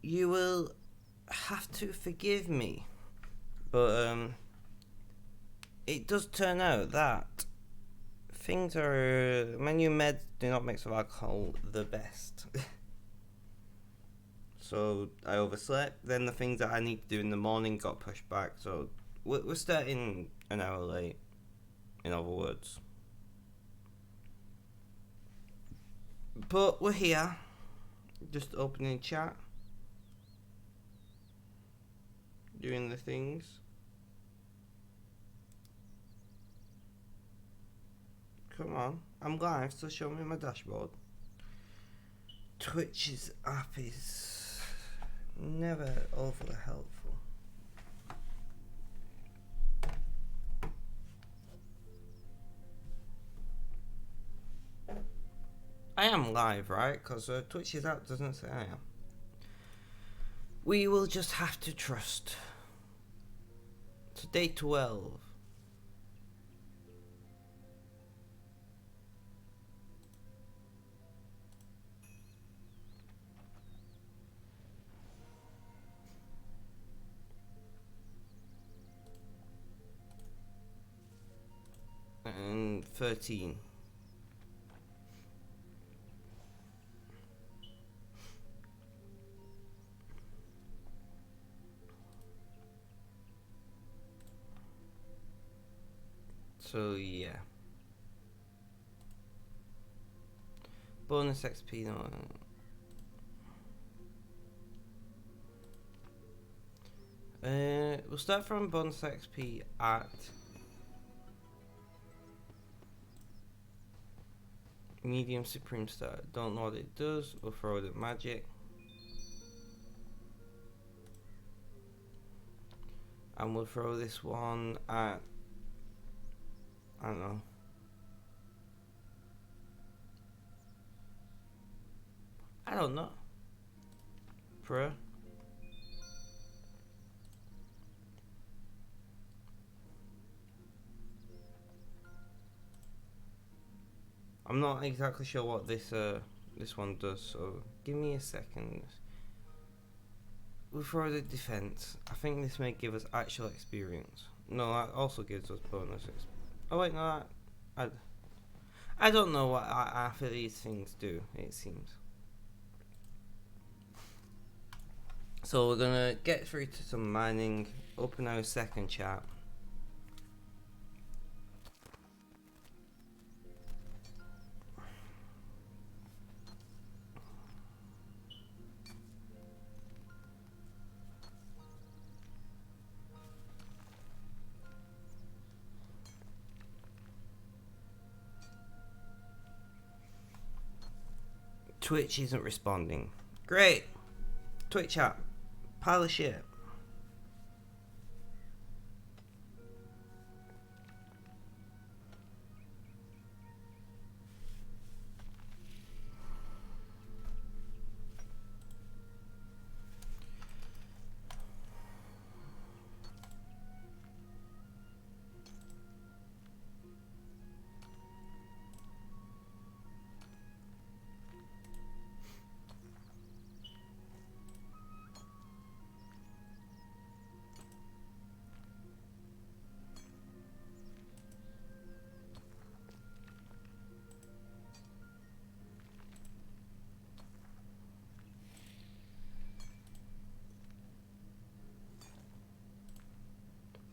you will have to forgive me, but it does turn out that things are, my new meds do not mix with alcohol the best. So I overslept, then the things that I need to do in the morning got pushed back, so we're starting an hour late, in other words. But we're here, just opening chat, doing the things. Come on, I'm live, so show me my dashboard. Twitch's app is never overly helpful. I am live, right? Because Twitch's app doesn't say I am. We will just have to trust. It's day 12. And 13. So yeah. Bonus XP no. We'll start from bonus XP at medium supreme star. Don't know what it does. We'll throw it at magic. And we'll throw this one at, I don't know. I don't know. Pro. I'm not exactly sure what this one does, so give me a second. We'll throw the defense. I think this may give us actual experience. No, that also gives us bonuses. Oh wait, no, I don't know what half of these things do, it seems. So we're gonna get through to some mining, open our second chat. Twitch isn't responding. Great! Twitch chat. Pile of shit.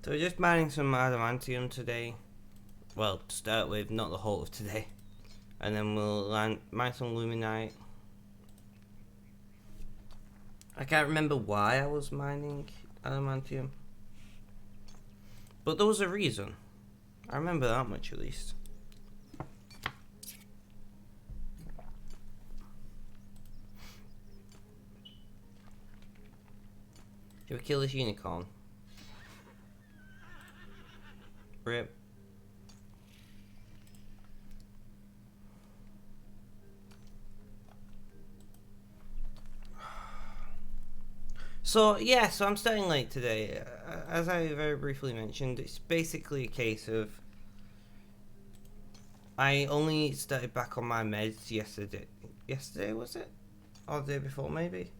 So we're just mining some adamantium today. Well, to start with, not the whole of today. And then we'll mine some luminite. I can't remember why I was mining adamantium. But there was a reason. I remember that much at least. Should we kill this unicorn? Rip. So yeah, so I'm starting late today. As I very briefly mentioned, it's basically a case of I only started back on my meds yesterday. Yesterday was it? Or the day before maybe?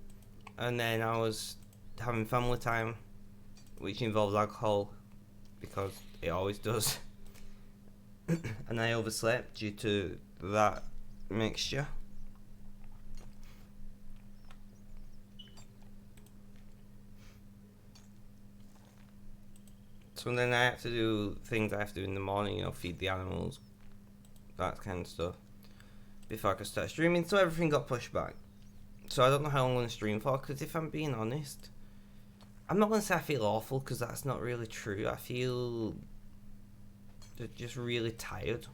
and then I was having family time, which involves alcohol, because it always does. And I overslept due to that mixture. So then I have to do things I have to do in the morning, you know, feed the animals, that kind of stuff, before I could start streaming, so everything got pushed back. So I don't know how long I'm going to stream for, because if I'm being honest, I'm not going to say I feel awful, because that's not really true. I feel just really tired,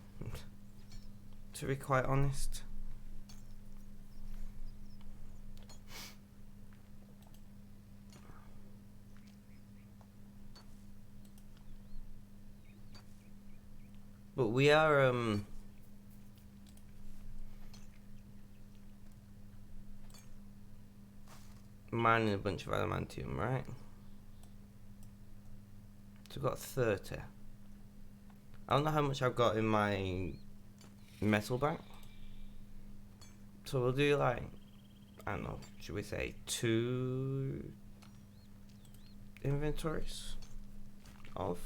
to be quite honest. But we are mining a bunch of adamantium, right? So we've got 30. I don't know how much I've got in my metal bank. So we'll do like, I don't know, should we say 2 inventories of?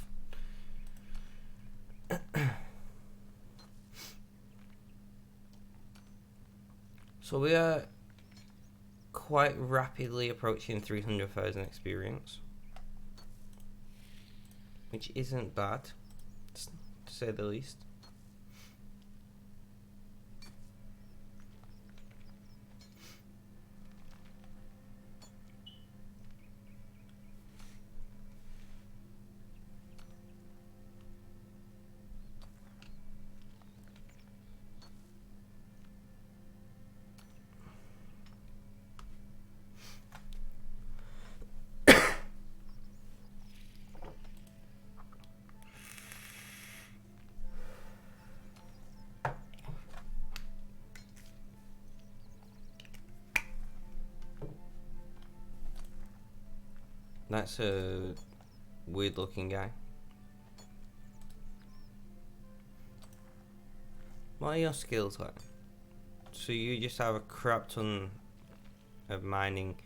So we are quite rapidly approaching 300,000 experience, which isn't bad, to say the least. That's a weird looking guy. What are your skills like? So you just have a crap ton of mining,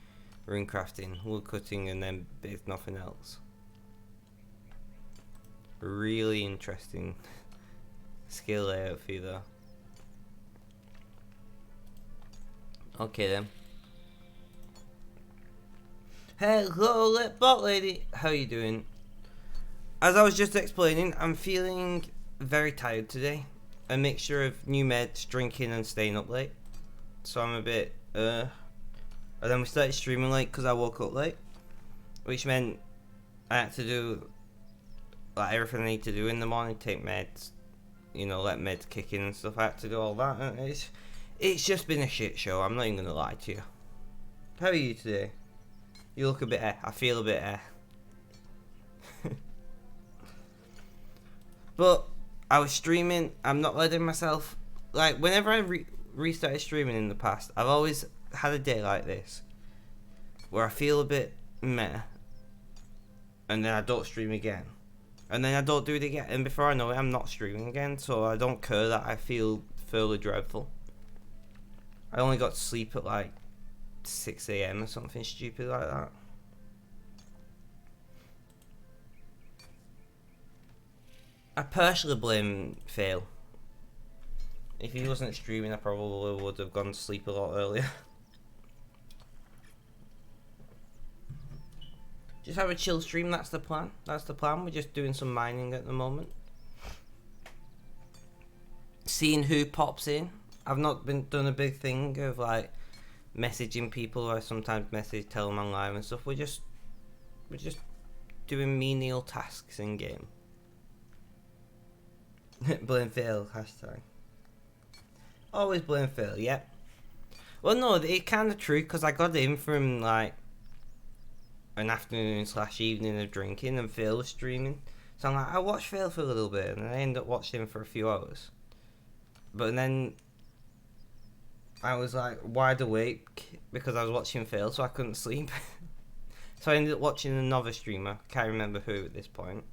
rune crafting, wood cutting, and then there's nothing else. Really interesting skill layout for you though. Okay then. Hello, bot lady. How you doing? As I was just explaining, I'm feeling very tired today. A mixture of new meds, drinking, and staying up late. So I'm a bit, And then we started streaming late because I woke up late, which meant I had to do like everything I need to do in the morning. Take meds, you know, let meds kick in and stuff. I had to do all that, and it's just been a shit show. I'm not even gonna lie to you. How are you today? You look a bit I feel a bit But I was streaming. I'm not letting myself, like, whenever I restarted streaming in the past, I've always had a day like this where I feel a bit meh, and then I don't stream again, and then I don't do it again, and before I know it, I'm not streaming again. So I don't care that I feel fairly dreadful. I only got to sleep at like 6 AM or something stupid like that. I personally blame Fail. If he wasn't streaming, I probably would have gone to sleep a lot earlier. Just have a chill stream, that's the plan. That's the plan. We're just doing some mining at the moment. Seeing who pops in. I've not been done a big thing of like messaging people. I sometimes tell them I'm live and stuff. We're just doing menial tasks in game. Blame Fail, hashtag. Always blame Fail, yep. Well, no, it's kind of true, because I got in from like an afternoon / evening of drinking, and Fail was streaming. So I'm like, I watched Fail for a little bit, and I ended up watching him for a few hours. But then I was like wide awake because I was watching Fail, so I couldn't sleep. So I ended up watching another streamer. Can't remember who at this point.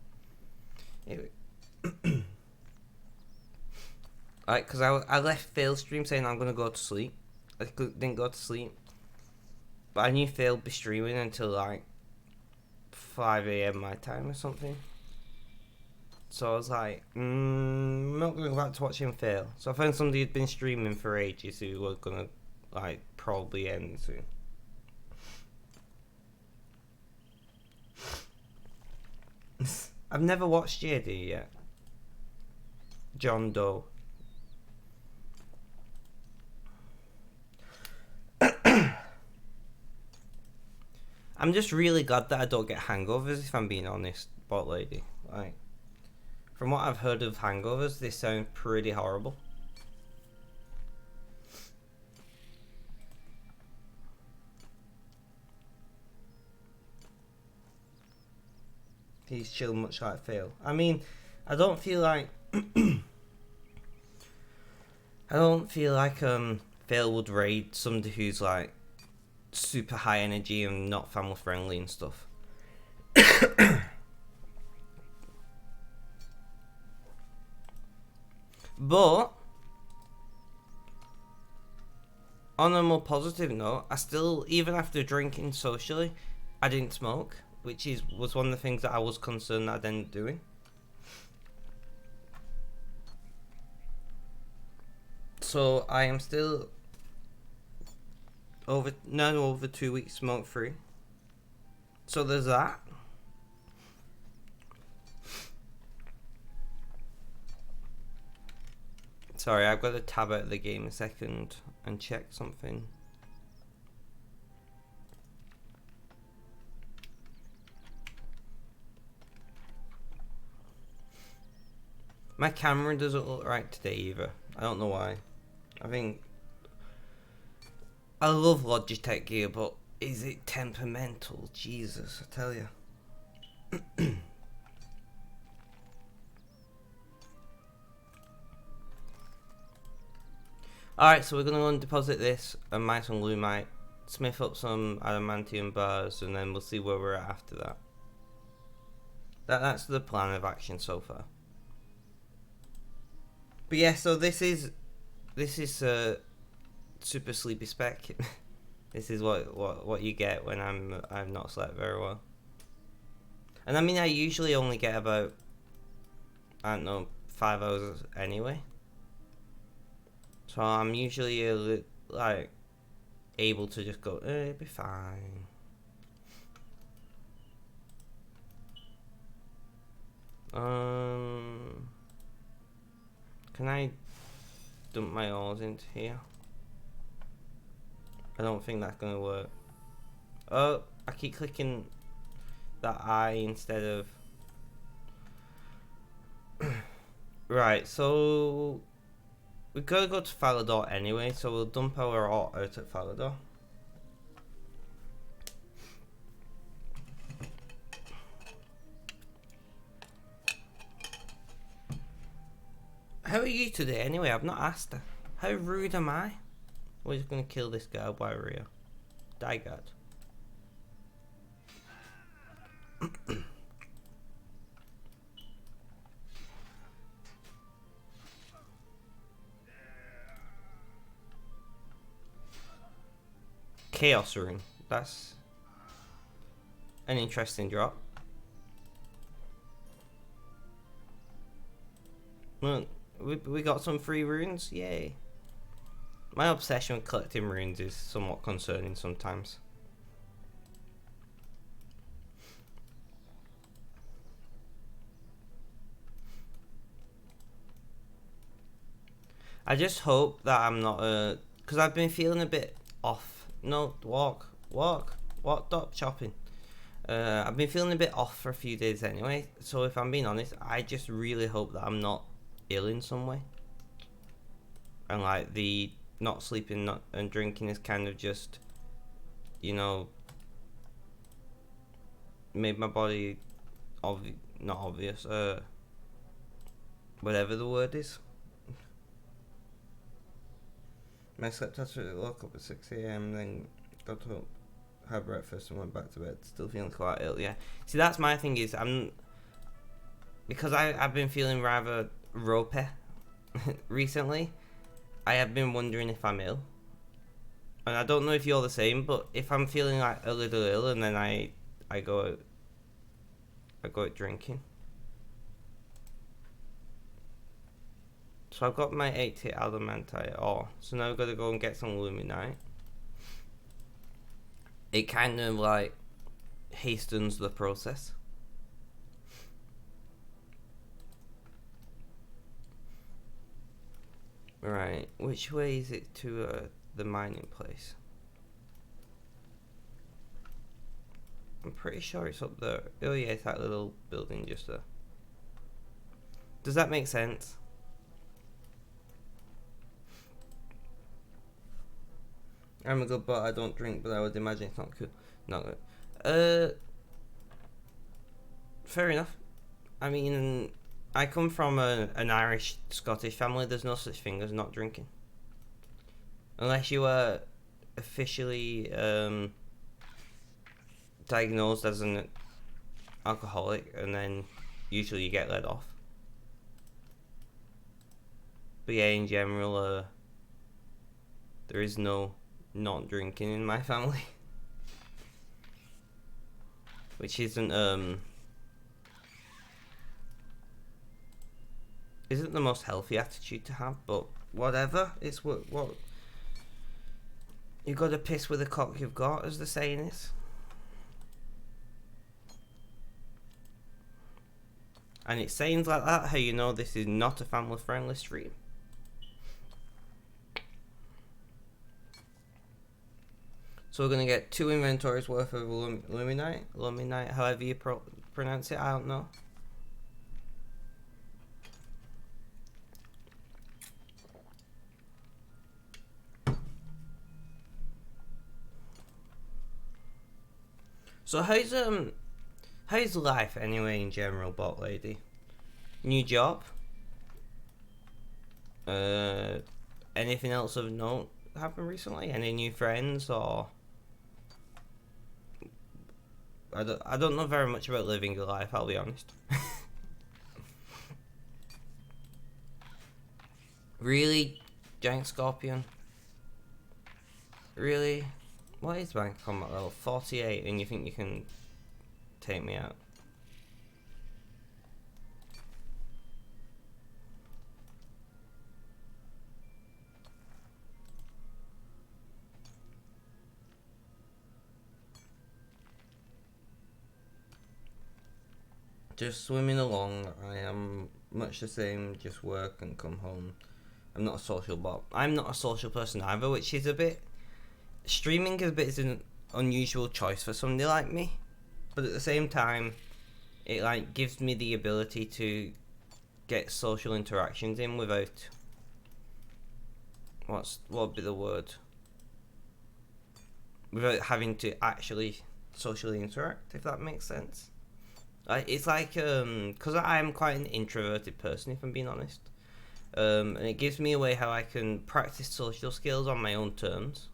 Like, because I left Fail's stream saying I'm going to go to sleep. I didn't go to sleep. But I knew Phil would be streaming until like 5 a.m. my time or something. So I was like, I'm not going to go back to watching Phil. So I found somebody who'd been streaming for ages who were going to like probably end soon. I've never watched JD yet. John Doe. I'm just really glad that I don't get hangovers, if I'm being honest, bot lady. Like, from what I've heard of hangovers, they sound pretty horrible. He's chill much like Phil. I mean, I don't feel like Phil would raid somebody who's like super high energy and not family friendly and stuff. But on a more positive note, I still, even after drinking socially, I didn't smoke, which was one of the things that I was concerned that I'd end up doing. So I am still over 2 weeks smoke free. So there's that. Sorry, I've got to tab out of the game a second and check something. My camera doesn't look right today either. I don't know why. I think I love Logitech gear, but is it temperamental? Jesus, I tell you. Alright, so we're going to go and deposit this and mine some Lumite, smith up some adamantium bars, and then we'll see where we're at after that. That's the plan of action so far. But yeah, so this is super sleepy spec. This is what you get when I've not slept very well. And I mean, I usually only get about, I don't know, 5 hours anyway. So I'm usually like able to just go, it'll be fine. Can I dump my ores into here? I don't think that's gonna work. Oh, I keep clicking that I instead of. Right, so we've got to go to Falador anyway, so we'll dump our ore out at Falador. How are you today anyway? I've not asked her. How rude am I? We're just gonna kill this guy by Rio. Die guard. Chaos Rune. That's an interesting drop. Well, we got some free runes, yay. My obsession with collecting runes is somewhat concerning sometimes. I just hope that I'm not because I've been feeling a bit off. No, walk, stop chopping. I've been feeling a bit off for a few days anyway, so if I'm being honest, I just really hope that I'm not ill in some way. And like the not sleeping and drinking is kind of just, you know, made my body not obvious, whatever the word is. I slept after I woke up at 6 a.m, then got up, had breakfast and went back to bed, still feeling quite ill, yeah. See, that's my thing is, because I've been feeling rather ropey recently, I have been wondering if I'm ill. And I don't know if you're the same, but if I'm feeling like a little ill and then I go out drinking. So I've got my 80 adamantite ore. So now I've got to go and get some luminite. It kind of like hastens the process. Right, which way is it to the mining place? I'm pretty sure it's up there. Oh yeah, it's that little building just there. Does that make sense? I'm a good bot, I don't drink, but I would imagine it's not cool. Not good. Fair enough. I mean, I come from an Irish Scottish family. There's no such thing as not drinking, unless you are officially diagnosed as an alcoholic, and then usually you get let off. But yeah, in general, there is no not drinking in my family, which isn't the most healthy attitude to have, but whatever. It's what you got to piss with the cock you've got, as the saying is. And it's sayings like that how you know this is not a family friendly stream. So we're going to get 2 inventories worth of luminite, however you pronounce it, I don't know. So how's life anyway in general, bot lady? New job? Anything else of note happened recently? Any new friends or? I don't know very much about living a life, I'll be honest. Really? Giant Scorpion? Really? What is my combat level? 48, and you think you can take me out? Just swimming along. I am much the same, just work and come home. I'm not a social bot. I'm not a social person either, which is a bit... Streaming is an unusual choice for somebody like me. But at the same time, it like gives me the ability to get social interactions in without... What would be the word? Without having to actually socially interact, if that makes sense. It's like, because I'm quite an introverted person, if I'm being honest. And it gives me a way how I can practice social skills on my own terms.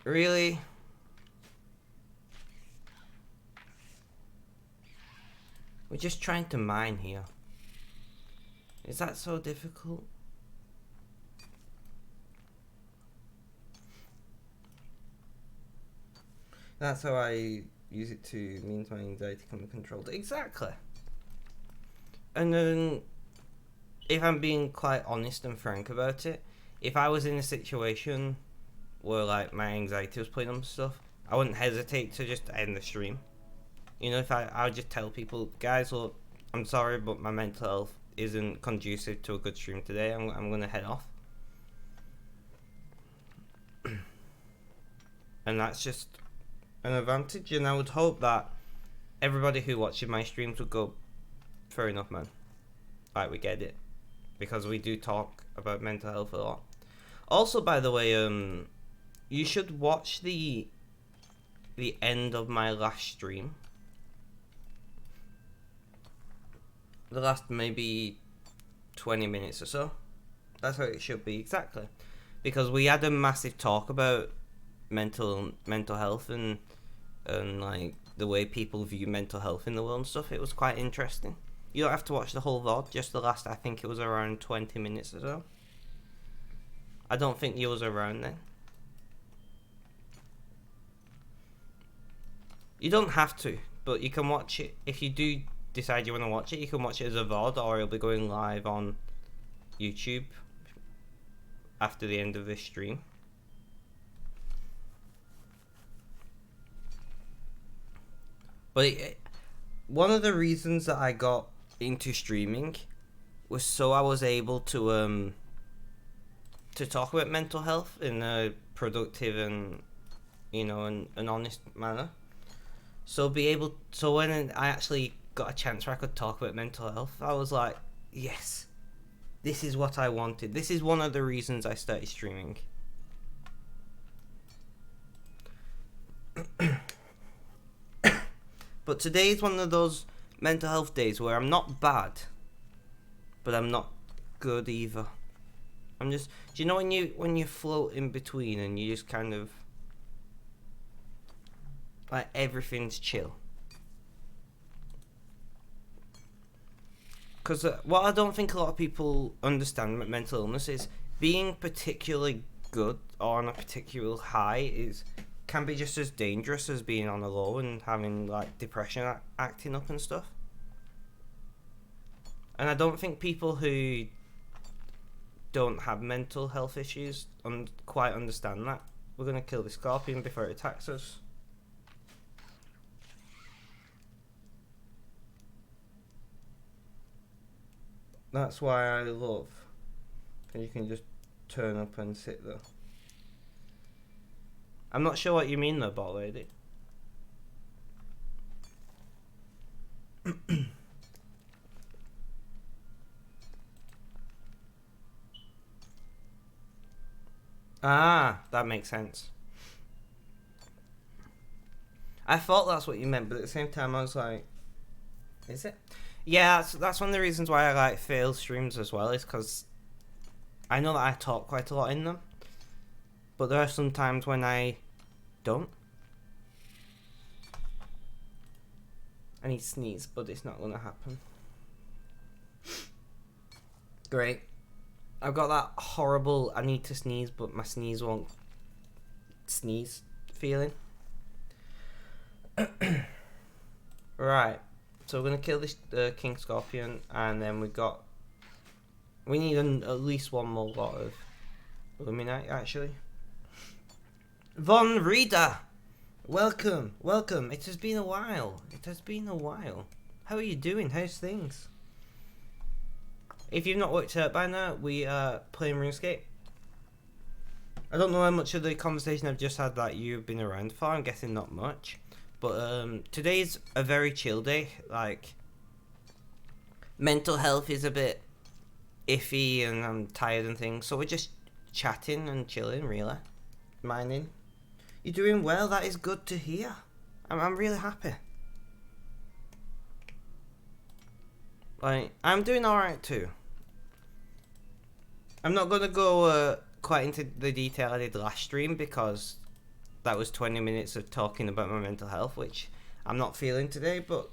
Really? We're just trying to mine here. Is that so difficult? That's how I use it to means my anxiety can be controlled. Exactly. And then, if I'm being quite honest and frank about it, if I was in a situation where like my anxiety was playing on stuff, I wouldn't hesitate to just end the stream. You know, if I would just tell people, guys, look, I'm sorry, but my mental health isn't conducive to a good stream today. I'm gonna head off. And that's just an advantage, and I would hope that everybody who watches my streams would go, fair enough, man. Right, we get it, because we do talk about mental health a lot. Also, by the way, you should watch the end of my last stream. The last maybe 20 minutes or so. That's how it should be, exactly. Because we had a massive talk about mental health and like the way people view mental health in the world and stuff. It was quite interesting. You don't have to watch the whole VOD, just the last, I think it was around 20 minutes or so. I don't think you was around then. You don't have to, but you can watch it. If you do decide you want to watch it, you can watch it as a VOD, or it'll be going live on YouTube after the end of this stream. But one of the reasons that I got into streaming was so I was able to talk about mental health in a productive and, you know, an honest manner. So when I actually got a chance where I could talk about mental health, I was like, yes, this is what I wanted. This is one of the reasons I started streaming. But today is one of those mental health days where I'm not bad, but I'm not good either. I'm just, do you know when you float in between and you just kind of, like, everything's chill? Because what I don't think a lot of people understand about mental illness is being particularly good or on a particular high can be just as dangerous as being on a low and having, like, depression acting up and stuff. And I don't think people who don't have mental health issues quite understand that. We're going to kill the scorpion before it attacks us. That's why I love, and you can just turn up and sit there. I'm not sure what you mean though, bot lady. Ah, that makes sense. I thought that's what you meant, but at the same time I was like, is it? Yeah, that's one of the reasons why I like fail streams as well, is because I know that I talk quite a lot in them, but there are some times when I don't. I need to sneeze, but it's not going to happen. Great. I've got that horrible I need to sneeze, but my sneeze won't sneeze feeling. Right. So we're going to kill this King Scorpion, and then we need at least one more lot of Illuminati, actually. Von Rieder! Welcome, welcome. It has been a while. How are you doing? How's things? If you've not worked out by now, we are playing RuneScape. I don't know how much of the conversation I've just had that you've been around for. I'm guessing not much. But today's a very chill day. Like, mental health is a bit iffy and I'm tired and things. So we're just chatting and chilling, really. Mining. You're doing well. That is good to hear. I'm really happy. Like, I'm doing alright too. I'm not going to go quite into the detail I did last stream because that was 20 minutes of talking about my mental health, which I'm not feeling today, but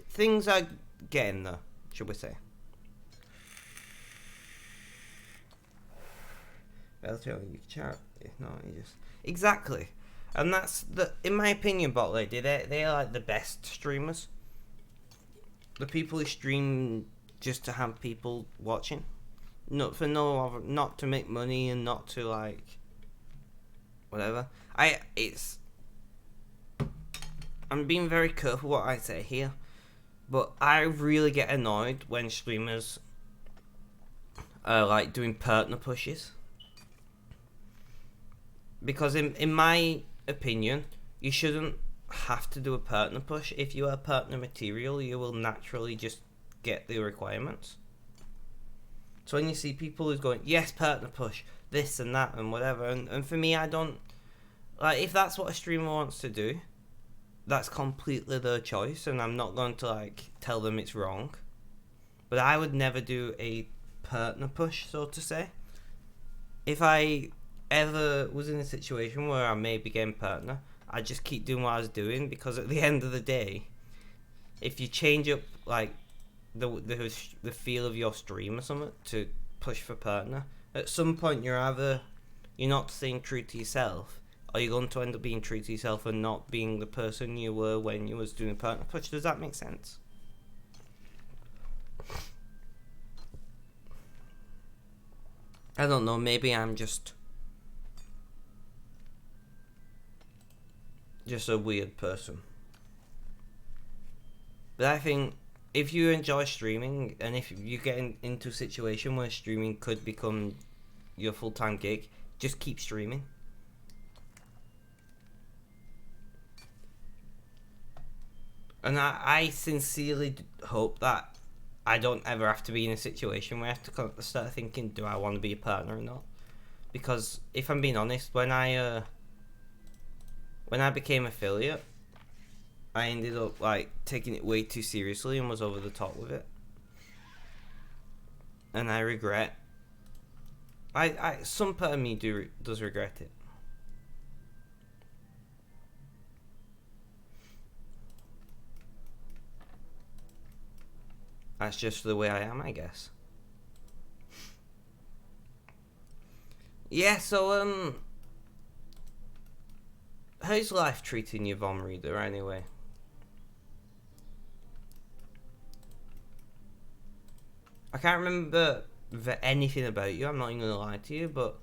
things are getting there, should we say. Well, you chat. If not, you just... Exactly. And that's, in my opinion, bot lady, they are like the best streamers. The people who stream just to have people watching. Not to make money and not to, like, whatever. I'm being very careful what I say here, but I really get annoyed when streamers are like doing partner pushes, because in my opinion, you shouldn't have to do a partner push. If you are partner material, you will naturally just get the requirements. So when you see people who's going, yes, partner push, this and that and whatever, and for me, I don't, like, if that's what a streamer wants to do, that's completely their choice, and I'm not going to, like, tell them it's wrong. But I would never do a partner push, so to say. If I ever was in a situation where I may be getting partner, I'd just keep doing what I was doing, because at the end of the day, if you change up, like, the feel of your stream or something to push for partner. At some point, you're not staying true to yourself, or you're going to end up being true to yourself and not being the person you were when you was doing a partner push. Does that make sense? I don't know. Maybe I'm just a weird person. But I think if you enjoy streaming, and if you get into a situation where streaming could become your full-time gig, just keep streaming. And I sincerely hope that I don't ever have to be in a situation where I have to start thinking, do I want to be a partner or not? Because if I'm being honest, when I became affiliate, I ended up like taking it way too seriously and was over the top with it. And I regret. Some part of me does regret it. That's just the way I am, I guess. Yeah, so how's life treating you, Vom Reader, anyway? I can't remember anything about you, I'm not even gonna lie to you, but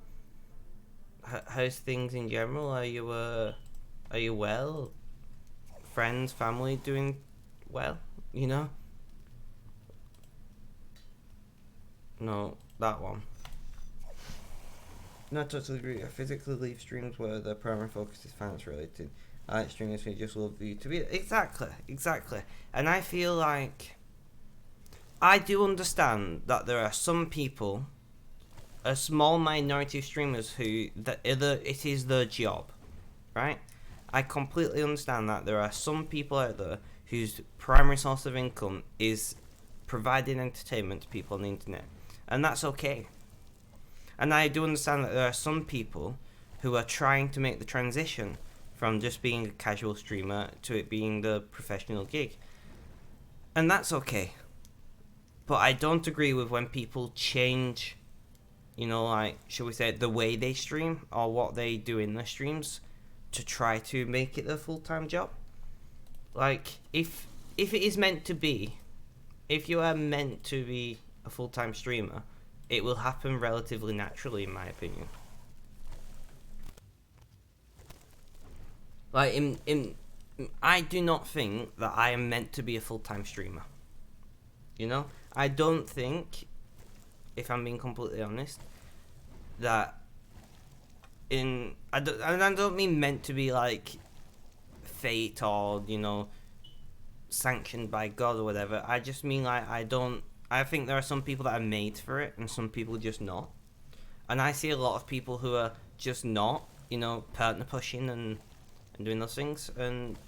how's things in general? Are you well? Friends, family doing well, you know? No, that one. No, I totally agree. I physically leave streams where the primary focus is finance related. I like streamers who just love you to be... Exactly. And I feel like... I do understand that there are some people, a small minority of streamers who... it is their job, right? I completely understand that there are some people out there whose primary source of income is providing entertainment to people on the internet. And that's okay. And I do understand that there are some people who are trying to make the transition from just being a casual streamer to it being the professional gig. And that's okay. But I don't agree with when people change, like, shall we say, the way they stream or what they do in their streams to try to make it their full-time job. Like, if it is meant to be, if you are meant to be a full-time streamer, it will happen relatively naturally, in my opinion. Like, I do not think that I am meant to be a full-time streamer. I don't think, if I'm being completely honest, that I don't mean meant to be like fate or, sanctioned by God or whatever. I just mean like I think there are some people that are made for it and some people just not. And I see a lot of people who are just not, partner pushing and doing those things. And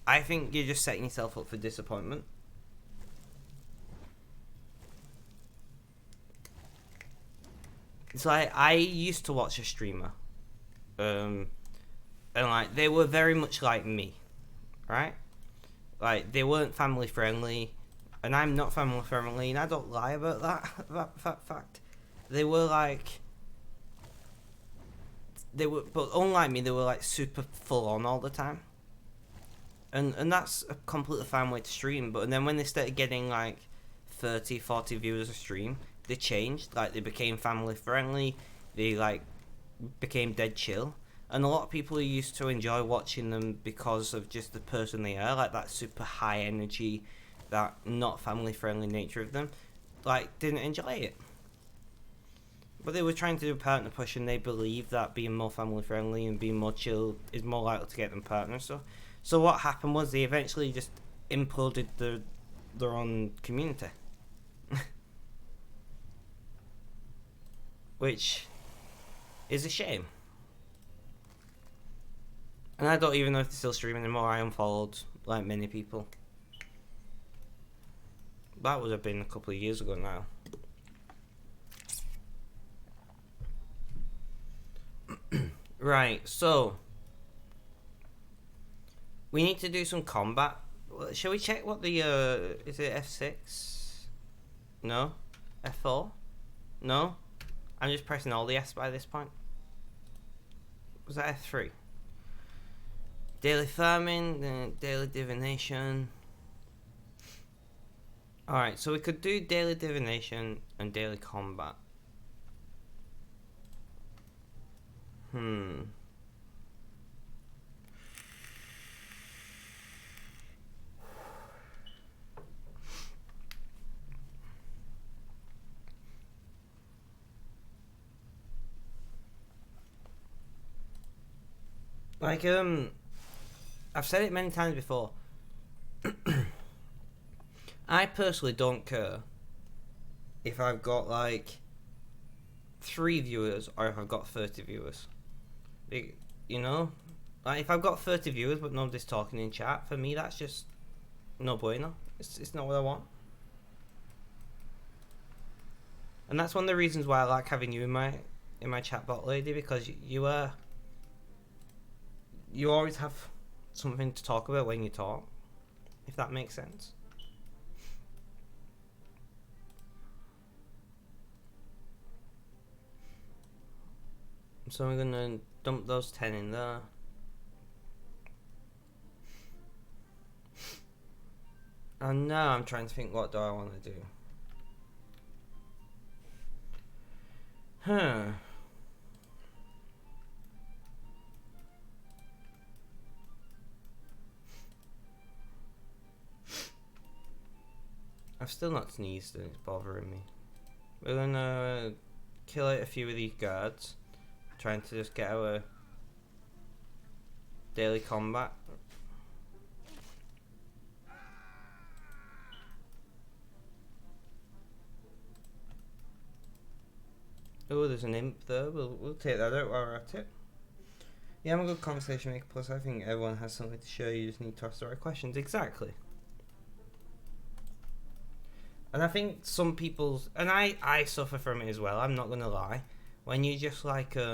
I think you're just setting yourself up for disappointment. It's like, I used to watch a streamer. And like, they were very much like me. Right? Like, they weren't family friendly. And I'm not family friendly, and I don't lie about that fact. They were like... But unlike me, they were like super full on all the time. And that's a completely fine way to stream. But then when they started getting like 30, 40 viewers a stream, they changed. Like, they became family friendly. They like became dead chill. And a lot of people who used to enjoy watching them because of just the person they are, like that super high energy, that not family friendly nature of them, like, didn't enjoy it. But they were trying to do partner push, and they believed that being more family friendly and being more chill is more likely to get them partners. So what happened was they eventually just imploded their own community. Which is a shame. And I don't even know if they're still streaming anymore. I unfollowed, like many people. That would have been a couple of years ago now. Right, so we need to do some combat. Shall we check what the is it F6? No? F4? No? I'm just pressing all the S by this point. Was that F3? Daily farming, daily divination. Alright, so we could do daily divination and daily combat. Like, I've said it many times before. I personally don't care if I've got like 3 viewers or if I've got 30 viewers. You know? Like, if I've got 30 viewers but nobody's talking in chat, for me that's just no bueno. It's not what I want. And that's one of the reasons why I like having you in my chat bot, lady, because you always have something to talk about when you talk, if that makes sense. So I'm gonna dump those 10 in there. And now I'm trying to think, what do I want to do? I've still not sneezed and it's bothering me. We're gonna kill out a few of these guards, trying to just get our daily combat. Oh, there's an imp there. We'll take that out while we're at it. Yeah, I'm a good conversation maker. Plus, I think everyone has something to share. You just need to ask the right questions. Exactly. And I think some people's, and I suffer from it as well. I'm not gonna lie. When you just like how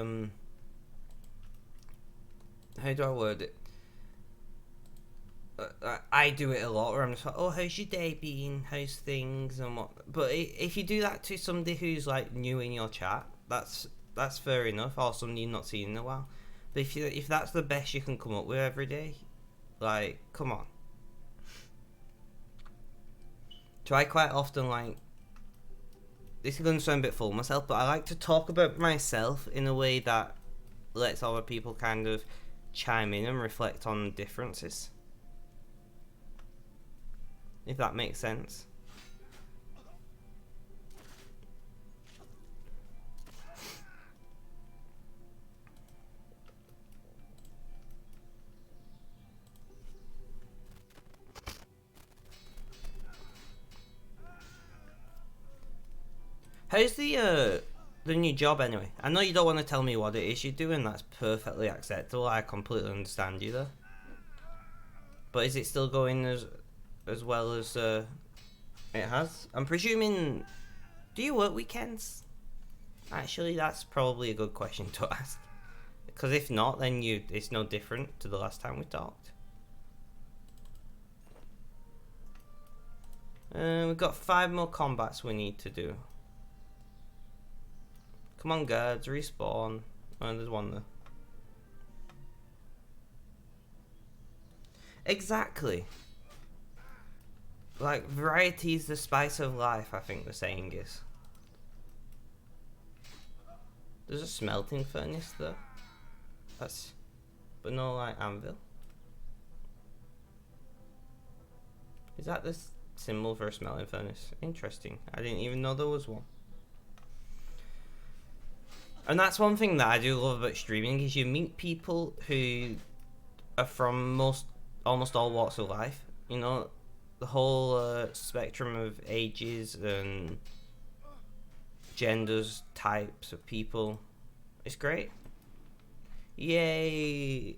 do I word it? I do it a lot where I'm just like, oh, how's your day been? How's things and what? But if you do that to somebody who's like new in your chat, that's fair enough. Or somebody you've not seen in a while. But if that's the best you can come up with every day, like, come on. So I quite often like, this is going to sound a bit full of myself, but I like to talk about myself in a way that lets other people kind of chime in and reflect on differences. If that makes sense. How's the new job anyway? I know you don't want to tell me what it is you're doing. That's perfectly acceptable. I completely understand you there. But is it still going as well as it has? I'm presuming. Do you work weekends? Actually, that's probably a good question to ask. Because if not, then it's no different to the last time we talked. We've got 5 more combats we need to do. Come on, guards, respawn. Oh, there's one there. Exactly. Like, variety is the spice of life, I think the saying is. There's a smelting furnace there. But no, like, anvil. Is that the symbol for a smelting furnace? Interesting. I didn't even know there was one. And that's one thing that I do love about streaming, is you meet people who are from almost all walks of life. You know, the whole spectrum of ages and genders, types of people. It's great. Yay!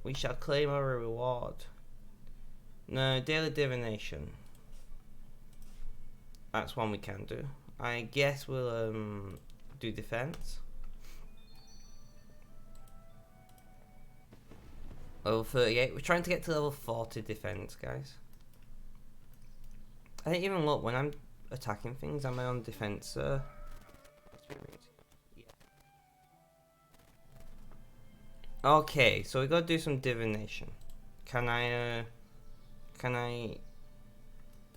We shall claim our reward. No, daily divination. That's one we can do. I guess we'll do defense. Level 38. We're trying to get to level 40 defense, guys. I didn't even look when I'm attacking things. Am I on defense? Yeah. Okay, so we gotta do some divination. Can I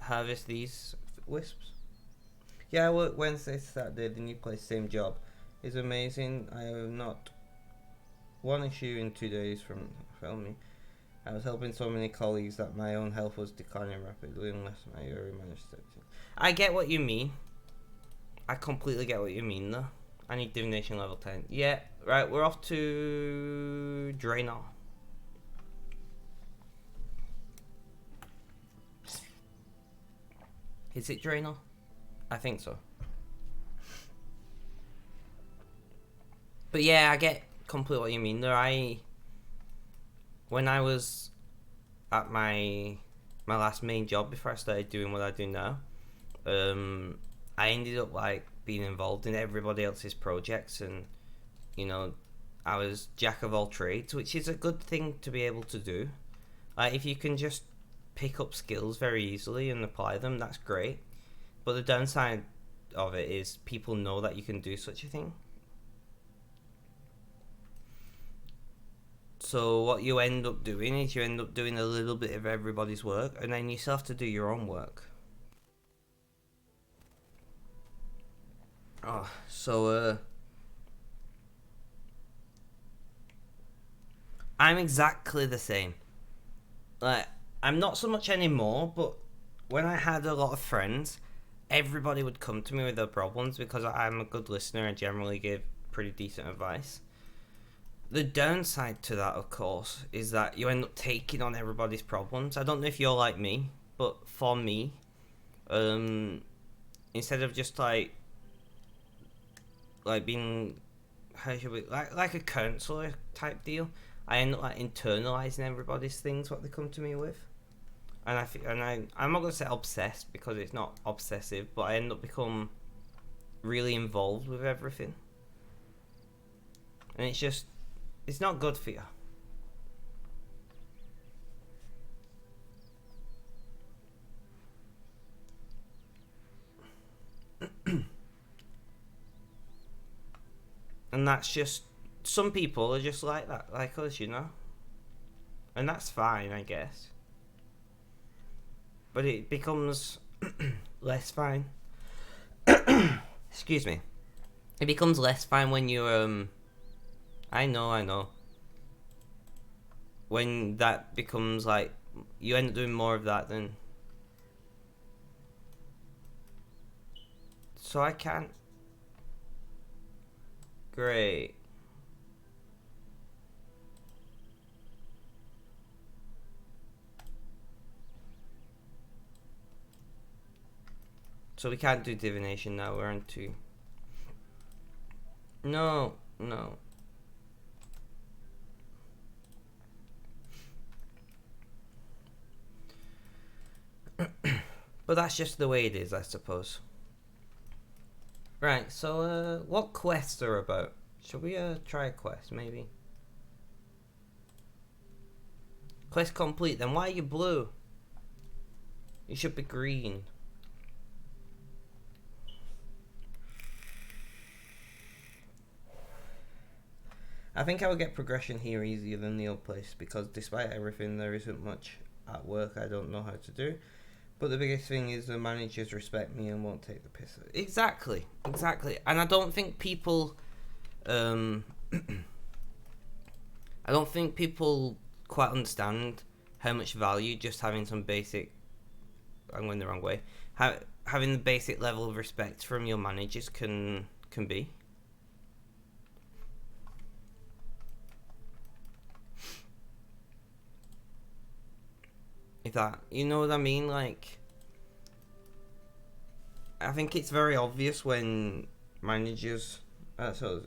harvest these wisps? Yeah, I work Wednesday, Saturday. The new place, same job. It's amazing. I have not one issue in 2 days from filming. I was helping so many colleagues that my own health was declining rapidly unless my area managed to. I get what you mean. I completely get what you mean though. I need divination level 10. Yeah, right, we're off to Draenor. Is it Draenor? I think so. But yeah, I get completely what you mean there. When I was at my last main job before I started doing what I do now, I ended up like being involved in everybody else's projects, and you know, I was jack of all trades, which is a good thing to be able to do. Like if you can just pick up skills very easily and apply them, that's great. But the downside of it is people know that you can do such a thing. So what you end up doing is you end up doing a little bit of everybody's work, and then you still have to do your own work. Oh, so I'm exactly the same. Like, I'm not so much anymore, but when I had a lot of friends, everybody would come to me with their problems because I'm a good listener and generally give pretty decent advice. The downside to that, of course, is that you end up taking on everybody's problems. I don't know if you're like me, but for me, instead of just like being, how should we, like a counselor type deal, I end up like internalizing everybody's things, what they come to me with. And I'm not gonna say obsessed because it's not obsessive, but I end up become really involved with everything, and it's not good for you. And that's just, some people are just like that, like us, you know, and that's fine, I guess. But it becomes less fine. Excuse me. It becomes less fine when you I know. When that becomes like you end up doing more of that than. So I can't. Great. So we can't do divination now, we're on 2. No. But that's just the way it is, I suppose. Right, so what quests are about? Should we try a quest, maybe? Quest complete, then why are you blue? You should be green. I think I would get progression here easier than the old place, because despite everything there isn't much at work I don't know how to do. But the biggest thing is the managers respect me and won't take the piss. Exactly. And I don't think people I don't think people quite understand how much value just having some basic, I'm going the wrong way, having the basic level of respect from your managers can be. If that, you know what I mean? Like, I think it's very obvious when managers, so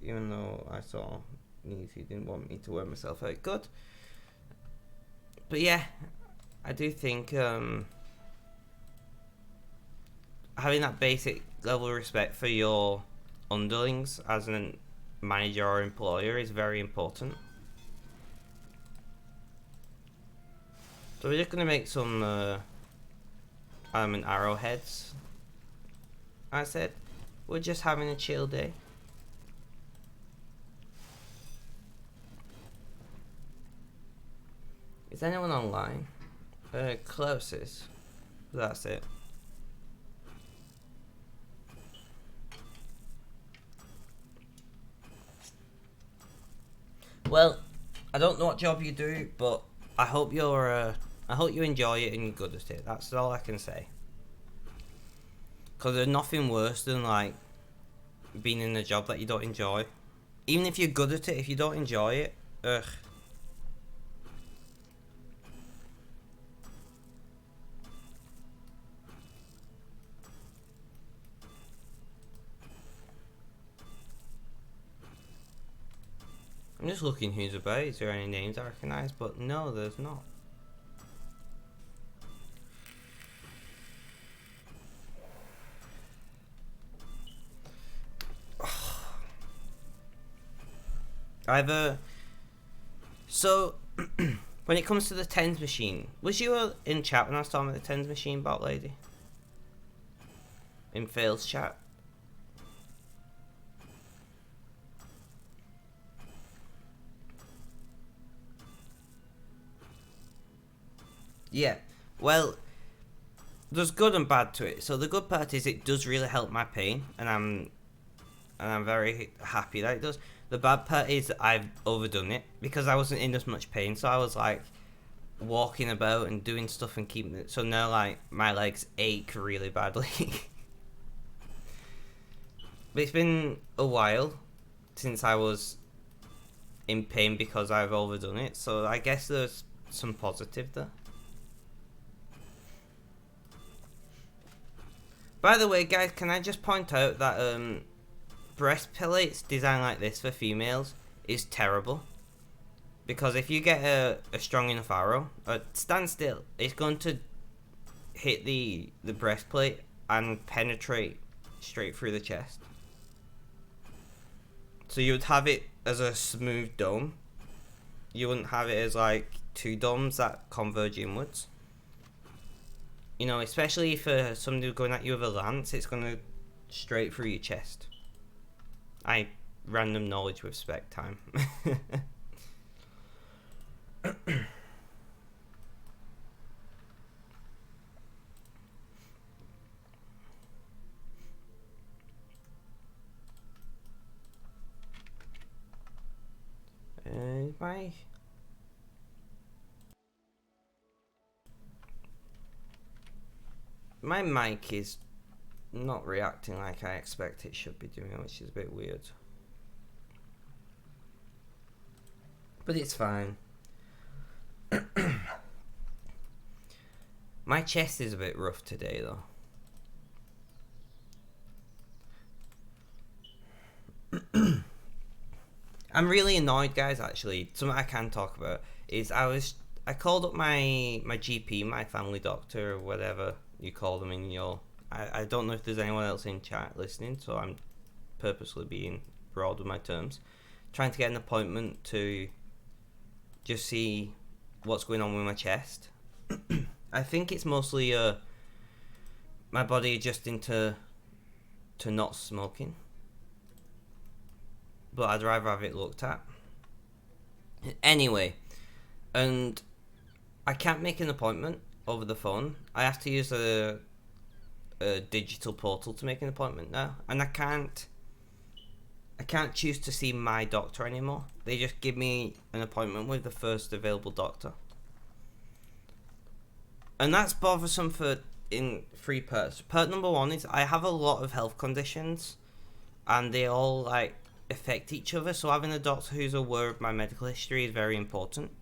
even though I saw news, he didn't want me to wear myself out good. But yeah, I do think having that basic level of respect for your underlings as a manager or employer is very important. So we're just gonna make some and arrowheads. I said, we're just having a chill day. Is anyone online? Closest. That's it. Well, I don't know what job you do, but I hope I hope you enjoy it and you're good at it. That's all I can say. Because there's nothing worse than like being in a job that you don't enjoy. Even if you're good at it, if you don't enjoy it, ugh. I'm just looking who's about. Is there any names I recognise? But no, there's not. So when it comes to the tens machine, was you in chat when I was talking about the tens machine, bot lady? In Fail's chat? Yeah, well, there's good and bad to it. So the good part is it does really help my pain, and I'm very happy that it does. The bad part is that I've overdone it because I wasn't in as much pain, so I was like walking about and doing stuff and keeping it. So now like my legs ache really badly. But it's been a while since I was in pain because I've overdone it, so I guess there's some positive there. By the way, guys, can I just point out that breastplates designed like this for females is terrible. Because if you get a strong enough arrow, stand still, it's going to hit the breastplate and penetrate straight through the chest. So you would have it as a smooth dome. You wouldn't have it as like two domes that converge inwards. You know, especially for somebody going at you with a lance, it's going to straight through your chest. Random knowledge with spec time. My mic is not reacting like I expect it should be doing, which is a bit weird. But it's fine. My chest is a bit rough today though. I'm really annoyed, guys, actually. Something I can talk about is I called up my GP, my family doctor, or whatever you call them in your... I don't know if there's anyone else in chat listening, so I'm purposely being broad with my terms. Trying to get an appointment to just see what's going on with my chest. I think it's mostly my body adjusting to not smoking. But I'd rather have it looked at. Anyway, and I can't make an appointment over the phone. I have to use a digital portal to make an appointment now, and I can't choose to see my doctor anymore. They just give me an appointment with the first available doctor, and that's bothersome in 3 parts. Part number 1 is I have a lot of health conditions, and they all like affect each other, so having a doctor who's aware of my medical history is very important.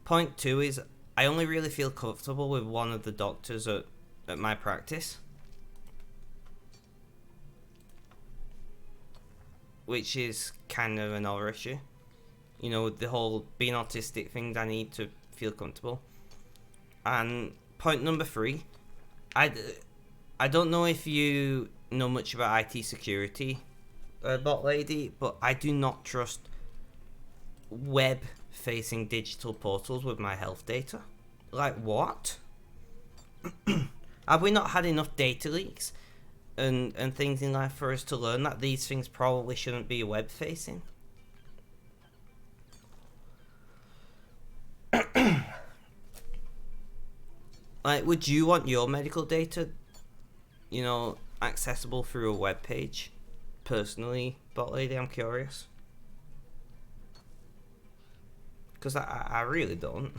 Point 2 is I only really feel comfortable with one of the doctors at my practice, which is kind of another issue. You know, the whole being autistic thing, I need to feel comfortable. And point number 3, I don't know if you know much about IT security, bot lady, but I do not trust web-facing digital portals with my health data. Like, what? Have we not had enough data leaks and things in life for us to learn that these things probably shouldn't be web facing? Like, would you want your medical data, you know, accessible through a web page? Personally, bot lady, I'm curious. Because I really don't.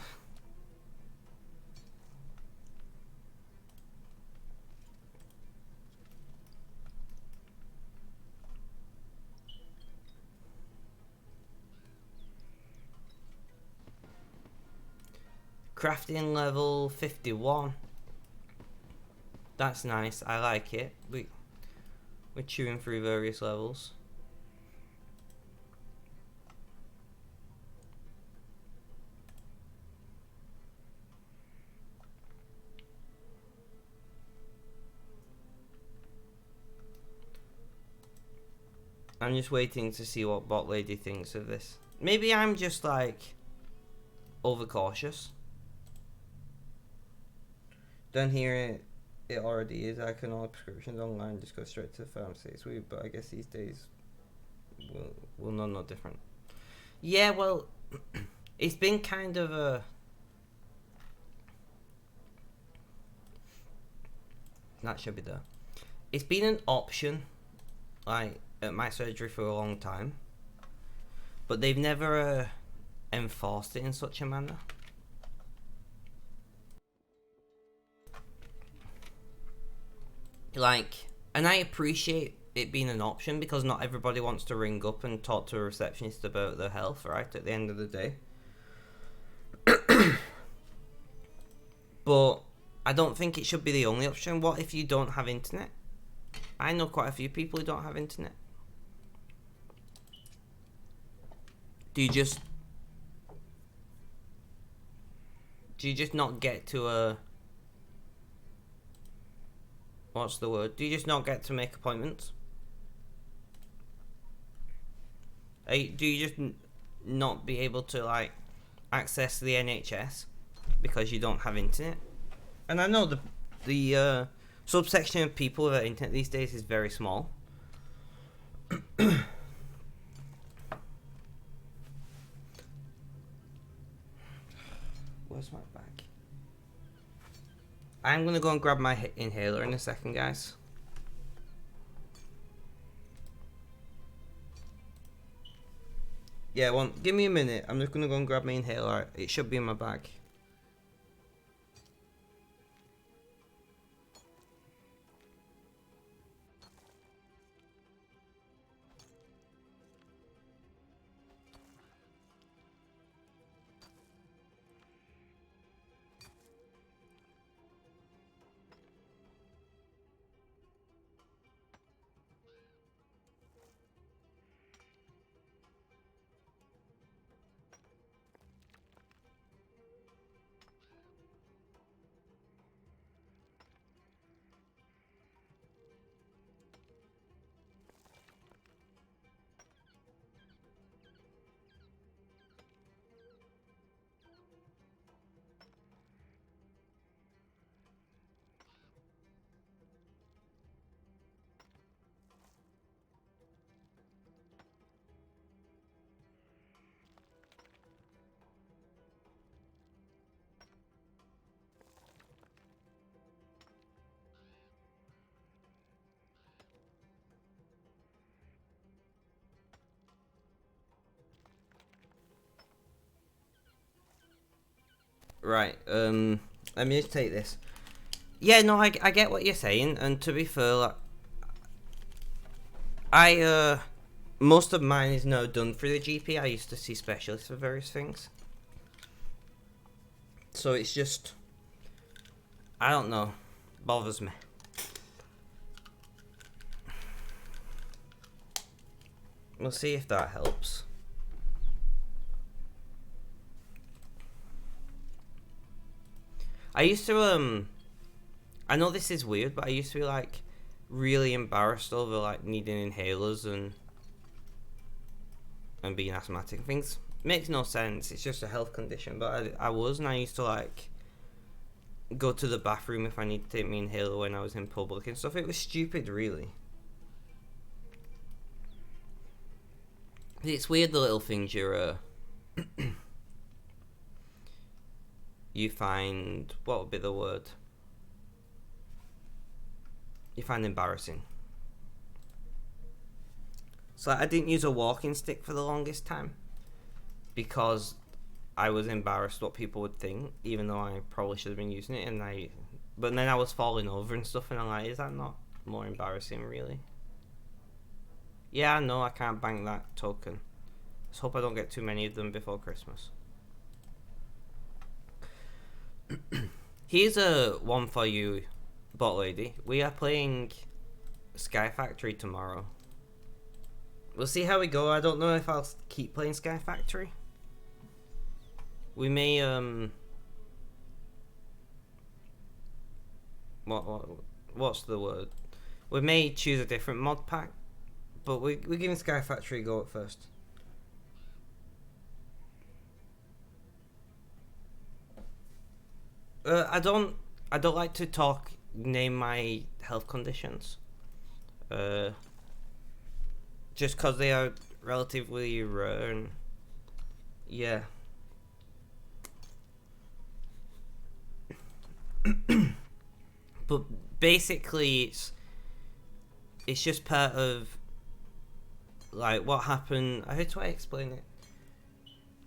Crafting level 51. That's nice. I like it. We're chewing through various levels. I'm just waiting to see what bot lady thinks of this. Maybe I'm just like overcautious. Don't hear it. It already is. I can order prescriptions online. Just go straight to the pharmacy. It's weird, but I guess these days will know no different. Yeah, well, it's been kind of a. That should be there. It's been an option, like at my surgery for a long time, but they've never enforced it in such a manner. Like, and I appreciate it being an option because not everybody wants to ring up and talk to a receptionist about their health, right? At the end of the day. But I don't think it should be the only option. What if you don't have internet? I know quite a few people who don't have internet. Do you just not get to a, what's the word? Do you just not get to make appointments? Do you just not be able to like access the NHS because you don't have internet? And I know the subsection of people without internet these days is very small. Where's my bag? I'm gonna go and grab my inhaler in a second, guys. Yeah, give me a minute. I'm just gonna go and grab my inhaler. It should be in my bag. Right, let me just take this. Yeah, no, I get what you're saying, and to be fair, like, most of mine is now done through the GP. I used to see specialists for various things. So it's just, I don't know, bothers me. We'll see if that helps. I used to, I know this is weird, but I used to be like really embarrassed over like needing inhalers and being asthmatic and things. Makes no sense. It's just a health condition, but I was, and I used to like go to the bathroom if I need to take me inhaler when I was in public and stuff. It was stupid, really. It's weird, the little things you find, what would be the word? You find embarrassing. So I didn't use a walking stick for the longest time because I was embarrassed what people would think, even though I probably should have been using it. But then I was falling over and stuff, and I'm like, is that not more embarrassing, really? Yeah, no, I can't bank that token. Let's hope I don't get too many of them before Christmas. Here's a one for you, bot lady. We are playing Sky Factory tomorrow. We'll see how we go. I don't know if I'll keep playing Sky Factory. We may what's the word? We may choose a different mod pack, but we're giving Sky Factory a go at first. I don't like to name my health conditions. Just because they are relatively rare and yeah. But basically it's just part of like what happened. How do I explain it?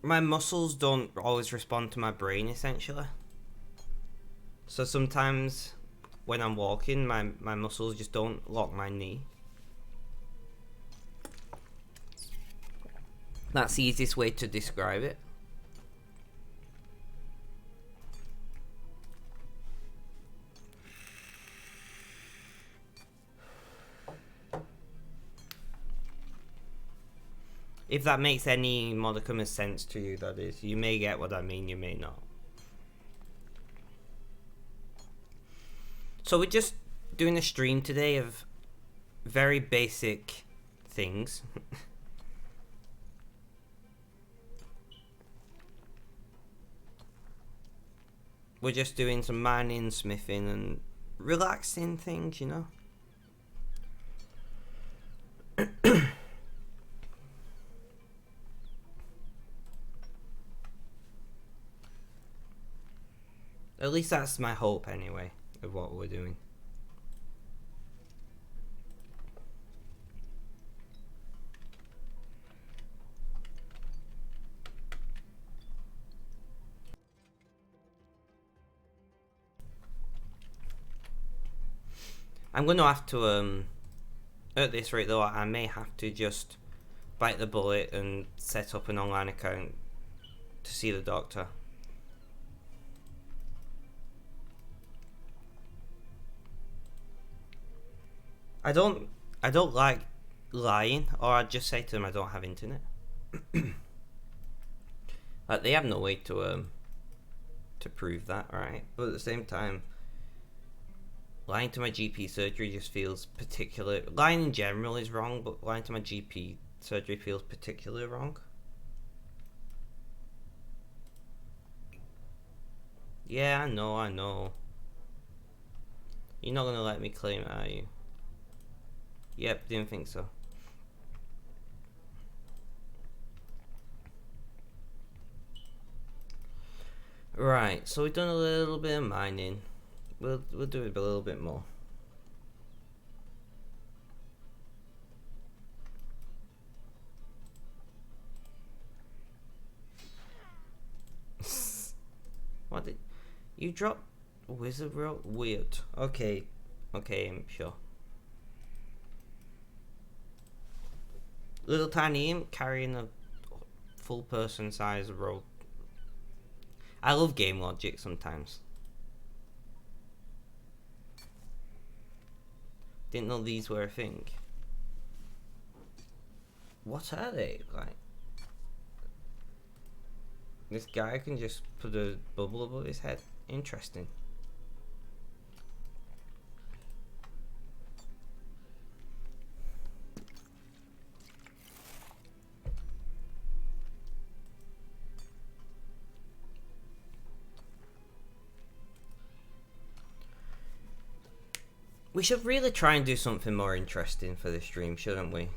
My muscles don't always respond to my brain, essentially. So sometimes when I'm walking, my muscles just don't lock my knee. That's the easiest way to describe it. If that makes any modicum of sense to you, that is. You may get what I mean, you may not. So we're just doing a stream today of very basic things. We're just doing some mining, smithing, and relaxing things, you know? At least that's my hope, anyway, of what we're doing. I'm going to have to, at this rate though, I may have to just bite the bullet and set up an online account to see the doctor. I don't like lying, or I'd just say to them I don't have internet. Like, they have no way to prove that, right? But at the same time, lying to my GP surgery just feels particular. Lying in general is wrong, but lying to my GP surgery feels particularly wrong. Yeah, I know. You're not gonna let me claim it, are you? Yep, didn't think so. Right, so we've done a little bit of mining. We'll do it a little bit more. What did you drop? Wizard rope? Weird. Okay, I'm sure. Little tiny imp carrying a full person size rope. I love game logic sometimes. Didn't know these were a thing. What are they? Like, this guy can just put a bubble above his head. Interesting. We should really try and do something more interesting for this stream, shouldn't we?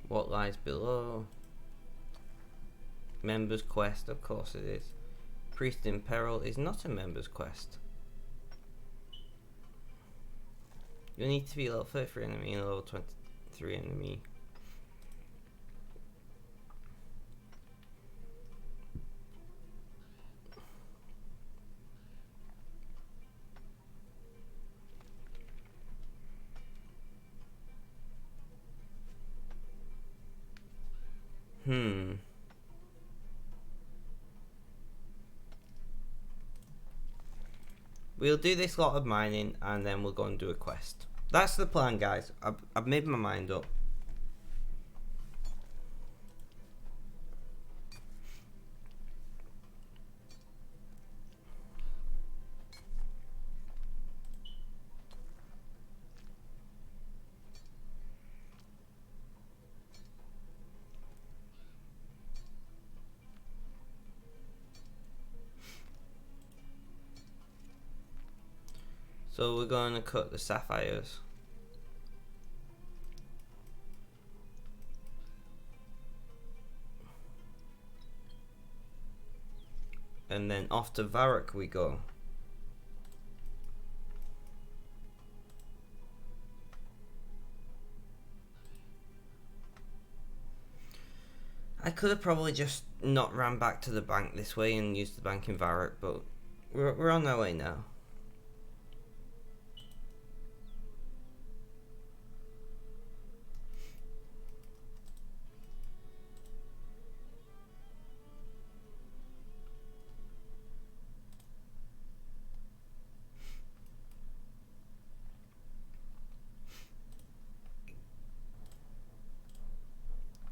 What lies below? Members quest, of course it is. Priest in peril is not a members quest. You need to be level 33 enemy and level 23 enemy. We'll do this lot of mining and then we'll go and do a quest. That's the plan, guys. I've made my mind up. So we're going to cut the sapphires. And then off to Varrock we go. I could have probably just not ran back to the bank this way and used the bank in Varrock, but we're on our way now.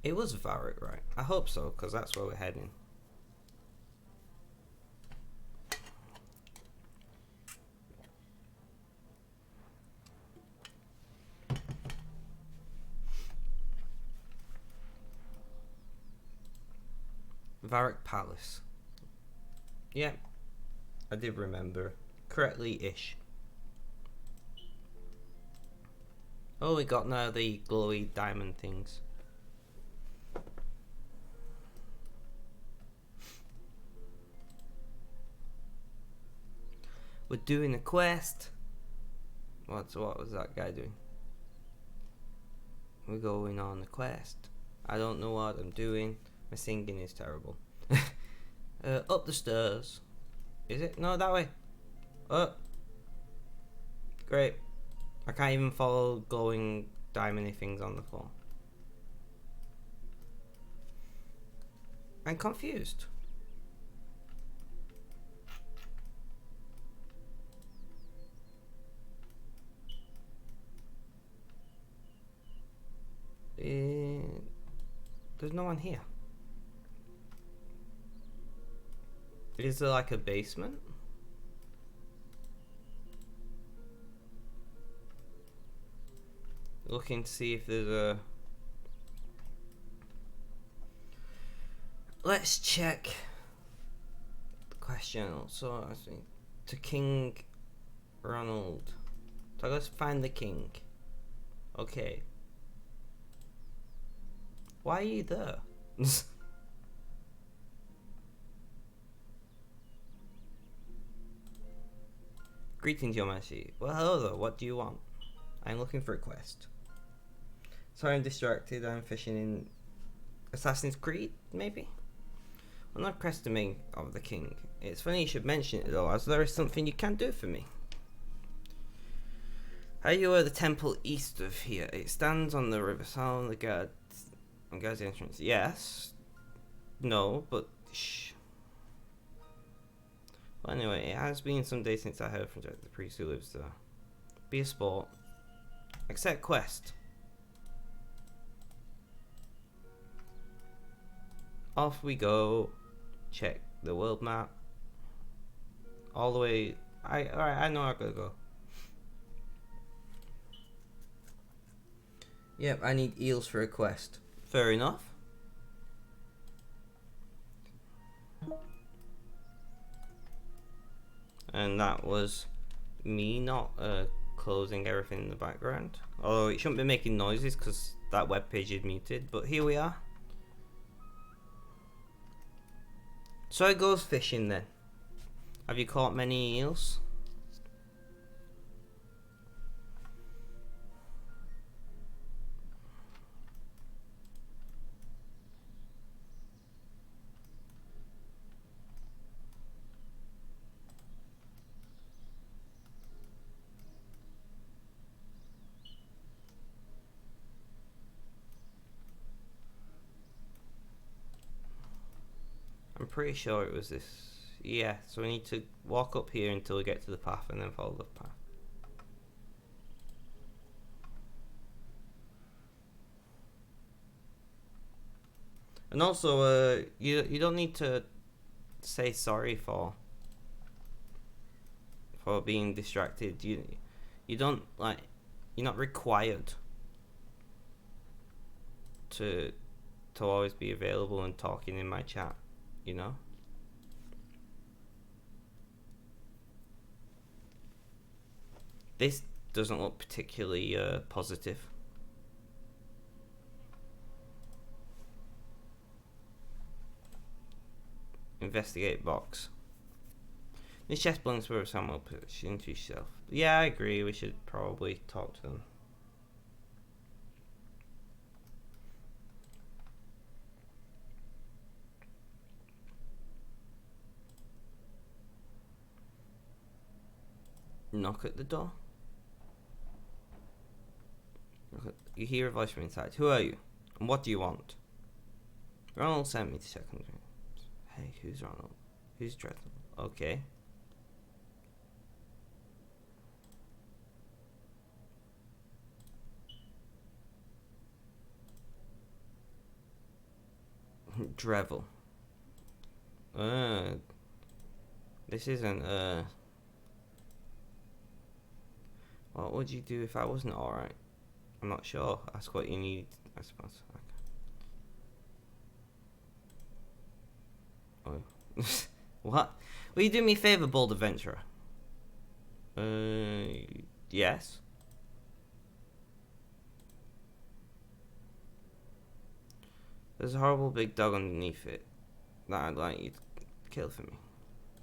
It was Varrock, right? I hope so, because that's where we're heading. Varrock Palace. Yeah, I did remember. Correctly-ish. Oh, we got now the glowy diamond things. We're doing a quest. What was that guy doing? We're going on a quest. I don't know what I'm doing. My singing is terrible. Up the stairs. Is it? No, that way. Oh. Great. I can't even follow glowing diamondy things on the floor. I'm confused. There's no one here. Is there like a basement? Looking to see if there's a... Let's check the question. So I think to King Ronald. So let's find the king. Okay. Why are you there? Greetings, Your Majesty. Well, hello there. What do you want? I'm looking for a quest. Sorry, I'm distracted. I'm fishing in Assassin's Creed, maybe? I'm not questing of the king. It's funny you should mention it though, as there is something you can do for me. Are you at the temple east of here? It stands on the river side on the guard's entrance. Yes. No, but shh. Well, anyway, it has been some days since I heard from the priest who lives there. Be a sport. Accept quest. Off we go. Check the world map. All the way. Alright, I know I gotta go. Yep, I need eels for a quest. Fair enough. And that was me not closing everything in the background. Although it shouldn't be making noises because that web page is muted. But here we are. So it goes fishing then. Have you caught many eels? I'm pretty sure it was this. Yeah, so we need to walk up here until we get to the path and then follow the path. And also, you don't need to say sorry for being distracted. You don't like, you're not required to always be available and talking in my chat, you know. This doesn't look particularly positive. Investigate box. This chest belongs to Samuel. Push into yourself. Yeah, I agree. We should probably talk to them. Knock at the door. You hear a voice from inside. Who are you? And what do you want? Ronald sent me to check on you. Hey, who's Ronald? Who's Dreadful? Okay. Drevel. This isn't what would you do if I wasn't alright? I'm not sure. Ask what you need, I suppose. Okay. Oh. What? Will you do me a favour, bold adventurer? Yes. There's a horrible big dog underneath it that I'd like you to kill for me.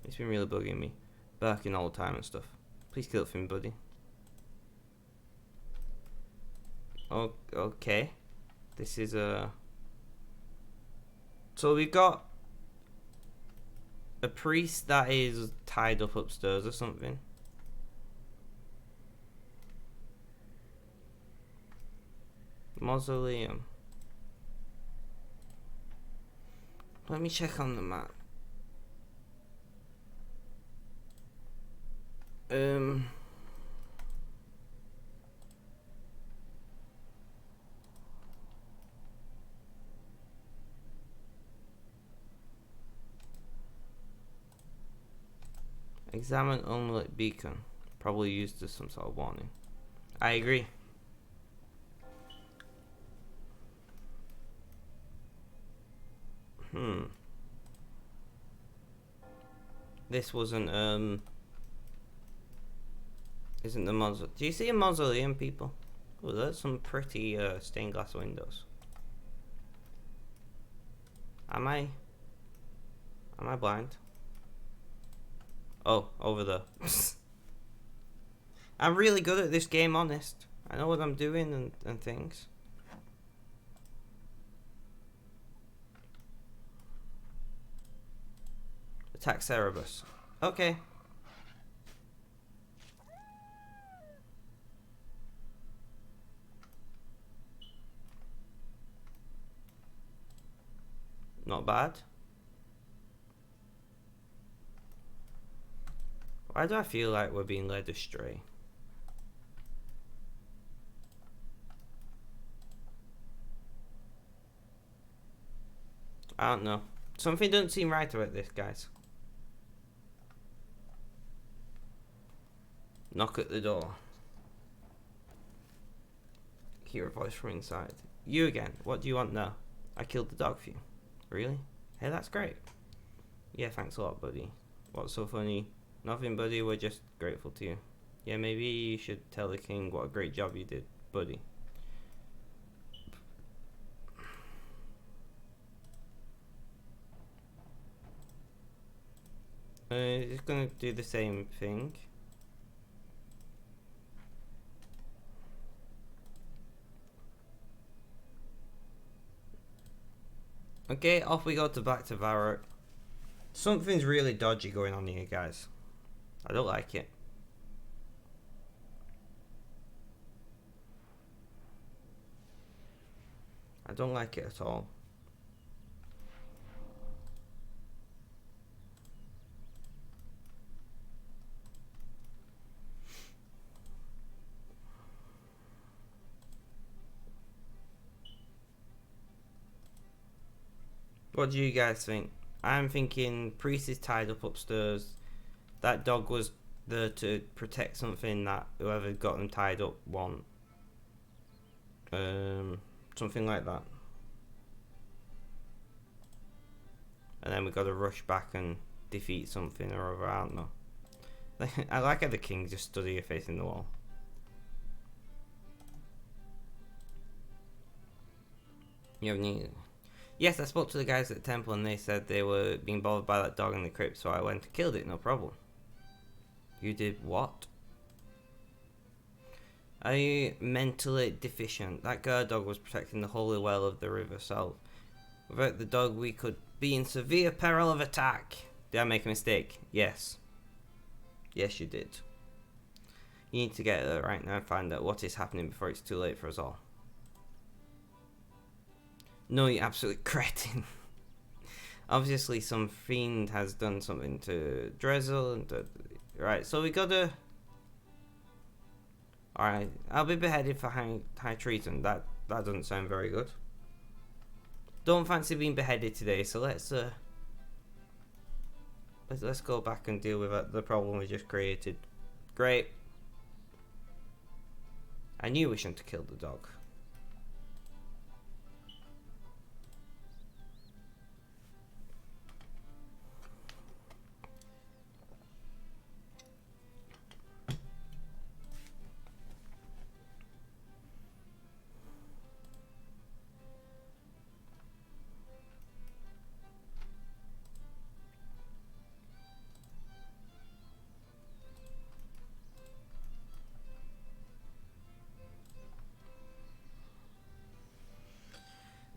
It's been really bugging me, barking all the time and stuff. Please kill it for me, buddy. Oh, okay. This is a... So we've got a priest that is tied up upstairs or something. Mausoleum. Let me check on the map. Examine unlit beacon. Probably used as some sort of warning. I agree. This wasn't isn't the mausoleum. Do you see a mausoleum, people? Oh, there's some pretty stained glass windows. Am I blind? Oh, over there. I'm really good at this game, honest. I know what I'm doing and things. Attack Cerebus. Okay. Not bad. Why do I feel like we're being led astray? I don't know. Something doesn't seem right about this, guys. Knock at the door. Hear a voice from inside. You again. What do you want now? I killed the dog for you. Really? Hey, that's great. Yeah, thanks a lot, buddy. What's so funny? Nothing, buddy. We're just grateful to you. Yeah, maybe you should tell the king what a great job you did, buddy. Just gonna do the same thing. Okay, off we go back to Varrock. Something's really dodgy going on here, guys. I don't like it. I don't like it at all. What do you guys think? I'm thinking priest is tied up upstairs. That dog was there to protect something that whoever got them tied up want. Something like that. And then we got to rush back and defeat something or other, I don't know. I like how the king just stood here facing the wall. You have any... Yes, I spoke to the guys at the temple and they said they were being bothered by that dog in the crypt, so I went and killed it, no problem. You did what? Are you mentally deficient? That guard dog was protecting the holy well of the river south. Without the dog, we could be in severe peril of attack. Did I make a mistake? Yes. Yes, you did. You need to get there right now and find out what is happening before it's too late for us all. No, you absolute cretin. Obviously, some fiend has done something to Drizzle and right, so we gotta... Alright, I'll be beheaded for high treason. That doesn't sound very good. Don't fancy being beheaded today, so let's go back and deal with the problem we just created. Great. I knew we shouldn't have killed the dog.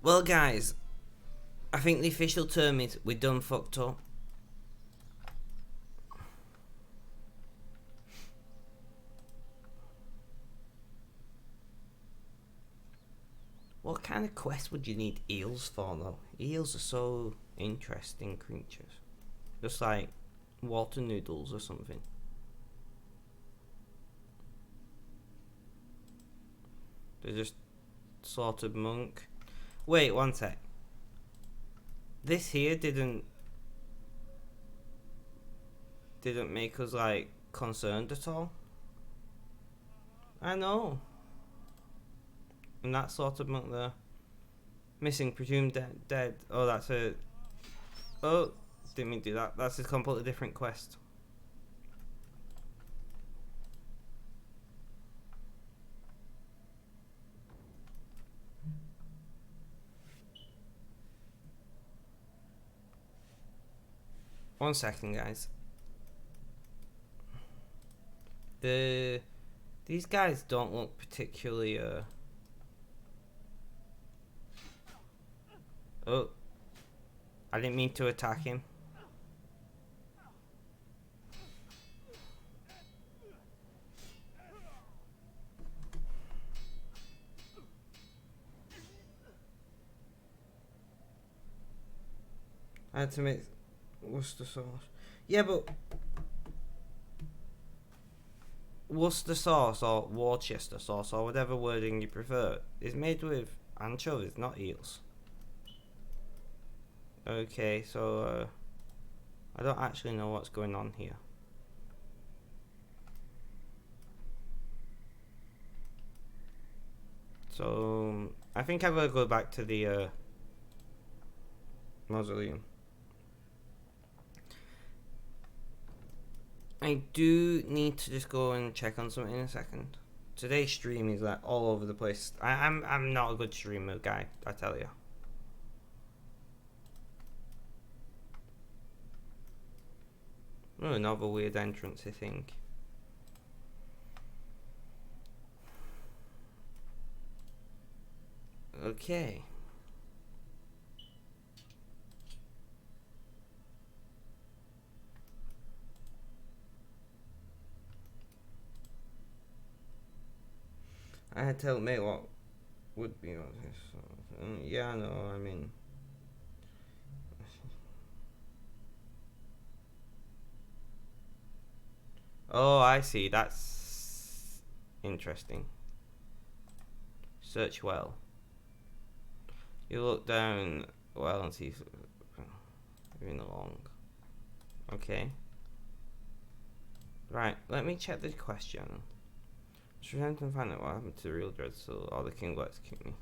Well, guys, I think the official term is we done fucked up. What kind of quest would you need eels for, though? Eels are so interesting creatures. Just like water noodles or something. They're just slaughtered monk. Wait, one sec. This here didn't make us, like, concerned at all. I know. And that slaughtered monk there. Missing, presumed dead. Oh, that's a... Oh, didn't mean to do that. That's a completely different quest. One second, guys. These guys don't look particularly Oh, I didn't mean to attack him. I had to make Worcester sauce. Yeah, but Worcester sauce or Worcester sauce or whatever wording you prefer is made with anchovies, not eels. Okay, so I don't actually know what's going on here. So I think I'm gonna go back to the mausoleum. I do need to just go and check on something in a second. Today's stream is like all over the place. I'm not a good streamer guy, I tell you. Oh, another weird entrance, I think. Okay. I had to tell me what would be on this. Yeah, no, I mean. Oh, I see. That's interesting. Search well. You look down well and see moving along. Okay. Right, let me check the question. Trying to find out what happened to the real Dreadsoul or the King will execute me.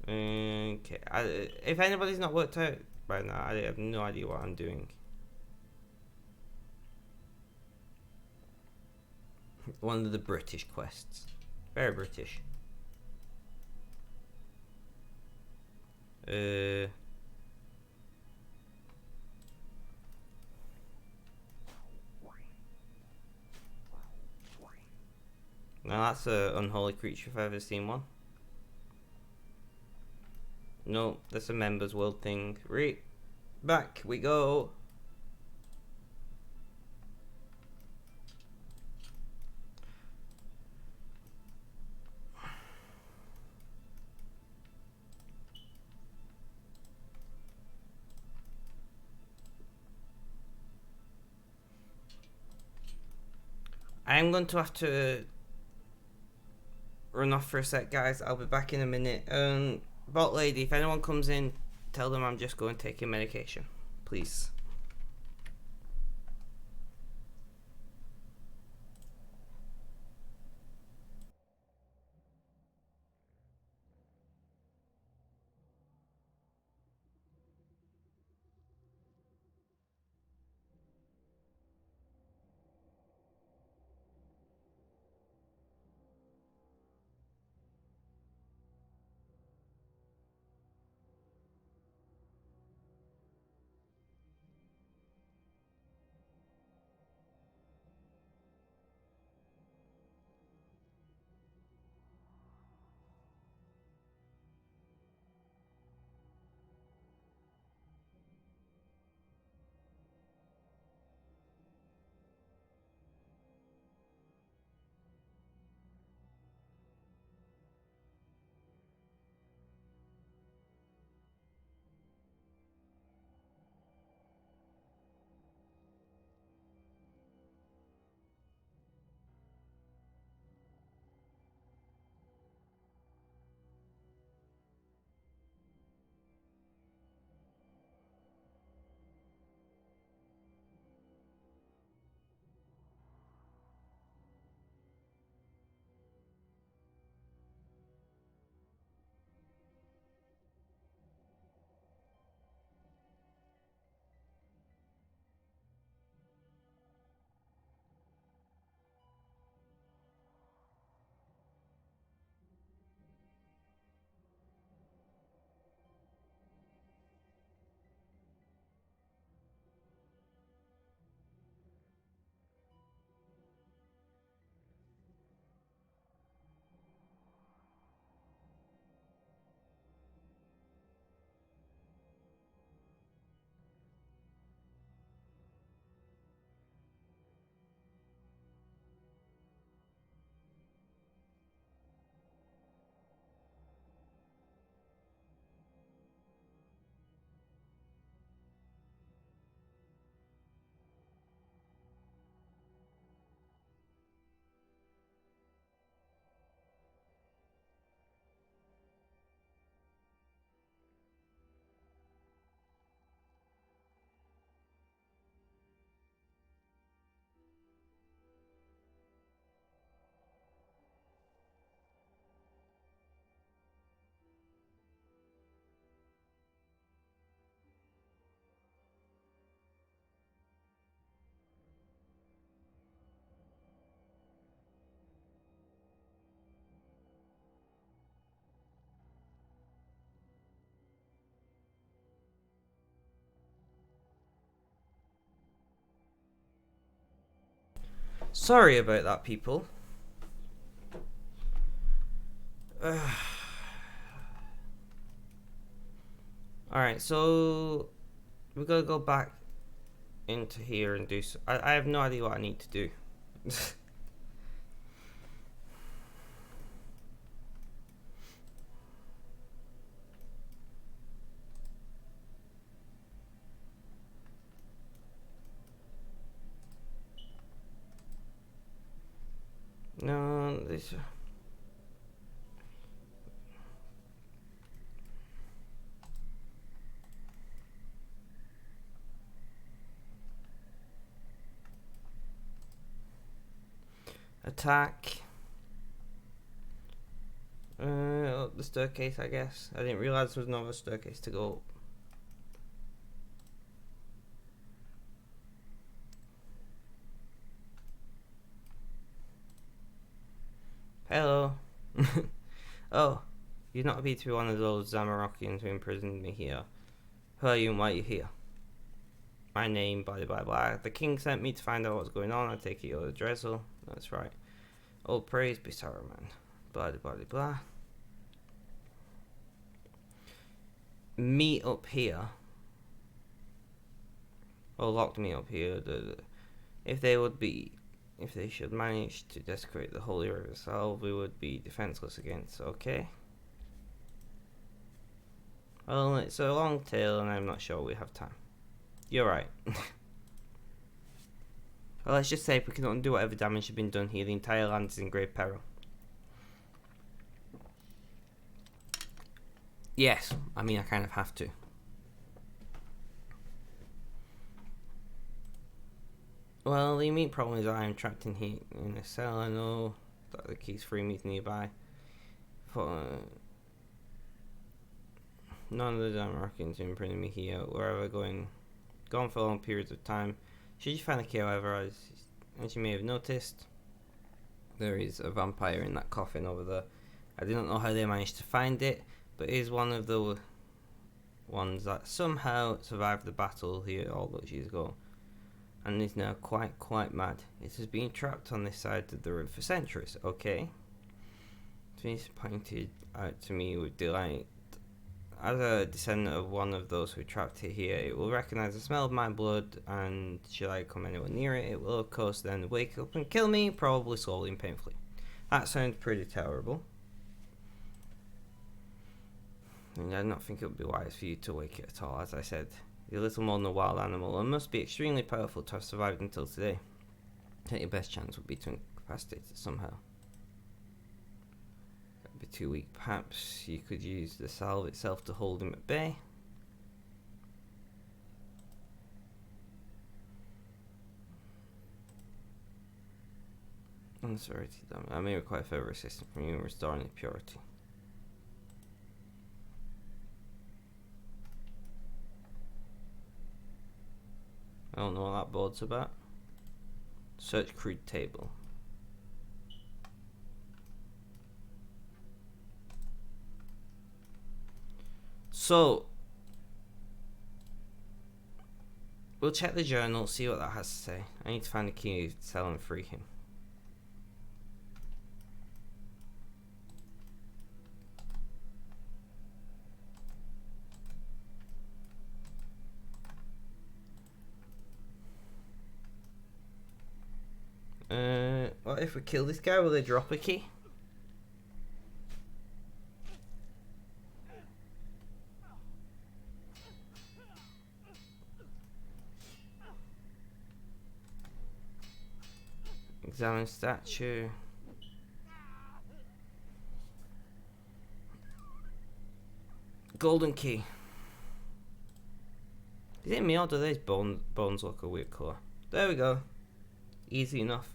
Okay, if anybody's not worked out by now, I have no idea what I'm doing. One of the British quests. Very British. Now that's an unholy creature if I've ever seen one. No, that's a members world thing. Right, back we go. I'm going to have to run off for a sec, guys. I'll be back in a minute. Bot lady, if anyone comes in, tell them I'm just going taking medication, please. Sorry about that, people. Alright, so we're gonna go back into here and do I have no idea what I need to do. No, this. Attack. Up the staircase, I guess. I didn't realize there was another staircase to go up. Hello. Oh, you're not appear to be one of those Zamorakians who imprisoned me here. Who are you and why are you here? My name, blah blah blah. The king sent me to find out what's going on. I take it you're the Drizzle. That's right. Oh, praise be Saruman. Blah blah blah blah. Me up here. Oh, locked me up here. If they should manage to desecrate the holy river Salve, we would be defenseless against. Okay. Well, it's a long tale, and I'm not sure we have time. You're right. Well, let's just say if we can undo whatever damage has been done here, the entire land is in grave peril. Yes, I mean I kind of have to. Well, the immediate problem is I am trapped in here in a cell. I know that the key's 3 meters nearby. None of the Americans imprinted me here. Wherever gone for long periods of time. Should you find the key, however, as you may have noticed, there is a vampire in that coffin over there. I do not know how they managed to find it, but it is one of the ones that somehow survived the battle here all those years ago, and is now quite mad. It has been trapped on this side of the river for centuries. Okay. It's pointed out to me with delight. As a descendant of one of those who trapped it here, it will recognize the smell of my blood, and should I come anywhere near it, it will of course then wake up and kill me, probably slowly and painfully. That sounds pretty terrible. And I don't think it would be wise for you to wake it at all. As I said, you're little more than a wild animal and must be extremely powerful to have survived until today. I think your best chance would be to incapacitate it somehow. That'd be too weak. Perhaps you could use the salve itself to hold him at bay. I'm sorry to them. I may require further assistance from you in restoring the purity. I don't know what that board's about. Search crude table. So, we'll check the journal, see what that has to say. I need to find the key to tell and free him. What if we kill this guy? Will they drop a key? Examine statue. Golden key. Is it me or do these bones look a weird colour? There we go. Easy enough.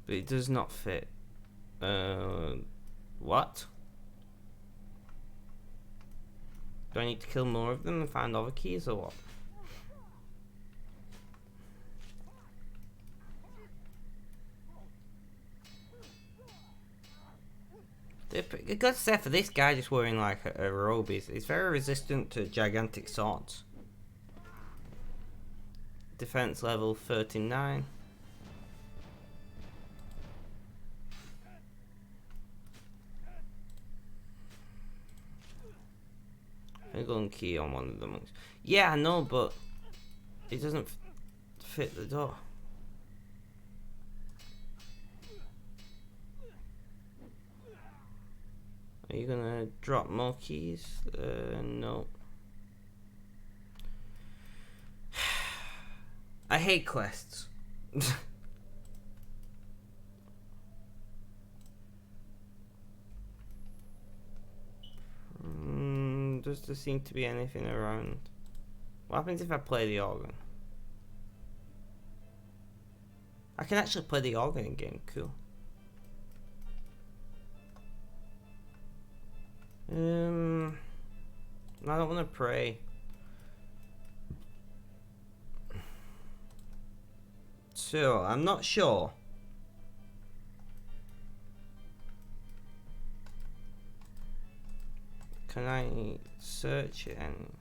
But it does not fit. What? Do I need to kill more of them and find other keys or what? The good stuff for this guy just wearing like a robe is very resistant to gigantic swords. Defense level 39. I'm going key on one of the monks. Yeah, I know, but it doesn't fit the door. Are you gonna drop more keys? No. I hate quests. Does there seem to be anything around? What happens if I play the organ? I can actually play the organ in game. Cool. I don't want to pray. So, I'm not sure. Can I search it? And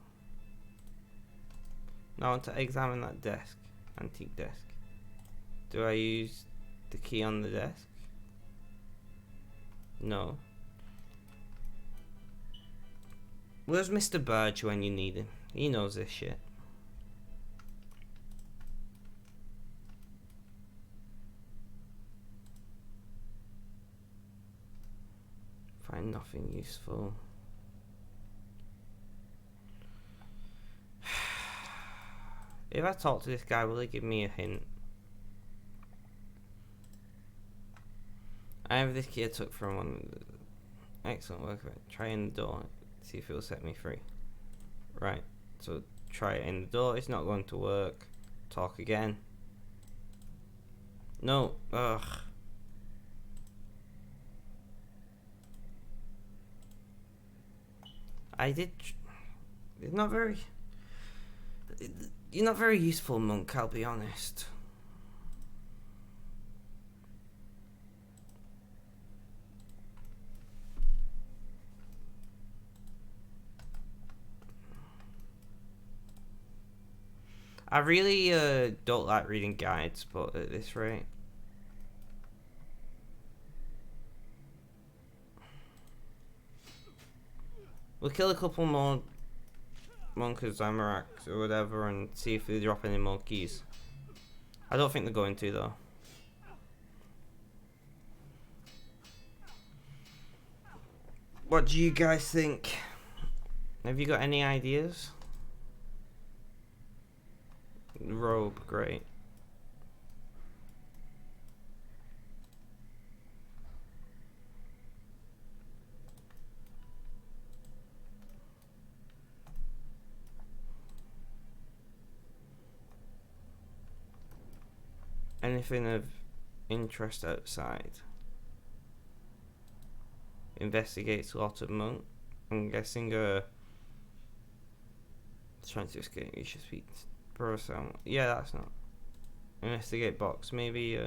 I want to examine that desk. Antique desk. Do I use the key on the desk? No. Where's Mr. Burge when you need him? He knows this shit. Find nothing useful. If I talk to this guy, will he give me a hint? I have this key I took from one. Excellent work. Try in the door. See if it will set me free. Right. So try it in the door. It's not going to work. Talk again. No. Ugh. I did. It's not very. You're not very useful, monk. I'll be honest. I really don't like reading guides, but at this rate. We'll kill a couple more Monkers, Zamaraks, or whatever, and see if they drop any more keys. I don't think they're going to, though. What do you guys think? Have you got any ideas? Robe, great. Anything of interest outside? Investigates a lot of monk. I'm guessing trying to escape. You should speak to someone. Yeah, that's not. Investigate box. Maybe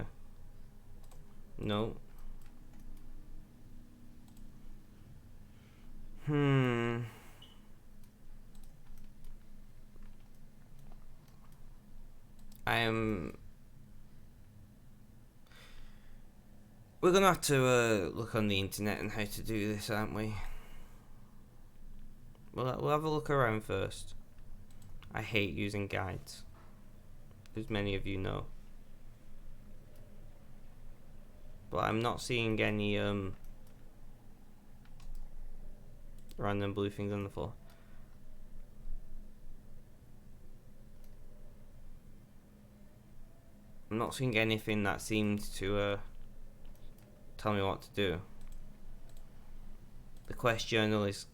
no. I am. We're gonna have to look on the internet and how to do this, aren't we? We'll have a look around first. I hate using guides, as many of you know. But I'm not seeing any random blue things on the floor. I'm not seeing anything that seems to tell me what to do. The quest journal is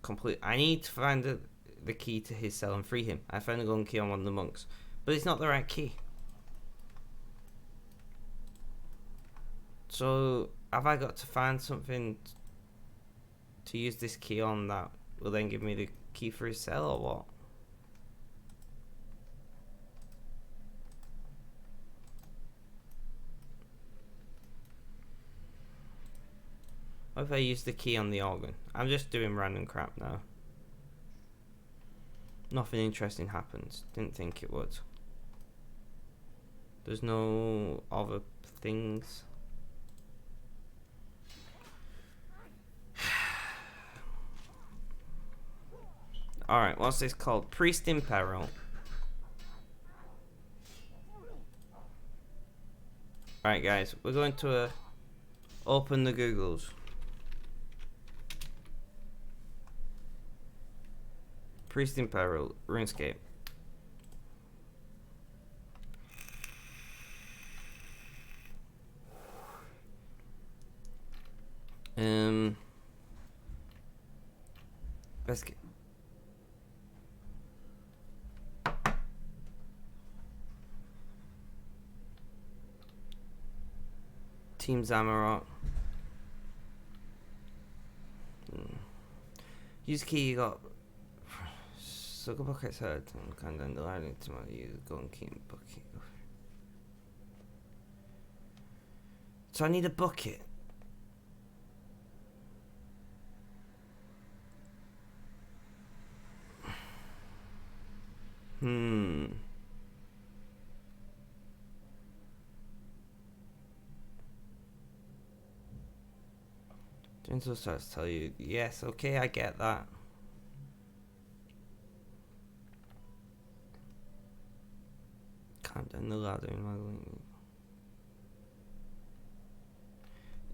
complete. I need to find the key to his cell and free him. I found a golden key on one of the monks, but it's not the right key. So have I got to find something to use this key on that will then give me the key for his cell, or what? What if I use the key on the organ? I'm just doing random crap now. Nothing interesting happens. Didn't think it would. There's no other things. Alright, what's this called? Priest in Peril. Alright guys, we're going to open the Googles. Priest in Peril, RuneScape. Let's get Team Zamarot. Use key you got. Suck a bucket's head and kind of underlining to my use go and keep bucket. So I need a bucket. Gentle starts to tell you, yes, okay, I get that. Climb down the ladder in my lane.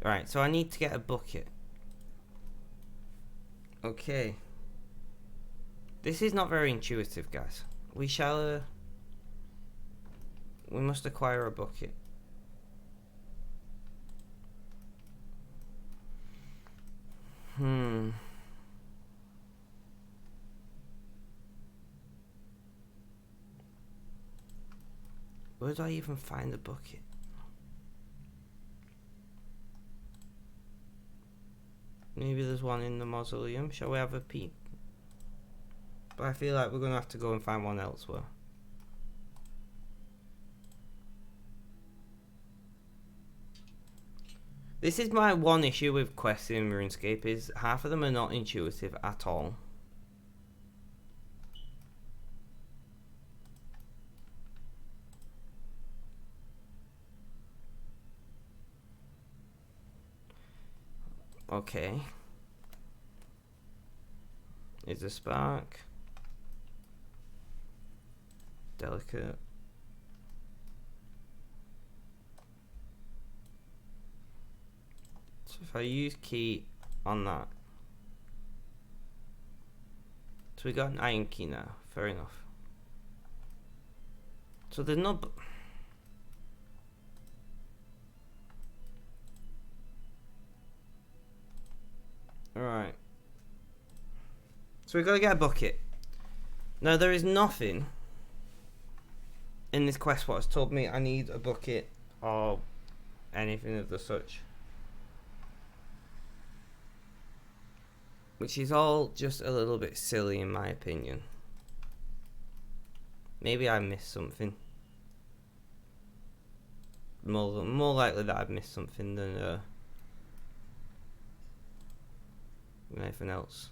Right, so I need to get a bucket. Okay. This is not very intuitive, guys. We must acquire a bucket. Where do I even find the bucket? Maybe there's one in the mausoleum. Shall we have a peep? But I feel like we're going to have to go and find one elsewhere. This is my one issue with quests in RuneScape, is half of them are not intuitive at all. Okay. Is a spark. Delicate. So if I use key on that. So we got an iron key now. Fair enough. So there's no... Alright. So we gotta get a bucket. Now there is nothing in this quest what has told me I need a bucket or anything of the such. Which is all just a little bit silly in my opinion. Maybe I missed something. More likely that I've missed something than anything else.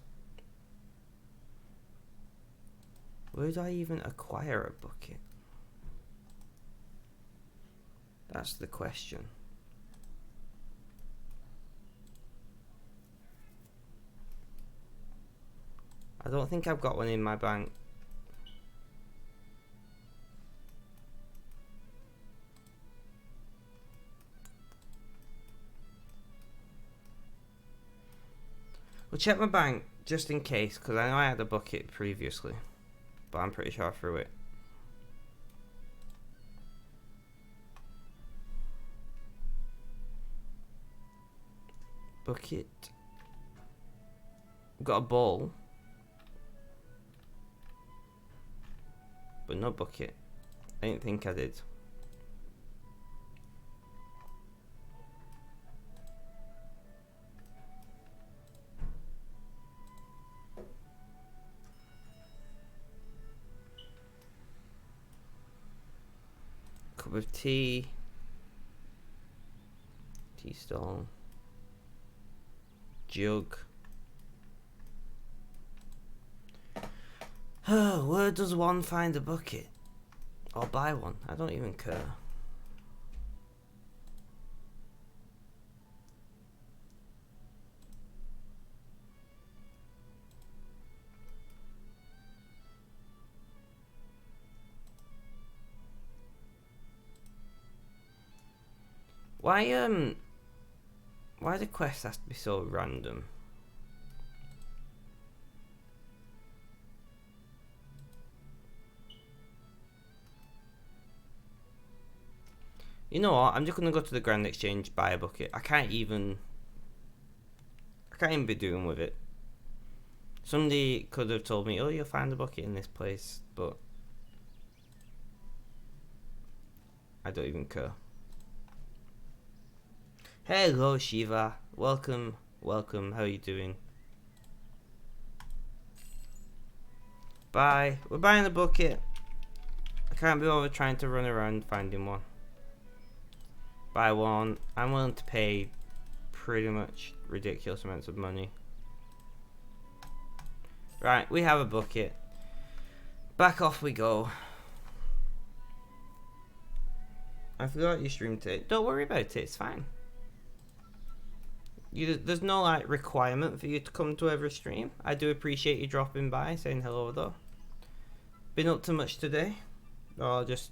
Where do I even acquire a bucket? That's the question. I don't think I've got one in my bank. We'll check my bank just in case, because I know I had a bucket previously, but I'm pretty sure I threw it. Bucket. We've got a bowl, but no bucket. I didn't think I did. Cup of tea. Tea stall. jug. Where does one find a bucket? Or buy one? I don't even care. Why the quest has to be so random? You know what? I'm just gonna go to the Grand Exchange, buy a bucket. I can't even be doing with it. Somebody could have told me, oh, you'll find a bucket in this place, but I don't even care. Hello, Shiva. Welcome, welcome. How are you doing? Bye. We're buying a bucket. I can't be over trying to run around finding one. Buy one. I'm willing to pay pretty much ridiculous amounts of money. Right, we have a bucket. Back off we go. I forgot you streamed today. Don't worry about it, it's fine. There's no like requirement for you to come to every stream. I do appreciate you dropping by, saying hello though. Been up to much today? Or just,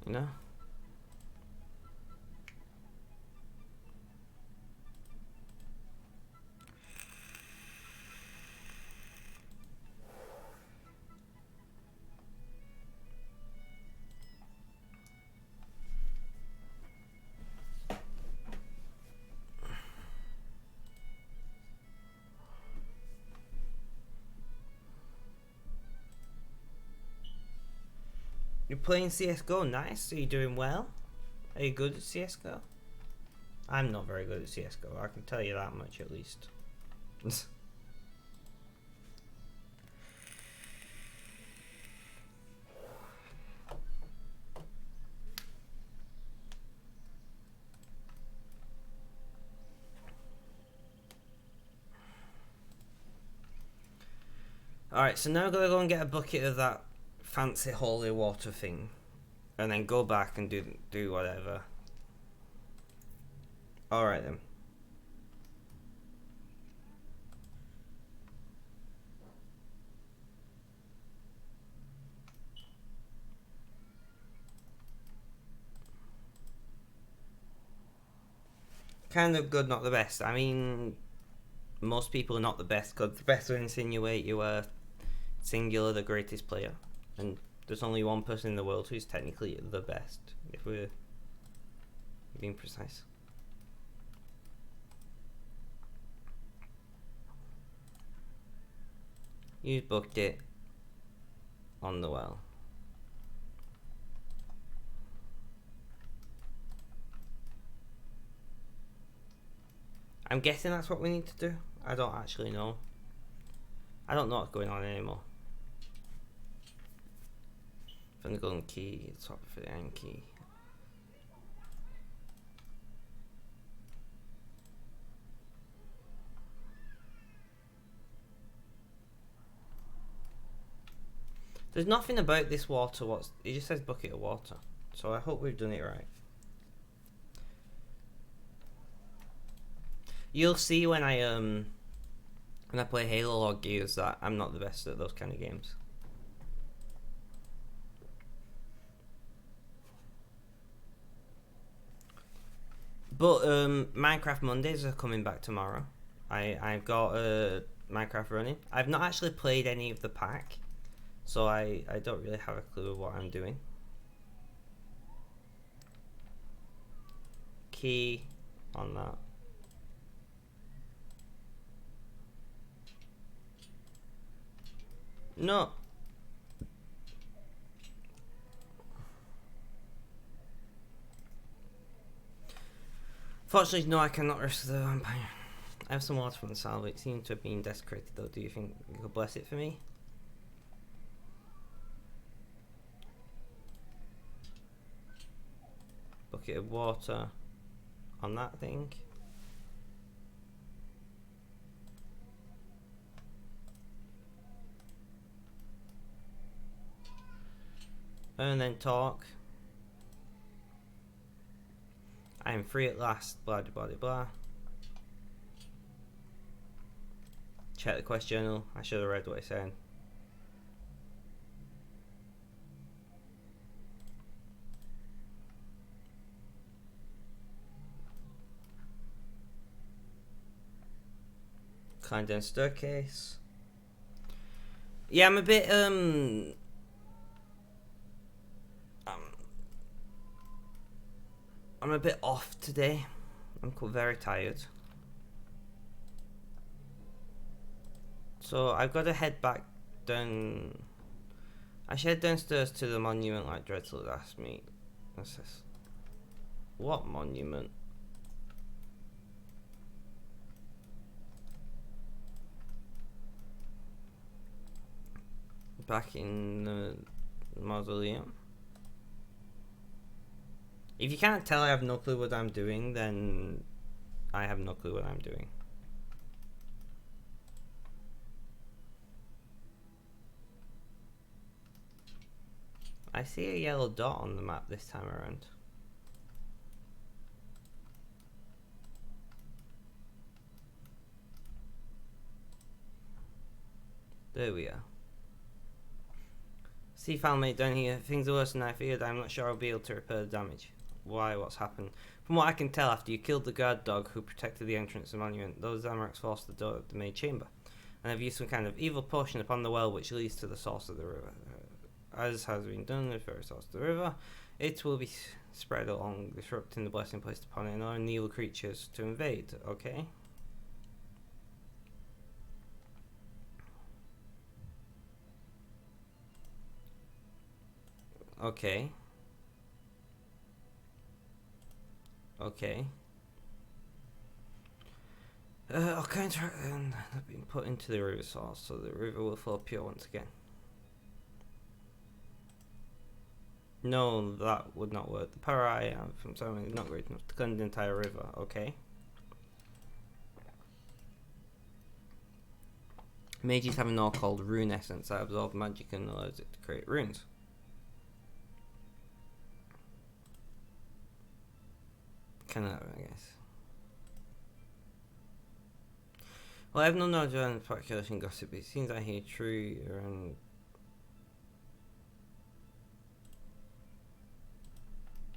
you know? You're playing CSGO, nice. Are you doing well? Are you good at CSGO? I'm not very good at CSGO, I can tell you that much at least. Alright, so now I'm gonna go and get a bucket of that fancy holy water thing. And then go back and do whatever. Alright then. Kind of good, not the best. I mean, most people are not the best, because the best will insinuate you are singular the greatest player. And there's only one person in the world who's technically the best, if we're being precise. You booked it on the well. I'm guessing that's what we need to do. I don't actually know. I don't know what's going on anymore. From the golden key, swap for the iron key. There's nothing about this water. It just says bucket of water. So I hope we've done it right. You'll see when I play Halo or Gears that I'm not the best at those kind of games. But Minecraft Mondays are coming back tomorrow. I've got Minecraft running. I've not actually played any of the pack, so I don't really have a clue of what I'm doing. Key on that. No. Fortunately, no, I cannot rescue the vampire. I have some water from the salve. It seems to have been desecrated though. Do you think you could bless it for me? Bucket of water on that thing. and then talk. I am free at last, blah blah blah blah. Check the quest journal. I should have read what it's saying. Climb down staircase. Yeah, I'm a bit I'm a bit off today. I'm very tired. So I've got to head back down. I should head downstairs to the monument like Dreadful asked me. What's this? What monument? Back in the mausoleum. If you can't tell I have no clue what I'm doing, then I have no clue what I'm doing. I see a yellow dot on the map this time around. There we are. See, mate down here. Things are worse than I feared. I'm not sure I'll be able to repair the damage. Why? What's happened? From what I can tell, after you killed the guard dog who protected the entrance to the monument, those Zamoracs forced the door of the main chamber, and have used some kind of evil potion upon the well which leads to the source of the river. As has been done with the very source of the river, it will be spread along, disrupting the blessing placed upon it, and allowing evil creatures to invade. Okay. Okay. Okay. I'll counteract and have been put into the river source, so the river will flow pure once again. No, that would not work. The power I have from someone is not great enough to cleanse the entire river. Okay. Mages have an ore called Rune Essence that absorbs magic and allows it to create runes. I guess. Well, I have no knowledge of speculation gossip, but it seems I hear true and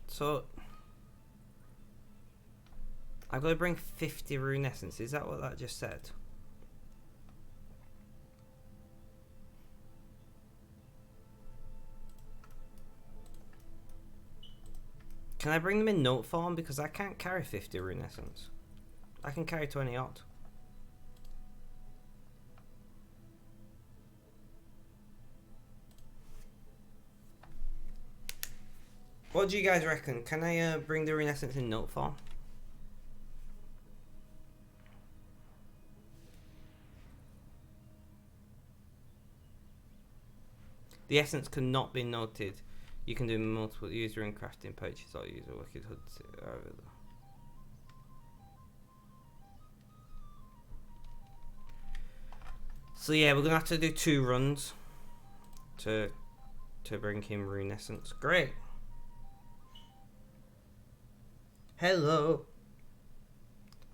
so I've got to bring 50 rune essence. Is that what that just said? Can I bring them in note form? Because I can't carry 50 rune essence. I can carry 20 odd. What do you guys reckon? Can I bring the rune essence in note form? The essence cannot be noted. You can do multiple user and crafting pages or user wicked hoods. So yeah, we're gonna have to do 2 runs to bring him rune essence. Great. Hello.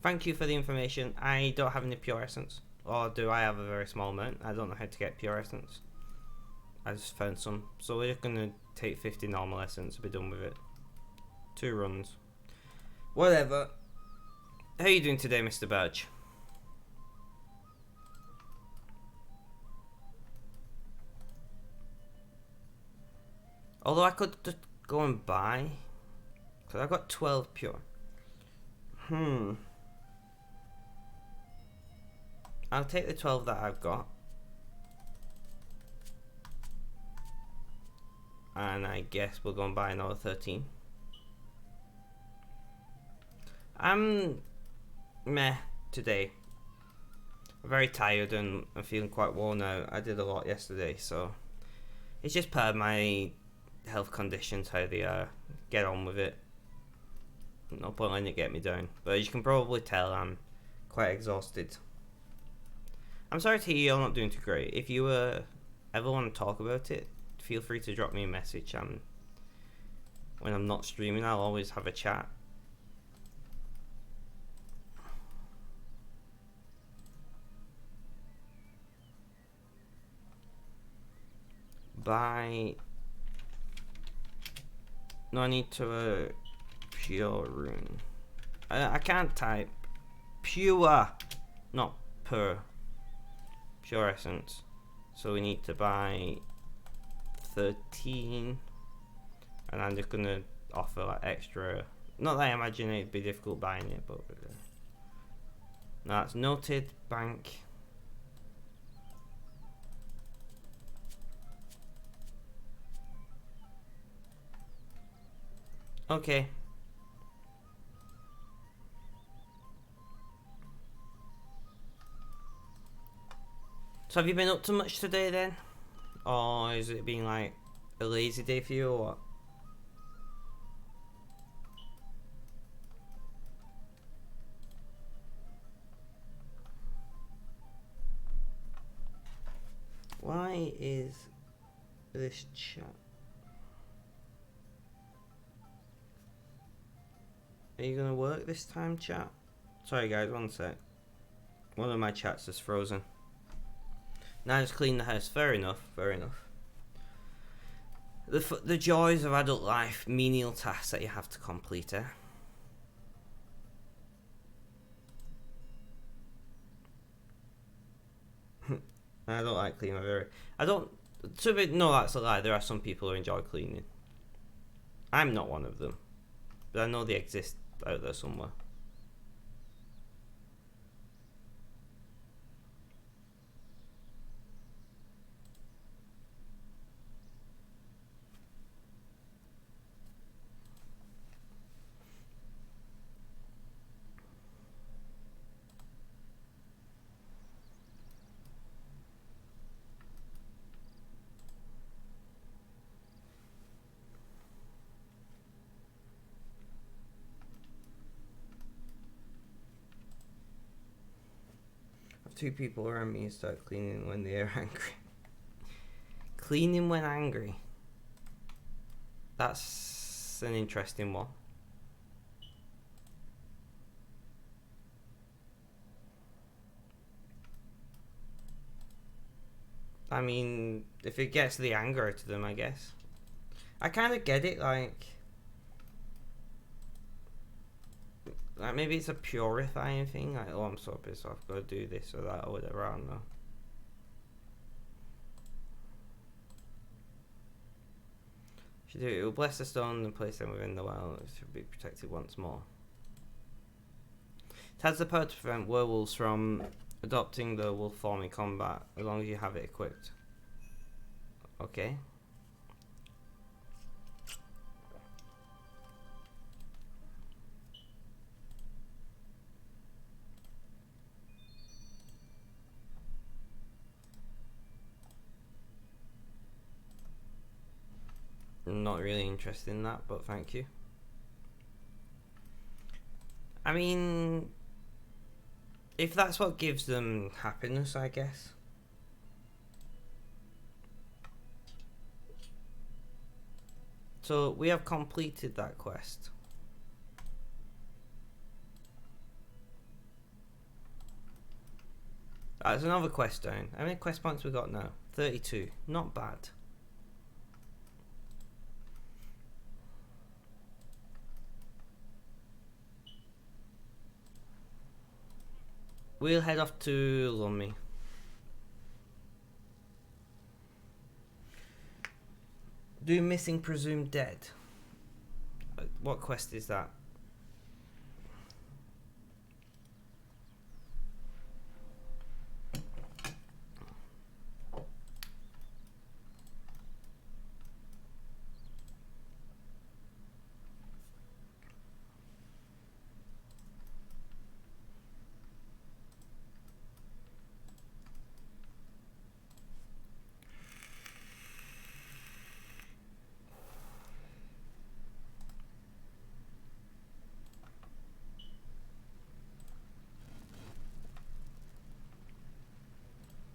Thank you for the information. I don't have any pure essence, or do I have a very small amount? I don't know how to get pure essence. I just found some, so we're just gonna take 50 normal essence, be done with it. 2 runs. Whatever. How are you doing today, Mr. Badge? Although I could just go and buy, because I've got 12 pure. I'll take the 12 that I've got. And I guess we'll go and buy another 13. I'm meh today. I'm very tired and I'm feeling quite worn out. I did a lot yesterday, so it's just part of my health conditions, how they are. Get on with it. No point letting it get me down. But as you can probably tell, I'm quite exhausted. I'm sorry to hear you're not doing too great. If you ever want to talk about it, feel free to drop me a message. When I'm not streaming, I'll always have a chat. No, I need to pure rune. I can't type pure, not per. Pure essence. So we need to buy 13, and I'm just gonna offer like extra. Not that I imagine it'd be difficult buying it, but no, that's noted. Bank. Okay. So have you been up to much today then? Or is it been like a lazy day for you or what? Why is this chat? Are you gonna work this time, chat? Sorry guys, one sec. One of my chats is frozen. Now just clean the house. Fair enough, fair enough. The joys of adult life, menial tasks that you have to complete, eh? I don't like cleaning. No, that's a lie. There are some people who enjoy cleaning. I'm not one of them, but I know they exist out there somewhere. Two people around me start cleaning when they are angry. Cleaning when angry. That's an interesting one. I mean, if it gets the anger out of them, I guess. I kind of get it, like maybe it's a purifying thing, like, oh, I'm so pissed off, gotta do this or that or whatever, I don't know. Should do it. It will bless the stone and place them within the well. It should be protected once more. It has the power to prevent werewolves from adopting the wolf form in combat, as long as you have it equipped. Okay. I'm not really interested in that, but thank you. I mean, if that's what gives them happiness, I guess. So we have completed that quest. There's another quest down. How many quest points we got now? 32. Not bad. We'll head off to Lummi. Do missing presumed dead. What quest is that?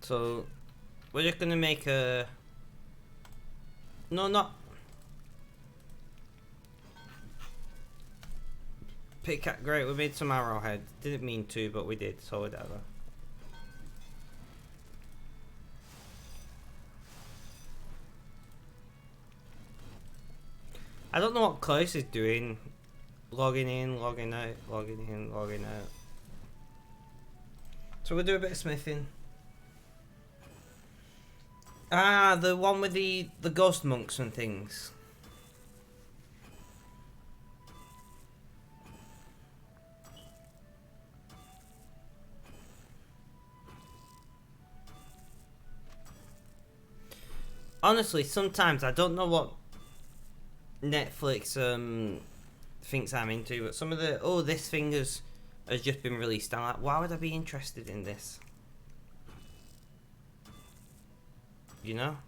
So we're just gonna make a No, not pickaxe. Great, we made some arrowheads. Didn't mean to, but we did, so whatever. I don't know what Klaus is doing. Logging in, logging out, logging in, logging out. So we'll do a bit of smithing. Ah, the one with the ghost monks and things. Honestly, sometimes I don't know what Netflix thinks I'm into, but some of the this thing has just been released. I'm like, why would I be interested in this? You know?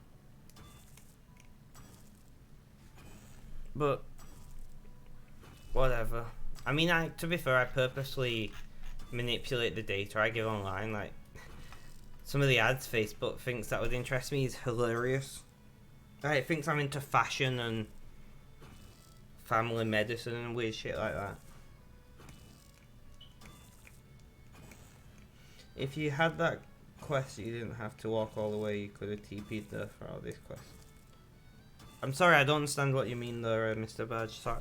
But whatever. I mean, to be fair, I purposely manipulate the data I give online. Like, some of the ads Facebook thinks that would interest me is hilarious. It thinks I'm into fashion and family medicine and weird shit like that. If you had that quest, you didn't have to walk all the way. You could have TP'd there for all this quest. I'm sorry, I don't understand what you mean there, Mr. Badge. Sorry.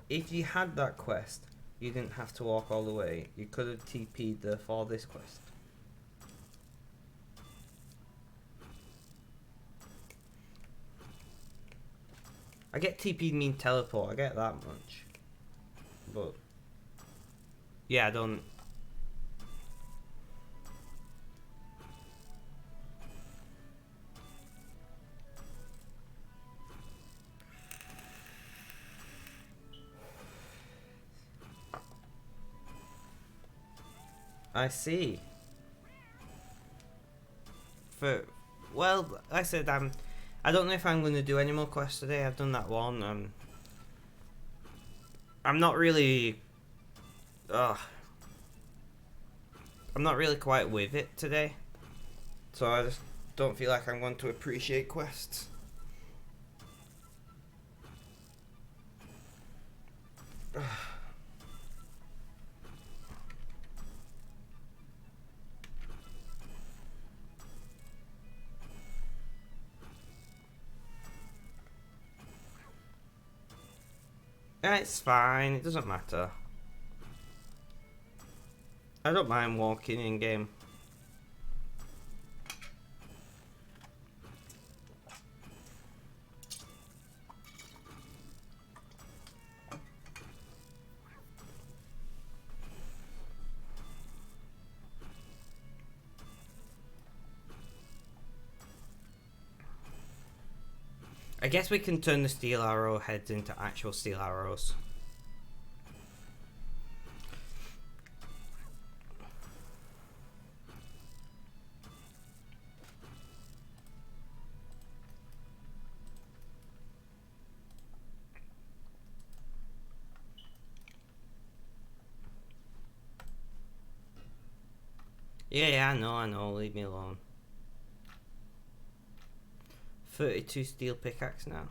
If you had that quest, you didn't have to walk all the way. You could have TP'd there for this quest. I get TP'd mean teleport, I get that much. But yeah, I don't. I see. Well, like I said, I don't know if I'm going to do any more quests today. I've done that one. I'm not really. I'm not really quite with it today, so I just don't feel like I'm going to appreciate quests. It's fine, it doesn't matter. I don't mind walking in game. I guess we can turn the steel arrowheads into actual steel arrows. Yeah, I know, leave me alone. 32 steel pickaxe now.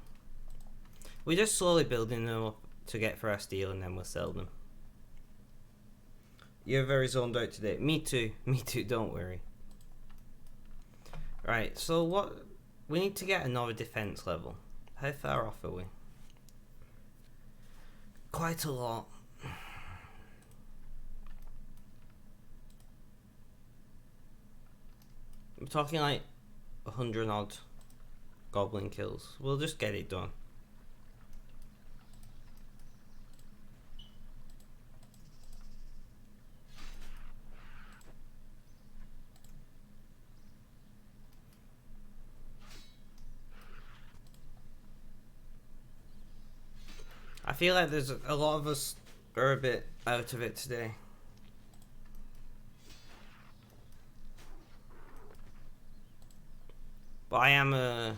We're just slowly building them up to get for our steel and then we'll sell them. You're very zoned out today. Me too, don't worry. Right, so what? We need to get another defense level. How far off are we? Quite a lot. I'm talking like 100 odd goblin kills. We'll just get it done. I feel like there's a lot of us are a bit out of it today. But I'm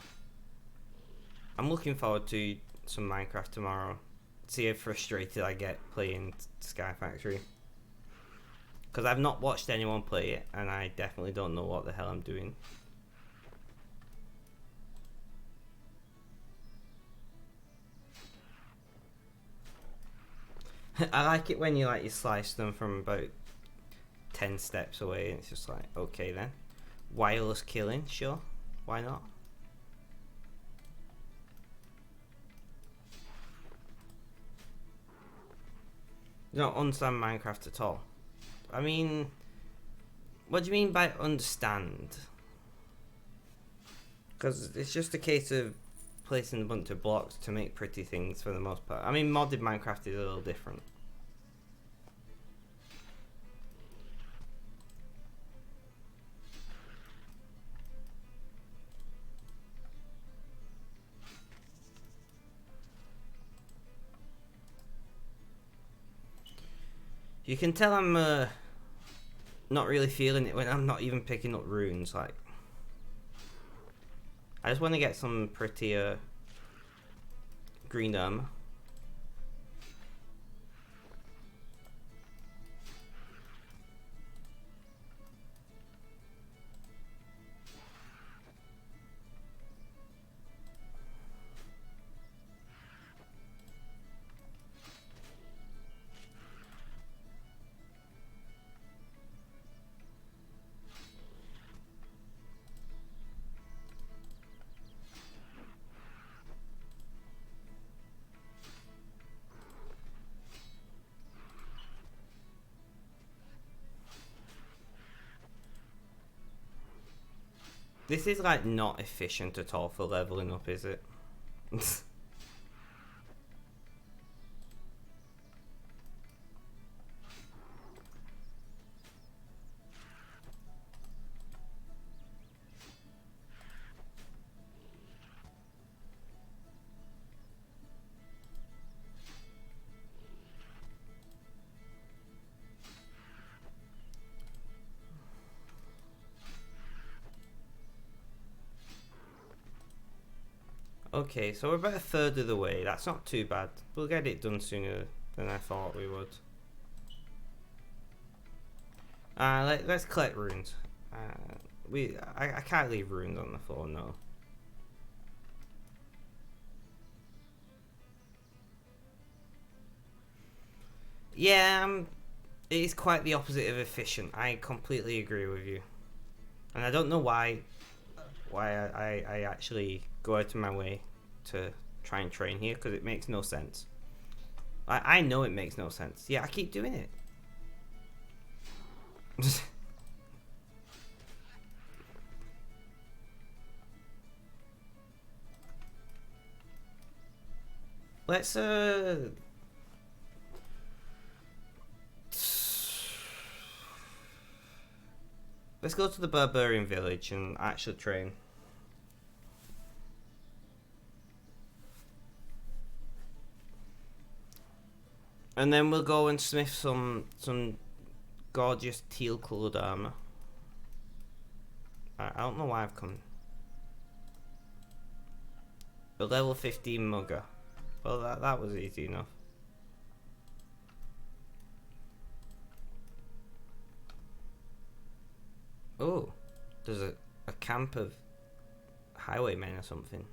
looking forward to some Minecraft tomorrow. See how frustrated I get playing Sky Factory. Because I've not watched anyone play it, and I definitely don't know what the hell I'm doing. I like it when you slice them from about 10 steps away, and it's just like, okay then. Wireless killing, sure. Why not? You don't understand Minecraft at all. I mean, what do you mean by understand? Because it's just a case of placing a bunch of blocks to make pretty things for the most part. I mean, modded Minecraft is a little different. You can tell I'm not really feeling it when I'm not even picking up runes. Like, I just want to get some pretty green armor. This is like not efficient at all for leveling up, is it? Okay, so we're about a third of the way. That's not too bad. We'll get it done sooner than I thought we would. Let's collect runes. I can't leave runes on the floor, no. Yeah, it is quite the opposite of efficient. I completely agree with you, and I don't know why I actually go out of my way to try and train here, because it makes no sense. I know it makes no sense. Yeah, I keep doing it. Let's let's go to the barbarian village and actually train. And then we'll go and smith some gorgeous teal coloured armour. I don't know why I've come. A level 15 mugger. Well, that was easy enough. Oh, there's a camp of highwaymen or something.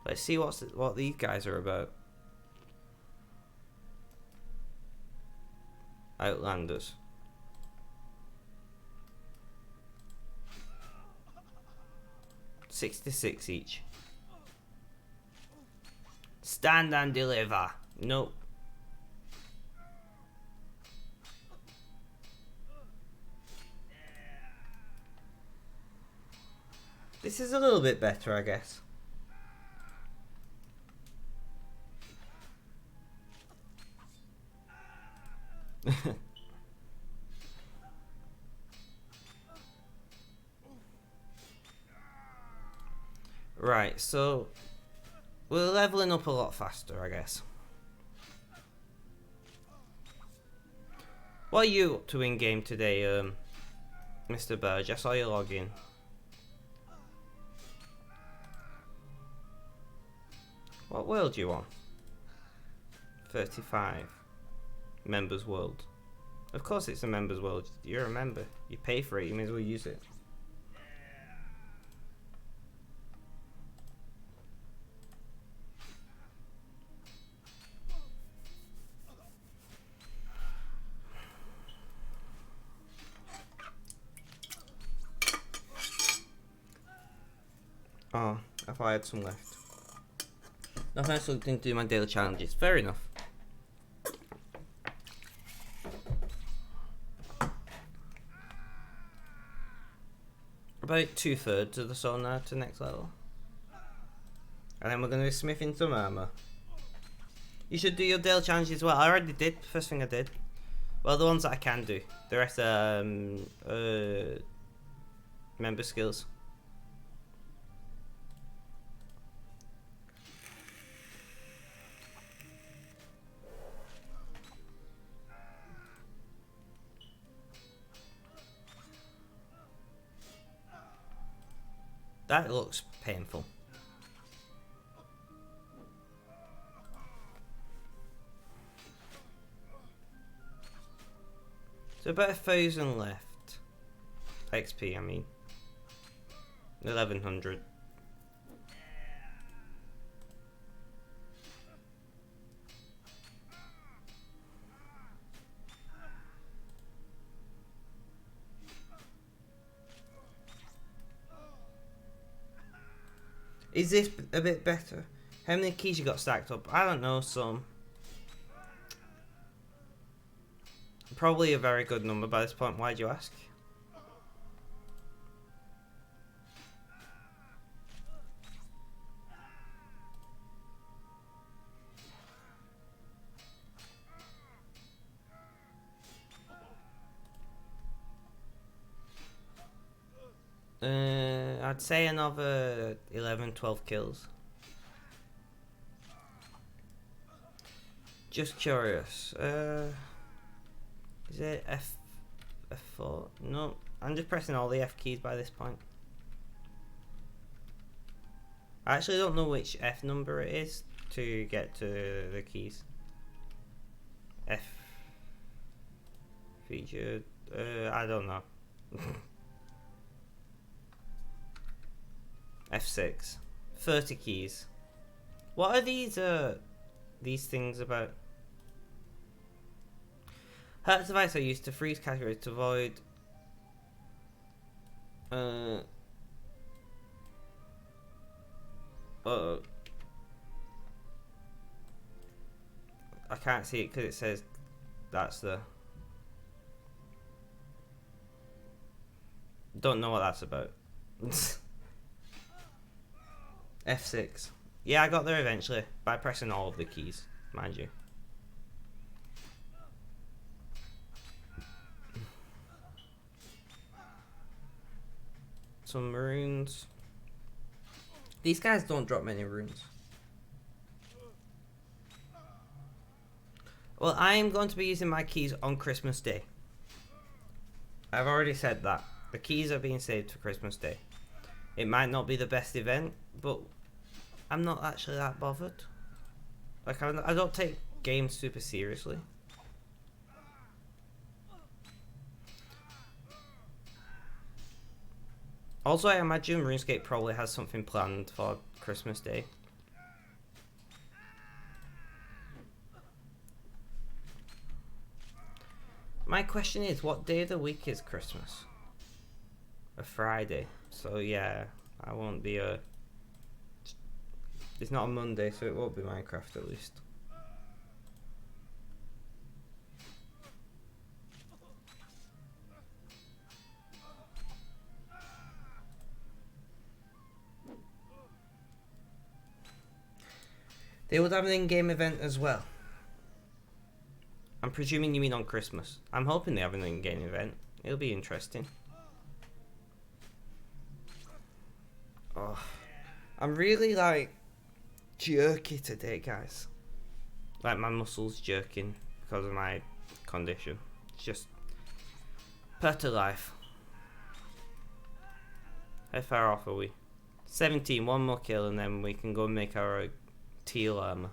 Let's see what these guys are about. Outlanders. $66 each. Stand and deliver. Nope. This is a little bit better, I guess. Right, so we're leveling up a lot faster, I guess. What are you up to in game today, Mr. Burge? I saw you log in. What world you on? 35. Members world. Of course it's a members world. You're a member. You pay for it. You may as well use it. Oh, I thought I had some left. Nothing else to do my daily challenges. Fair enough. About 2/3 of the soul now to next level. And then we're going to be smithing some armor. You should do your daily challenges as well. I already did. First thing I did. Well, the ones that I can do. The rest are member skills. That looks painful. So about 1,000 left. XP, I mean. 1,100. Is this a bit better? How many keys you got stacked up? I don't know, some. Probably a very good number by this point. Why'd you ask? I'd say another 11, 12 kills. Just curious. Is it F4? No, I'm just pressing all the F keys by this point. I actually don't know which F number it is to get to the keys. F featured. I don't know. F6. 30 keys. What are these things about? Hertz device I used to freeze categories to avoid I can't see it because it says that's the. Don't know what that's about. F6. Yeah, I got there eventually by pressing all of the keys, mind you. Some runes. These guys don't drop many runes. Well, I am going to be using my keys on Christmas Day. I've already said that. The keys are being saved for Christmas Day. It might not be the best event, but I'm not actually that bothered. Like, I don't take games super seriously. Also, I imagine RuneScape probably has something planned for Christmas Day. My question is, what day of the week is Christmas? A Friday. So yeah, I won't be a... It's not a Monday, so it won't be Minecraft at least. They would have an in-game event as well. I'm presuming you mean on Christmas. I'm hoping they have an in-game event. It'll be interesting. Oh, I'm really like jerky today, guys. Like my muscles jerking because of my condition. It's just part of life. How far off are we? 17, one more kill and then we can go and make our teal armor.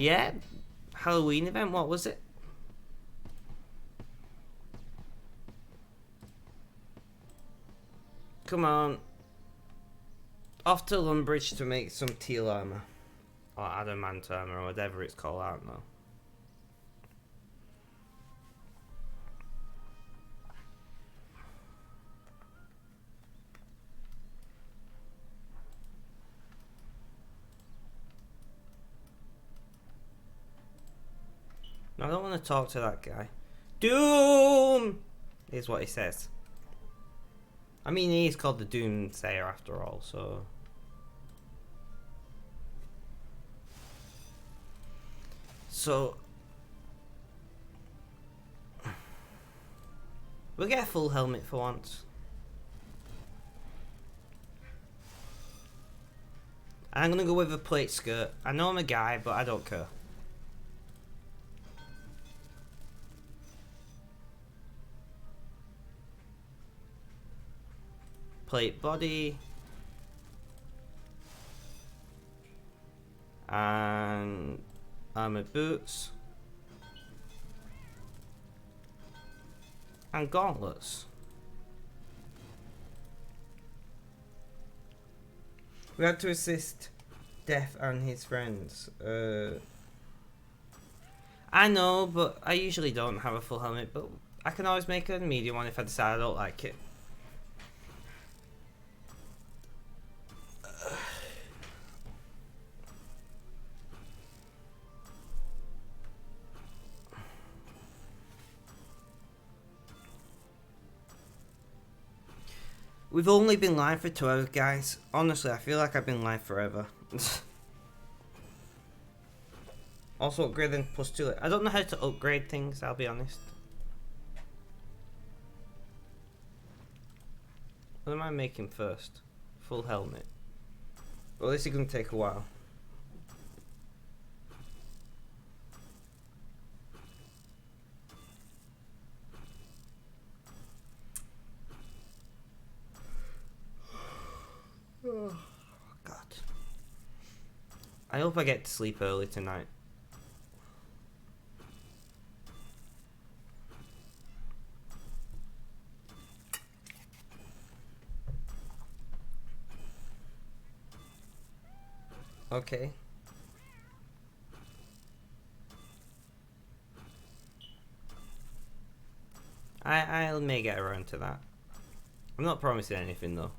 Yeah, Halloween event, what was it? Come on. Off to Lumbridge to make some teal armor. Or adamant armor, or whatever it's called, I don't know. No, I don't want to talk to that guy. Doom! Is what he says. I mean, he's called the Doomsayer after all, so... We'll get a full helmet for once. I'm gonna go with a plate skirt. I know I'm a guy, but I don't care. Plate body. And armored boots. And gauntlets. We had to assist Death and his friends. I know, but I usually don't have a full helmet, but I can always make a medium one if I decide I don't like it. We've only been live for 2 hours, guys. Honestly, I feel like I've been live forever. Also upgrading +2. I don't know how to upgrade things, I'll be honest. What am I making first? Full helmet. Well, this is going to take a while. Oh, God. I hope I get to sleep early tonight. Okay. I may get around to that. I'm not promising anything though.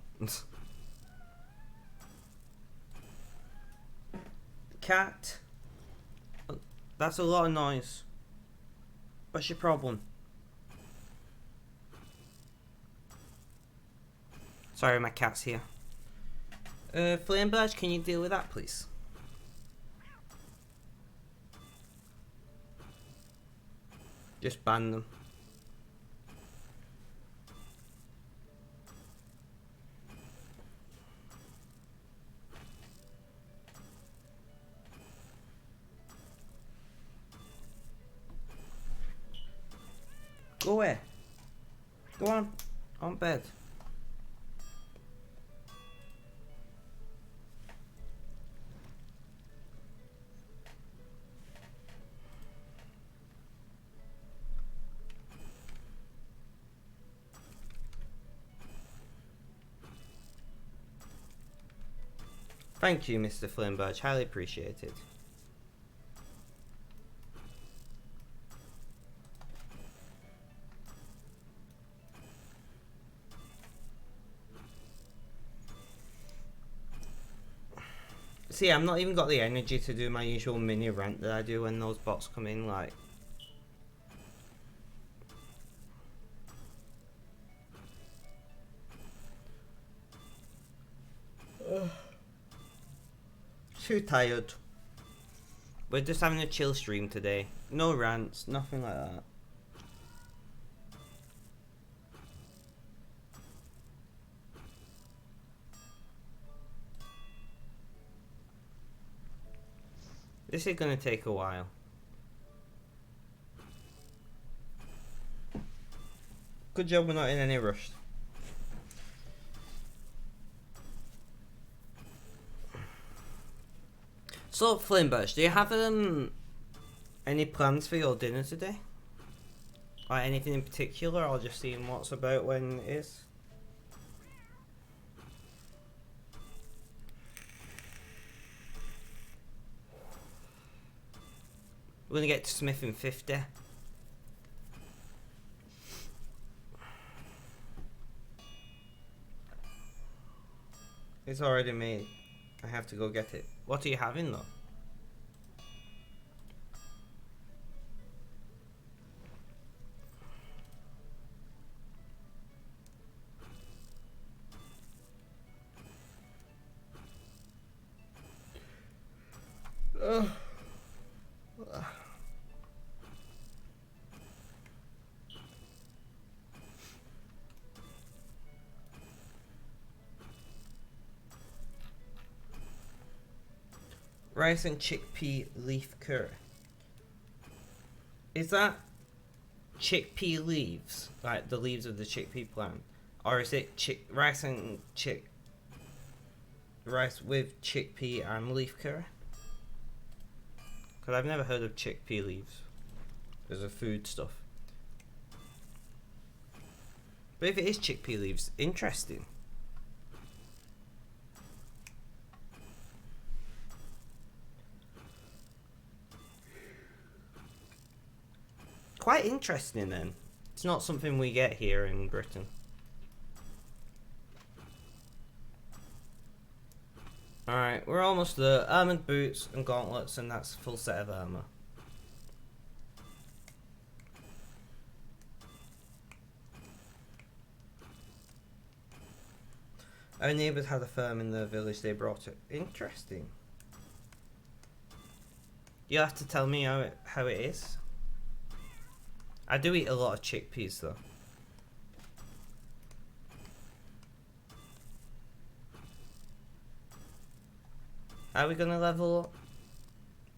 Cat. That's a lot of noise. What's your problem? Sorry, my cat's here. Flame Badge, can you deal with that, please? Just ban them. Go away. Go on bed. Thank you, Mr. Flame Badge. Highly appreciated. See, I've not even got the energy to do my usual mini rant that I do when those bots come in, like... Too tired. We're just having a chill stream today. No rants, nothing like that. This is gonna take a while. Good job we're not in any rush. So, Flamebush, do you have any plans for your dinner today? Or anything in particular, or just seeing what's about when it is? We're gonna get to smithing 50. It's already made. I have to go get it. What are you having though? Rice and chickpea leaf curry. Is that chickpea leaves, like the leaves of the chickpea plant, or is it rice with chickpea and leaf curry? Because I've never heard of chickpea leaves as a food stuff. But if it is chickpea leaves, interesting. Quite interesting then. It's not something we get here in Britain. Alright, we're almost there. Armoured boots and gauntlets, and that's a full set of armour. Our neighbours had a farm in their village, they brought it. Interesting. You'll have to tell me how it is. I do eat a lot of chickpeas though. Are we gonna level up?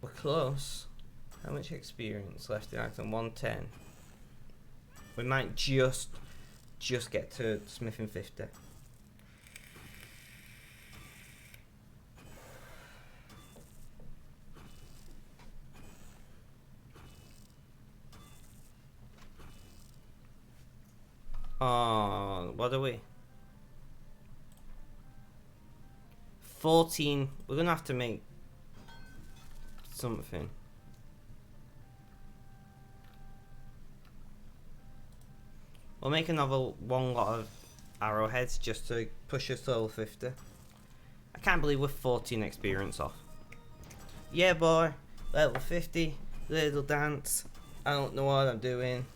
We're close. How much experience left in item? 110. We might just get to smithing 50. Oh, what are we? 14. We're gonna have to make something. We'll make another one lot of arrowheads just to push us to level 50. I can't believe we're 14 experience off. Yeah, boy. Level 50. Little dance. I don't know what I'm doing.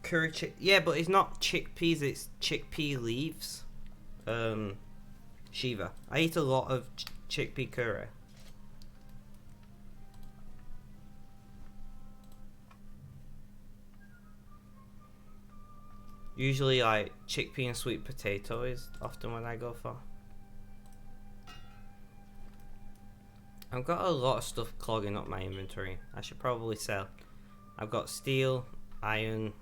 Curry yeah, but it's not chickpeas, it's chickpea leaves. Shiva. I eat a lot of chickpea curry. Usually like chickpea and sweet potato is often what I go for. I've got a lot of stuff clogging up my inventory. I should probably sell. I've got steel, iron.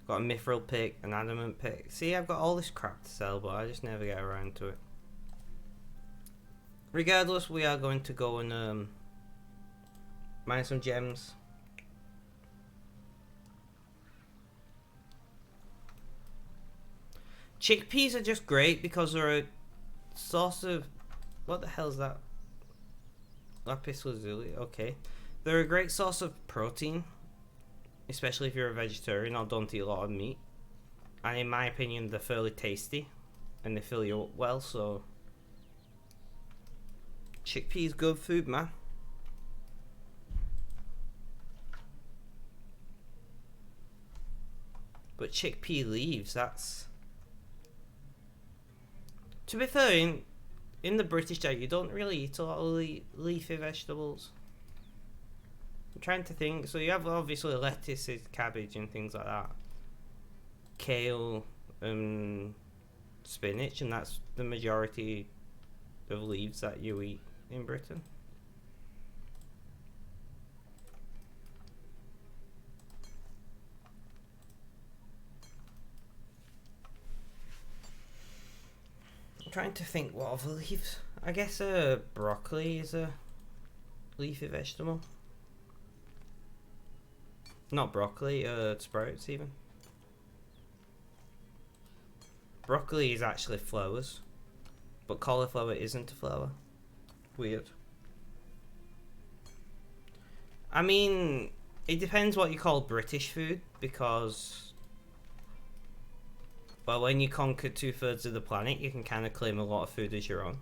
Got a mithril pick, an adamant pick. See, I've got all this crap to sell, but I just never get around to it. Regardless, we are going to go and mine some gems. Chickpeas are just great because they're a source of... What the hell is that? Lapis lazuli, okay. They're a great source of protein. Especially if you're a vegetarian or don't eat a lot of meat. And in my opinion, they're fairly tasty. And they fill you up well, so... Chickpeas, good food, man. But chickpea leaves, that's... To be fair, in the British diet, you don't really eat a lot of leafy vegetables. I'm trying to think. So you have obviously lettuces, cabbage, and things like that. Kale, spinach, and that's the majority of leaves that you eat in Britain. I'm trying to think what other leaves. I guess broccoli is a leafy vegetable. Not broccoli, sprouts even. Broccoli is actually flowers, but cauliflower isn't a flower. Weird. I mean, it depends what you call British food, because, well, when you conquer 2/3 of the planet, you can kind of claim a lot of food as your own.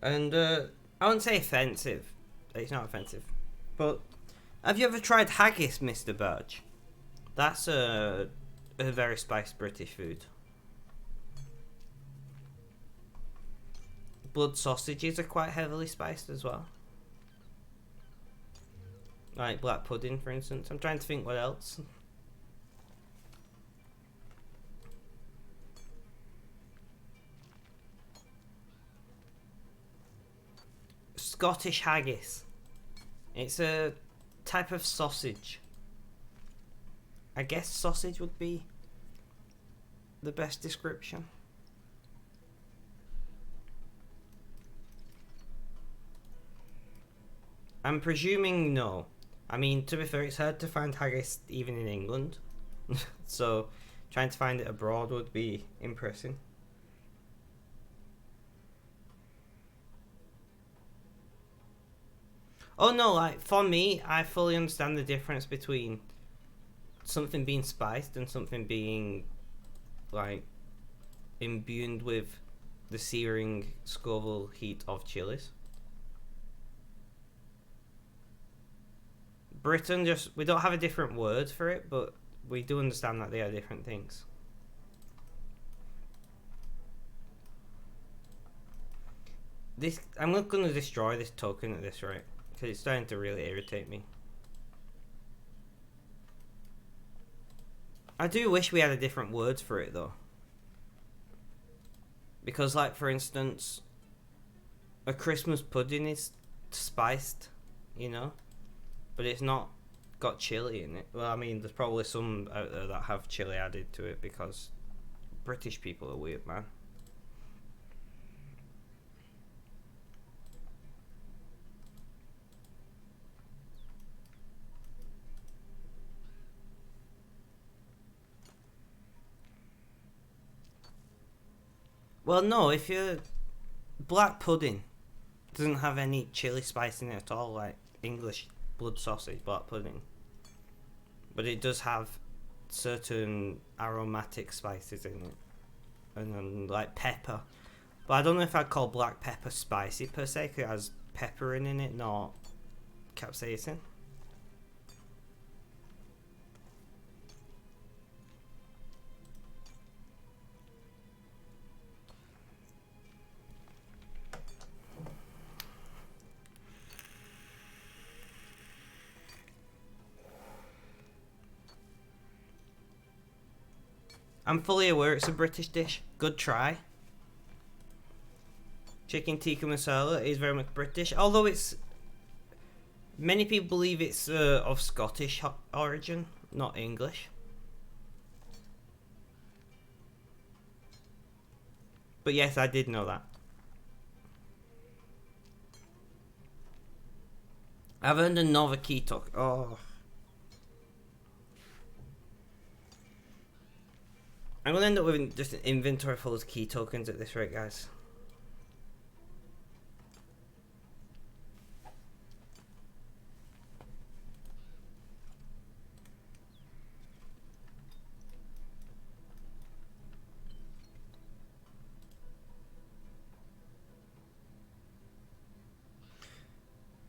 And I wouldn't say offensive. It's not offensive. But have you ever tried haggis, Mr. Birch? That's a very spiced British food. Blood sausages are quite heavily spiced as well. Like black pudding, for instance. I'm trying to think what else. Scottish haggis. It's a type of sausage. I guess sausage would be the best description. I'm presuming no. I mean, to be fair, it's hard to find haggis even in England. So trying to find it abroad would be impressive. Oh no, like, for me, I fully understand the difference between something being spiced and something being, like, imbued with the searing Scoville heat of chilies. Britain we don't have a different word for it, but we do understand that they are different things. I'm not going to destroy this token at this rate, because it's starting to really irritate me. I do wish we had a different words for it though. Because, like, for instance, a Christmas pudding is spiced, you know? But it's not got chili in it. Well, I mean, there's probably some out there that have chili added to it, because British people are weird, man. Well, no, if you're... Black pudding doesn't have any chili spice in it at all, like English blood sausage, black pudding. But it does have certain aromatic spices in it. And then, like, pepper. But I don't know if I'd call black pepper spicy per se, because it has pepper in it, not capsaicin. I'm fully aware it's a British dish. Good try. Chicken tikka masala is very much British, although it's... Many people believe it's of Scottish origin, not English. But yes, I did know that. I've earned another key token. Oh. I'm gonna end up with just an inventory full of key tokens at this rate, guys.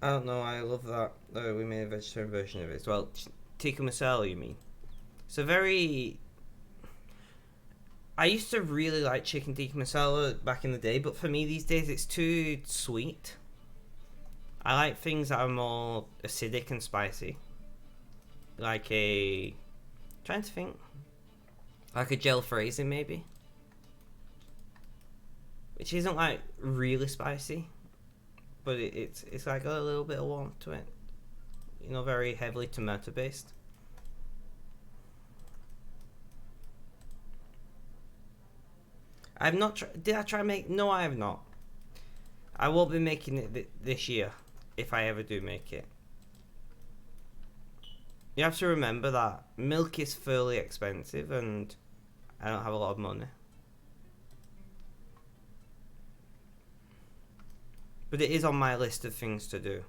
I don't know. I love that. We made a vegetarian version of it as well. Tikka masala, you mean? It's a very. I used to really like chicken tikka masala back in the day, but for me these days it's too sweet. I like things that are more acidic and spicy. Like a. Trying to think. Like a jalfrezi maybe. Which isn't like really spicy. But it's like got a little bit of warmth to it. You know, very heavily tomato based. I've not did I try make? No, I have not. I won't be making it this year, if I ever do make it. You have to remember that milk is fairly expensive and I don't have a lot of money. But it is on my list of things to do.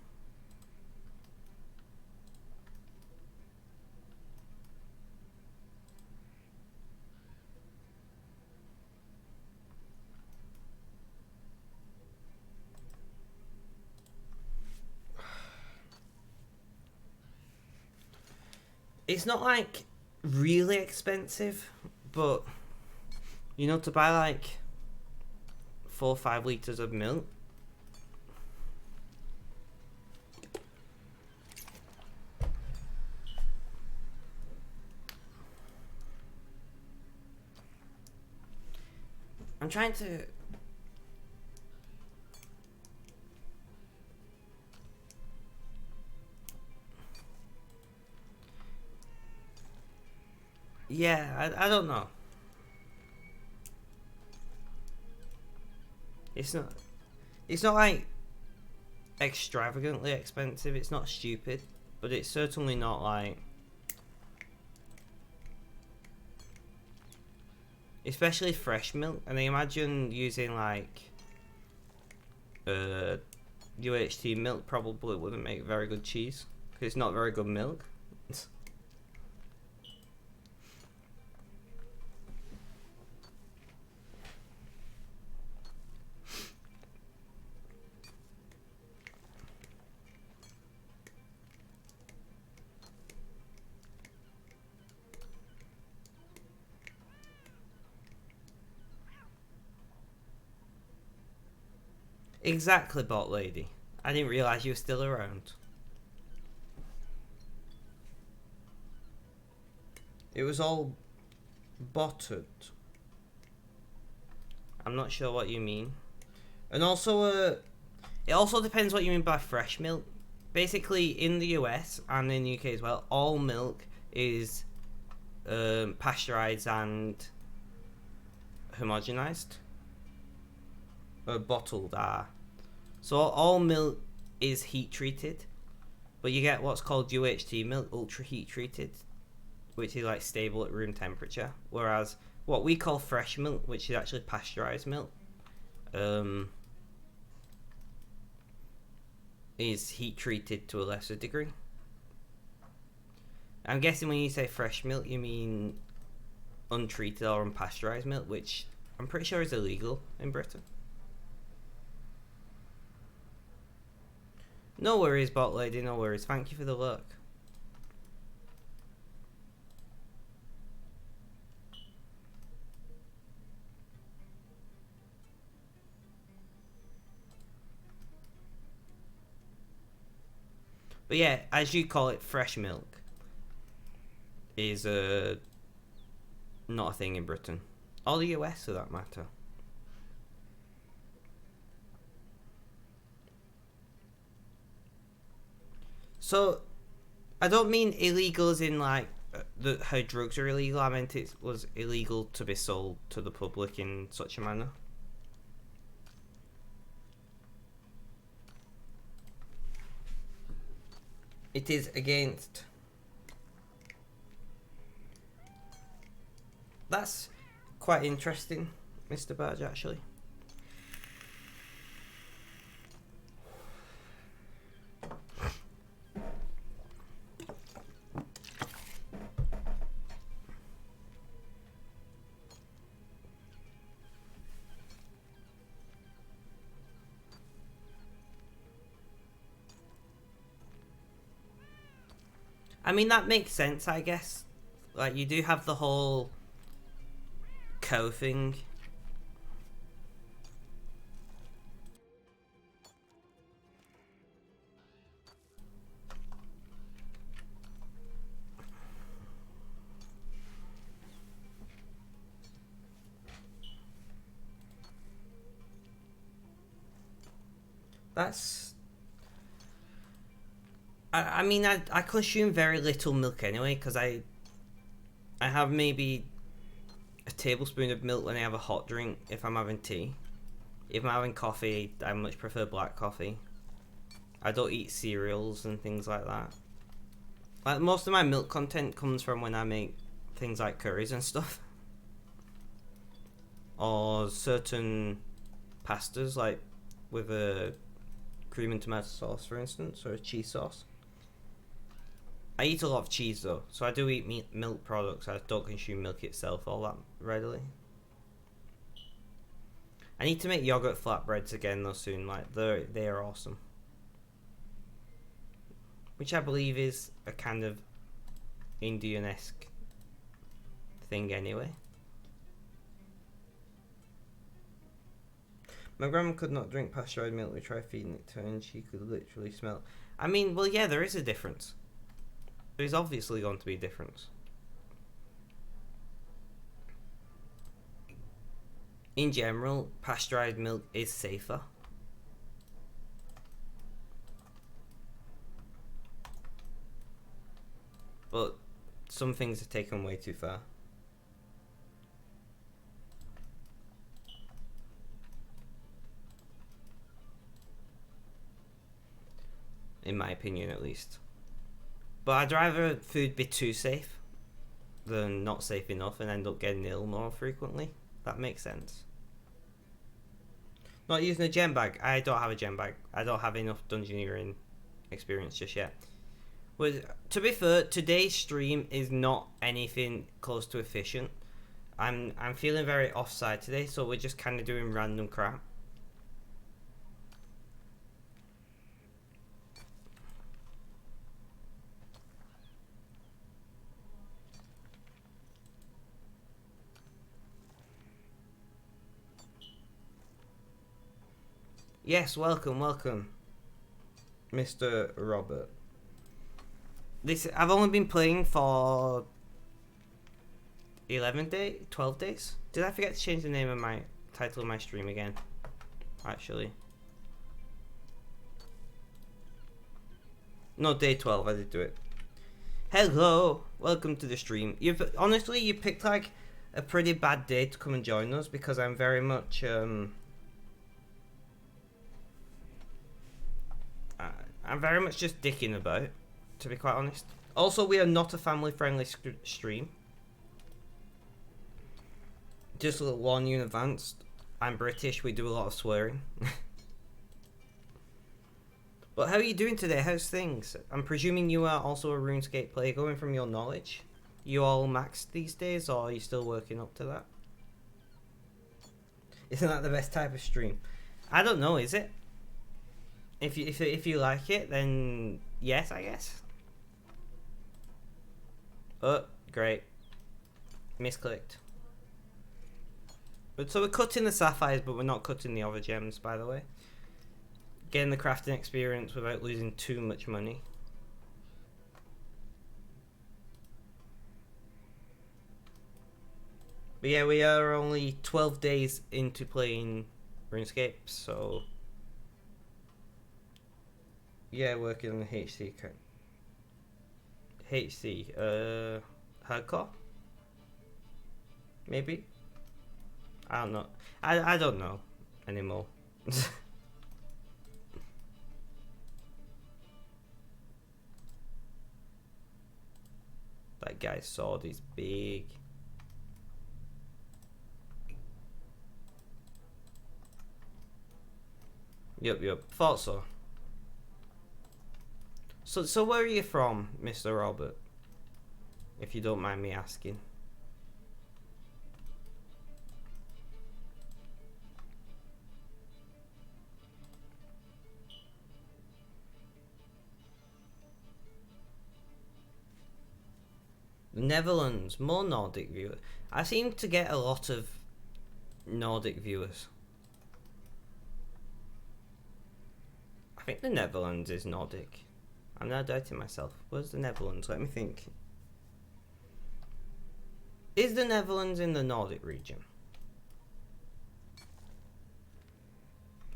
It's not like really expensive, but you know, to buy like 4 or 5 litres of milk. I'm trying to. Yeah, I don't know. It's not. It's not like extravagantly expensive. It's not stupid, but it's certainly not like. Especially fresh milk, and I imagine using like UHT milk probably wouldn't make very good cheese because it's not very good milk. Exactly, bot lady. I didn't realise you were still around. It was all botted. I'm not sure what you mean. And also, it also depends what you mean by fresh milk. Basically, in the US and in the UK as well, all milk is pasteurized and homogenized. Bottled are. So all milk is heat treated, but you get what's called UHT milk, ultra heat treated, which is like stable at room temperature. Whereas what we call fresh milk, which is actually pasteurized milk, is heat treated to a lesser degree. I'm guessing when you say fresh milk, you mean untreated or unpasteurized milk, which I'm pretty sure is illegal in Britain. No worries, bot lady, no worries. Thank you for the look. But yeah, as you call it, fresh milk is not a thing in Britain. Or the US for that matter. So, I don't mean illegal as in like her drugs are illegal. I meant it was illegal to be sold to the public in such a manner. It is against. That's quite interesting, Mr. Badge, actually. I mean, that makes sense, I guess. Like, you do have the whole co thing. That's... I mean, I consume very little milk anyway, because I have maybe a tablespoon of milk when I have a hot drink if I'm having tea. If I'm having coffee, I much prefer black coffee. I don't eat cereals and things like that. Like, most of my milk content comes from when I make things like curries and stuff. Or certain pastas, like with a cream and tomato sauce, for instance, or a cheese sauce. I eat a lot of cheese though, so I do eat milk products. I don't consume milk itself all that readily. I need to make yogurt flatbreads again though soon. Like, they are awesome. Which I believe is a kind of Indian-esque thing anyway. My grandma could not drink pasteurized milk. We tried feeding it to her and she could literally smell. I mean, well, yeah, there is a difference. There's obviously going to be a difference. In general, pasteurized milk is safer. But some things are taken way too far. In my opinion, at least. But I'd rather food be too safe than not safe enough and end up getting ill more frequently. That makes sense. Not using a gem bag. I don't have a gem bag. I don't have enough dungeoneering experience just yet. To be fair, today's stream is not anything close to efficient. I'm feeling very offside today, so we're just kind of doing random crap. Yes, welcome, Mr. Robert. I've only been playing for 12 days. Did I forget to change the name of my title of my stream again? Actually, no, day 12. I did do it. Hello, welcome to the stream. You picked like a pretty bad day to come and join us because I'm very much I'm very much just dicking about, to be quite honest. Also, we are not a family-friendly stream. Just a little warning in advance. I'm British, we do a lot of swearing. But how are you doing today? How's things? I'm presuming you are also a RuneScape player, going from your knowledge. You all maxed these days, or are you still working up to that? Isn't that the best type of stream? I don't know, is it? If you like it, then yes, I guess. Oh, great. Misclicked. But so we're cutting the sapphires, but we're not cutting the other gems, by the way. Getting the crafting experience without losing too much money. But yeah, we are only 12 days into playing RuneScape, so... Yeah, working on the HC account. Hardcore? Maybe? I don't know. I don't know anymore. That guy's sword is big. Yep. Thought so. So where are you from, Mr. Robert? If you don't mind me asking. Netherlands, more Nordic viewers. I seem to get a lot of Nordic viewers. I think the Netherlands is Nordic. I'm now doubting myself. Where's the Netherlands? Let me think. Is the Netherlands in the Nordic region?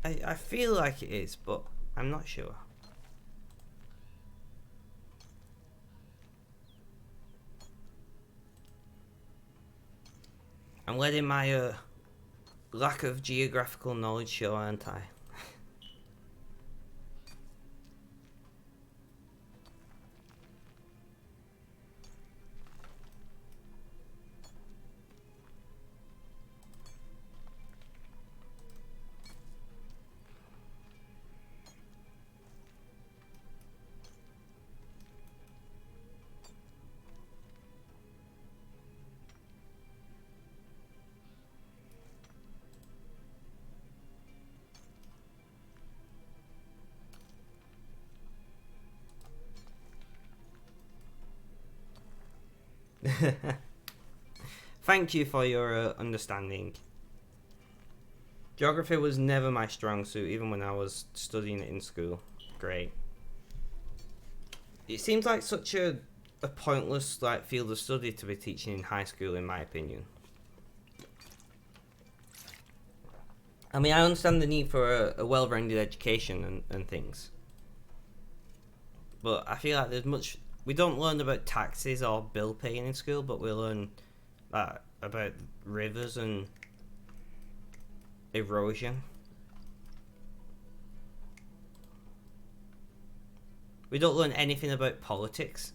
I feel like it is, but I'm not sure. I'm letting my lack of geographical knowledge show, aren't I? Thank you for your understanding. Geography was never my strong suit, even when I was studying it in school. Great. It seems like such a pointless field of study to be teaching in high school, in my opinion. I mean, I understand the need for a well-rounded education and things, but I feel like we don't learn about taxes or bill paying in school, but we learn about rivers and erosion. We don't learn anything about politics,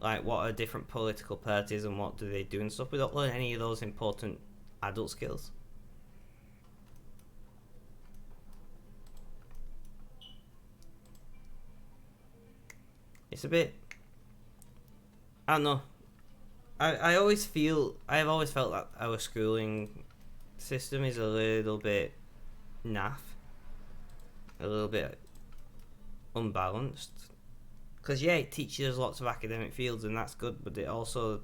like what are different political parties and what do they do and stuff. We don't learn any of those important adult skills. It's a bit, I don't know. I've always felt that our schooling system is a little bit naff, a little bit unbalanced. Because yeah, it teaches lots of academic fields and that's good, but it also,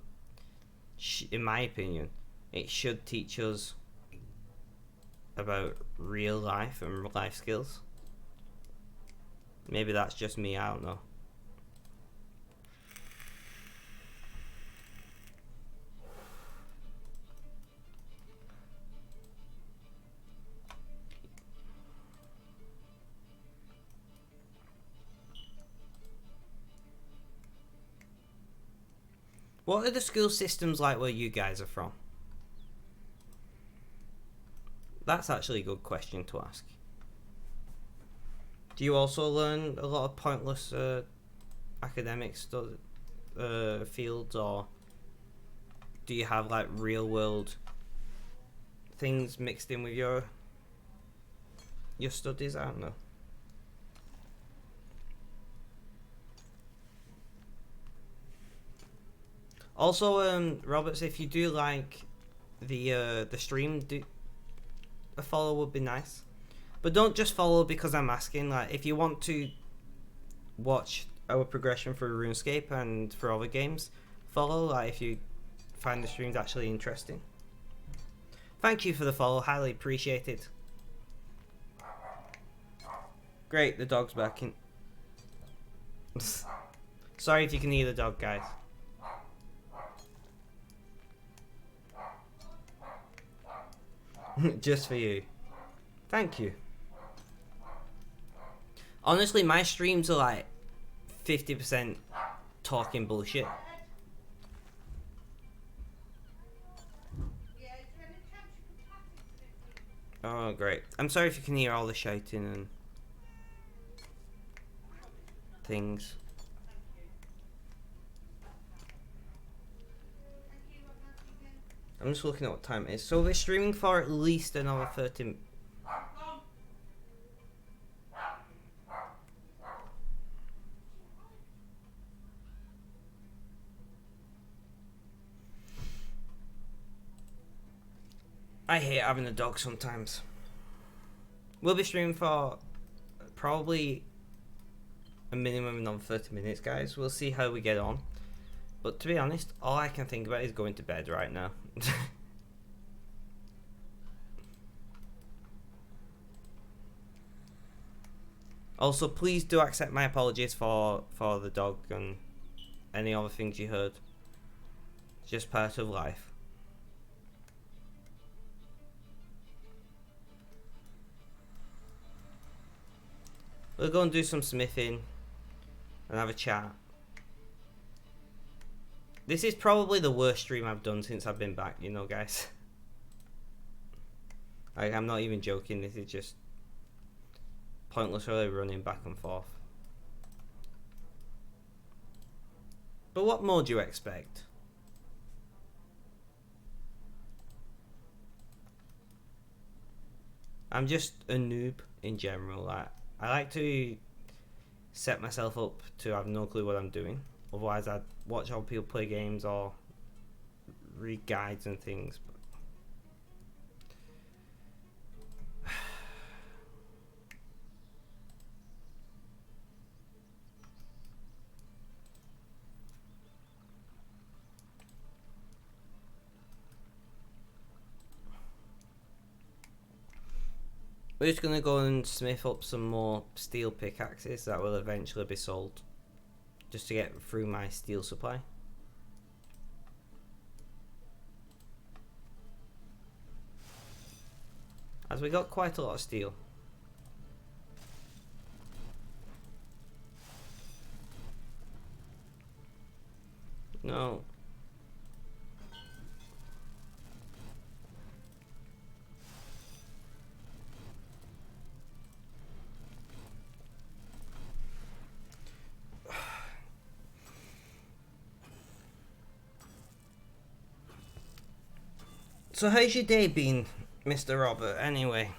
in my opinion, it should teach us about real life and life skills. Maybe that's just me, I don't know. What are the school systems like where you guys are from? That's actually a good question to ask. Do you also learn a lot of pointless academic fields, or do you have like real world things mixed in with your studies? I don't know. Also, Roberts, if you do like the stream, a follow would be nice. But don't just follow because I'm asking. Like, if you want to watch our progression for RuneScape and for other games, follow. Like, if you find the streams actually interesting. Thank you for the follow, highly appreciated. Great, the dog's barking. Sorry if you can hear the dog, guys. Just for you. Thank you. Honestly, my streams are like 50% talking bullshit. Oh, great. I'm sorry if you can hear all the shouting and things. I'm just looking at what time it is. So we're streaming for at least another 30 minutes. I hate having a dog sometimes. We'll be streaming for probably a minimum of another 30 minutes, guys. We'll see how we get on. But to be honest, all I can think about is going to bed right now. Also, please do accept my apologies for the dog and any other things you heard. It's just part of life. We'll go and do some smithing and have a chat. This is probably the worst stream I've done since I've been back, you know, guys. Like, I'm not even joking, this is just pointlessly running back and forth. But what more do you expect? I'm just a noob in general. I like to set myself up to have no clue what I'm doing. Otherwise I'd watch other people play games or read guides and things. We're just going to go and smith up some more steel pickaxes that will eventually be sold. Just to get through my steel supply. As we got quite a lot of steel. No. So how's your day been, Mr. Robert, anyway?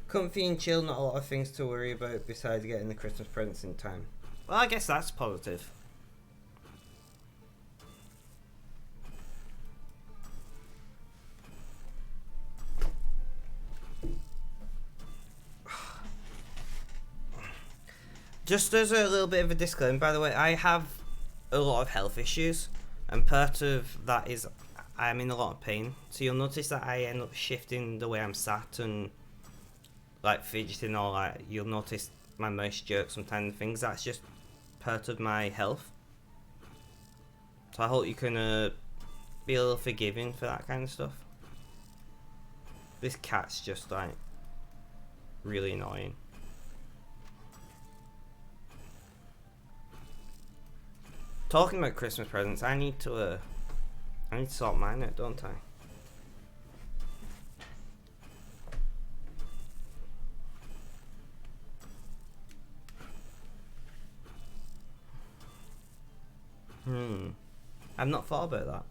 Comfy and chill, not a lot of things to worry about besides getting the Christmas presents in time. Well, I guess that's positive. Just as a little bit of a disclaimer, by the way, I have a lot of health issues, and part of that is I'm in a lot of pain. So you'll notice that I end up shifting the way I'm sat and like fidgeting, or like you'll notice my mouth jerk sometimes and things. That's just part of my health. So I hope you can be a little forgiving for that kind of stuff. This cat's just like really annoying. Talking about Christmas presents, I need to sort mine out, don't I? I've not thought about that.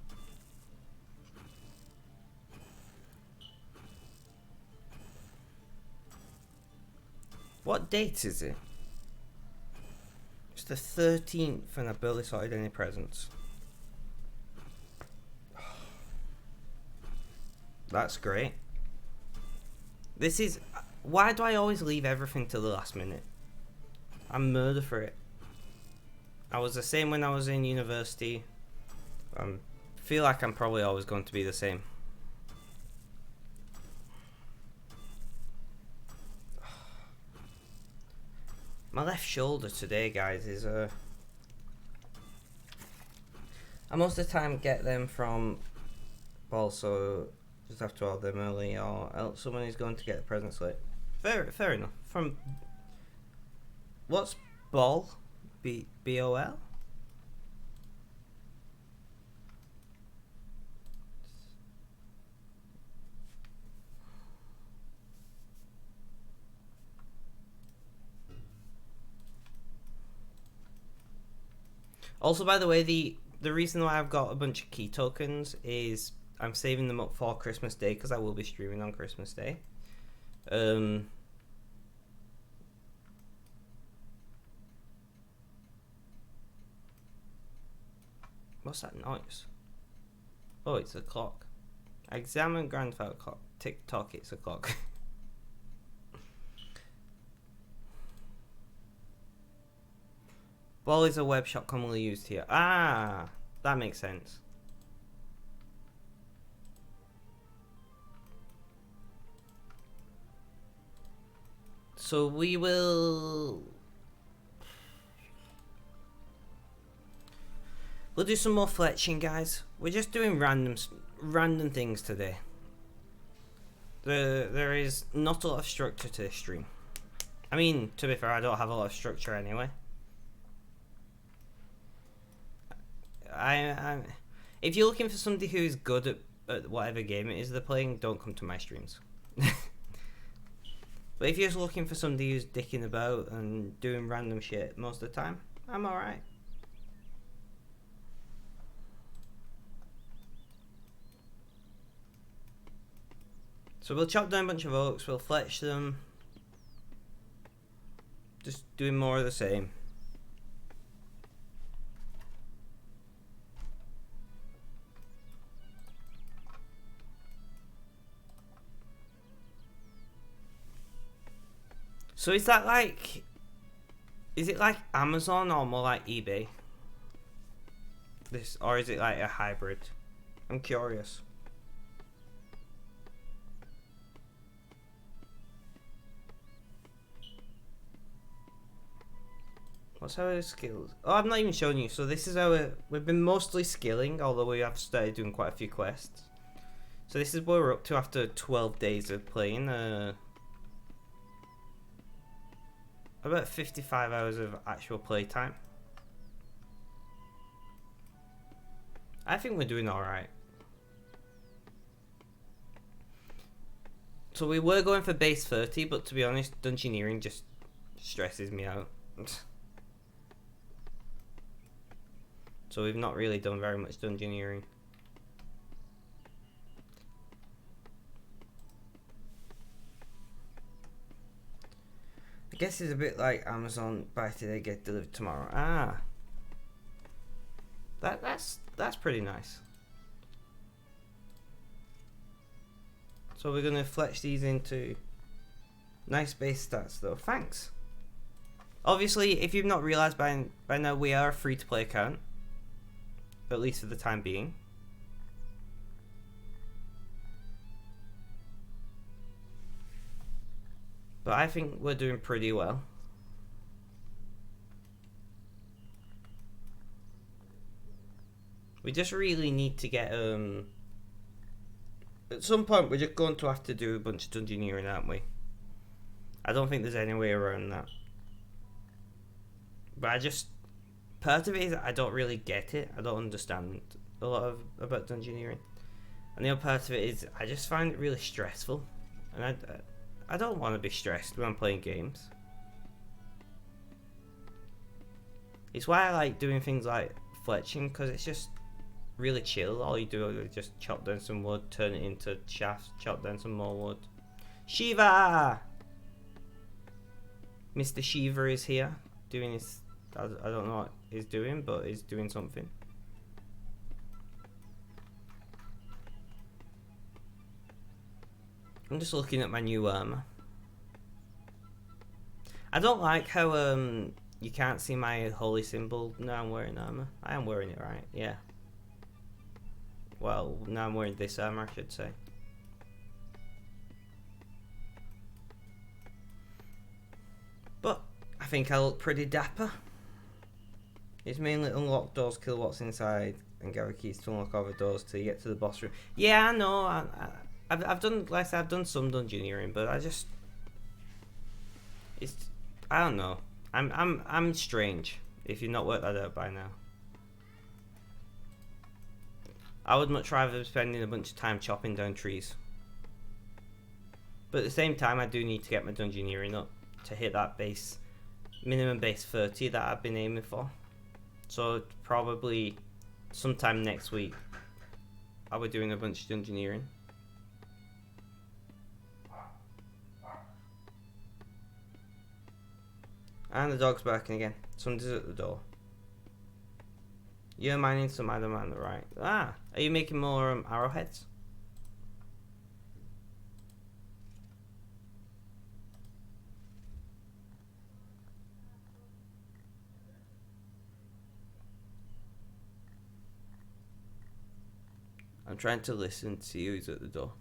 What date is it? It's the 13th and I barely sorted any presents. That's great. This is... Why do I always leave everything till the last minute? I'm murder for it. I was the same when I was in university. Feel like I'm probably always going to be the same. My left shoulder today, guys, is I most of the time get them from also just have to order them early, or else someone is going to get the presents late. Fair enough. From what's Bol? B-O-L? Also, by the way, the reason why I've got a bunch of key tokens is I'm saving them up for Christmas Day because I will be streaming on Christmas Day. What's that noise? Oh, it's a clock. Examine grandfather clock. Tick tock, it's a clock. Ball is a web shop commonly used here. Ah, that makes sense. So we'll do some more fletching, guys. We're just doing random things today. There is not a lot of structure to this stream. I mean, to be fair, I don't have a lot of structure anyway. If you're looking for somebody who is good at whatever game it is they're playing, don't come to my streams. But if you're just looking for somebody who's dicking about and doing random shit most of the time, I'm alright. So we'll chop down a bunch of oaks, we'll fletch them. Just doing more of the same. So is that like... Is it like Amazon or more like eBay? Or is it like a hybrid? I'm curious. What's our skills? Oh, I'm not even showing you. So this is our... We've been mostly skilling, although we have started doing quite a few quests. So this is where we're up to after 12 days of playing. About 55 hours of actual playtime. I think we're doing alright. So we were going for base 30, but to be honest, dungeoneering just stresses me out. So we've not really done very much dungeoneering. I guess it's a bit like Amazon, buy today, get delivered tomorrow. Ah, that's pretty nice. So we're gonna fletch these into nice base stats though. Thanks. Obviously, if you've not realised by now, we are a free-to-play account, at least for the time being. But I think we're doing pretty well. We just really need to get at some point we're just going to have to do a bunch of dungeoneering, aren't we? I don't think there's any way around that. But part of it is I don't really get it. I don't understand a lot about dungeoneering. And the other part of it is I just find it really stressful. And I don't want to be stressed when I'm playing games. It's why I like doing things like fletching, because it's just really chill. All you do is just chop down some wood, turn it into shafts, chop down some more wood. Shiva! Mr. Shiva is here, doing his... I don't know what he's doing, but he's doing something. I'm just looking at my new armor. I don't like how you can't see my holy symbol now I'm wearing armor. I am wearing it, right? Yeah. Well, now I'm wearing this armor, I should say. But I think I look pretty dapper. It's mainly unlock doors, kill what's inside, and gather keys to unlock other doors till you get to the boss room. Yeah, I know. I've done, like I said, I've done some dungeoneering, but I don't know. I'm strange. If you've not worked that out by now, I would much rather be spending a bunch of time chopping down trees. But at the same time, I do need to get my dungeoneering up to hit that minimum base 30 that I've been aiming for. So probably sometime next week I'll be doing a bunch of engineering. And the dog's barking again. Somebody's at the door. You're mining some item on the right. Ah, are you making more arrowheads? I'm trying to listen to see who's at the door.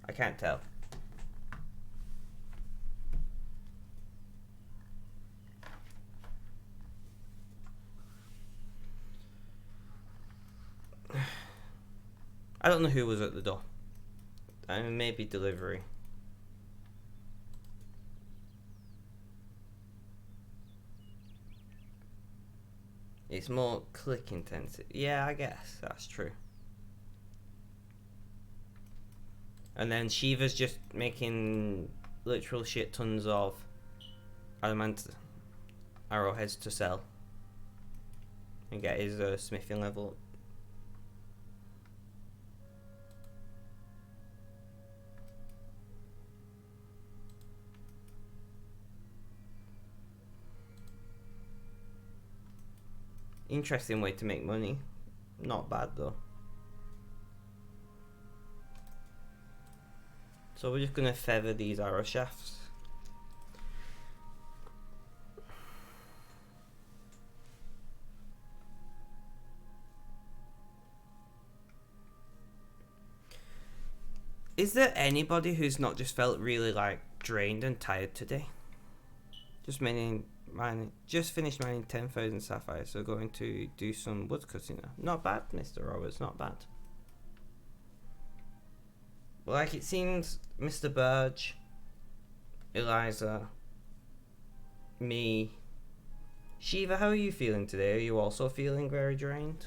I can't tell. I don't know who was at the door. Maybe delivery. It's more click intensive. Yeah, I guess that's true. And then Shiva's just making literal shit tons of adamant arrowheads to sell and get his smithing level. Interesting way to make money. Not bad though. So we're just gonna feather these arrow shafts. Is there anybody who's not just felt really like drained and tired today? Just finished mining 10,000 sapphires, so going to do some wood cutting now. Not bad, Mr. Roberts, not bad. Like it seems Mr. Burge, Eliza, me, Shiva, how are you feeling today? Are you also feeling very drained?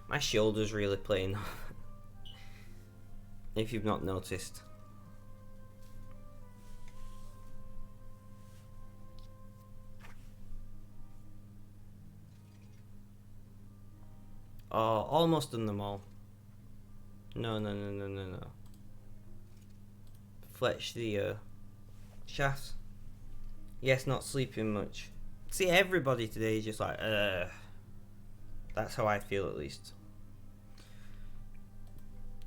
My shoulder's really playing if you've not noticed. Oh, almost done them all. No. Fletch the shafts. Yes, not sleeping much. See, everybody today is just like, that's how I feel at least.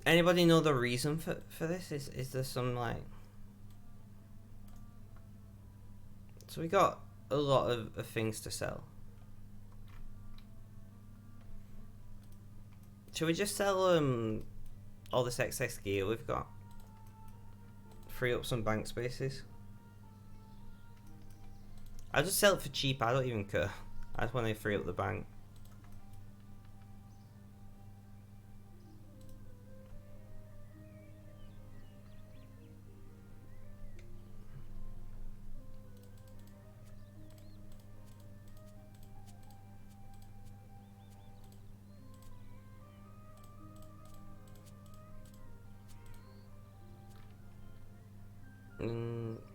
Anybody know the reason for this? Is there some like... So we got a lot of things to sell. Should we just sell all this excess gear we've got? Free up some bank spaces? I'll just sell it for cheap, I don't even care. I just want to free up the bank.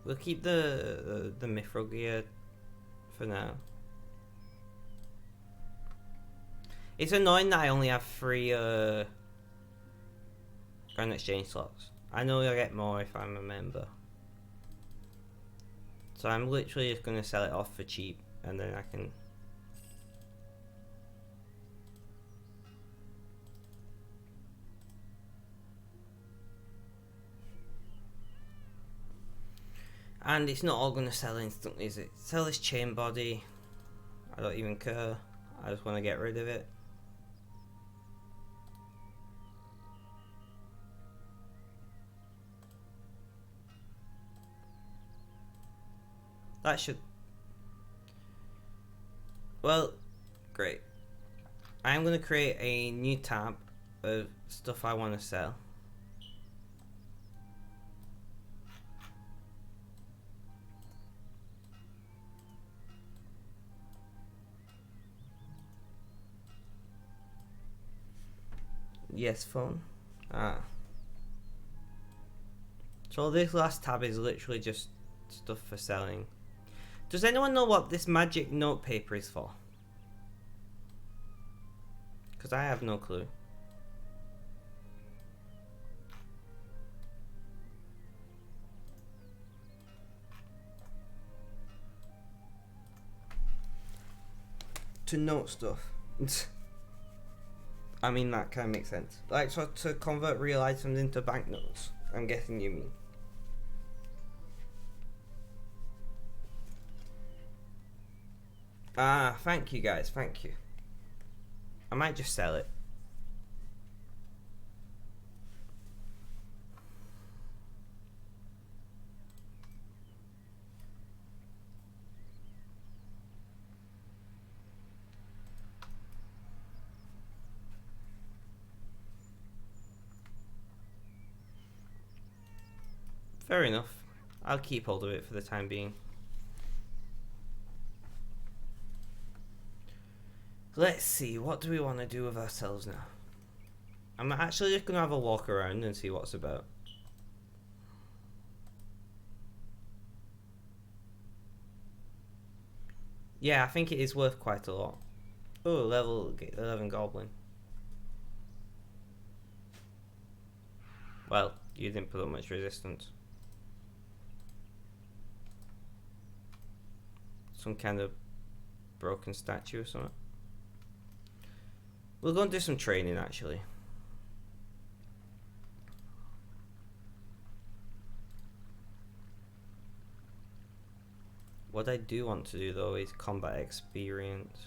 We'll keep the mithril gear for now. It's annoying that I only have 3 grand exchange slots. I know I'll get more if I'm a member. So I'm literally just gonna sell it off for cheap and then I can... And it's not all gonna sell instantly, is it? Sell this chain body. I don't even care. I just want to get rid of it. That should... Well, great. I'm going to create a new tab of stuff I want to sell. Yes, phone. So this last tab is literally just stuff for selling. Does anyone know what this magic note paper is for? Because I have no clue. To note stuff. I mean, that kind of makes sense. Like, so to convert real items into banknotes, I'm guessing you mean. Ah, thank you guys, thank you. I might just sell it. Fair enough. I'll keep hold of it for the time being. Let's see, what do we want to do with ourselves now? I'm actually just going to have a walk around and see what's about. Yeah, I think it is worth quite a lot. Oh, level 11 goblin. Well, you didn't put up much resistance. Some kind of broken statue or something. We'll go and do some training actually. What I do want to do though is combat experience.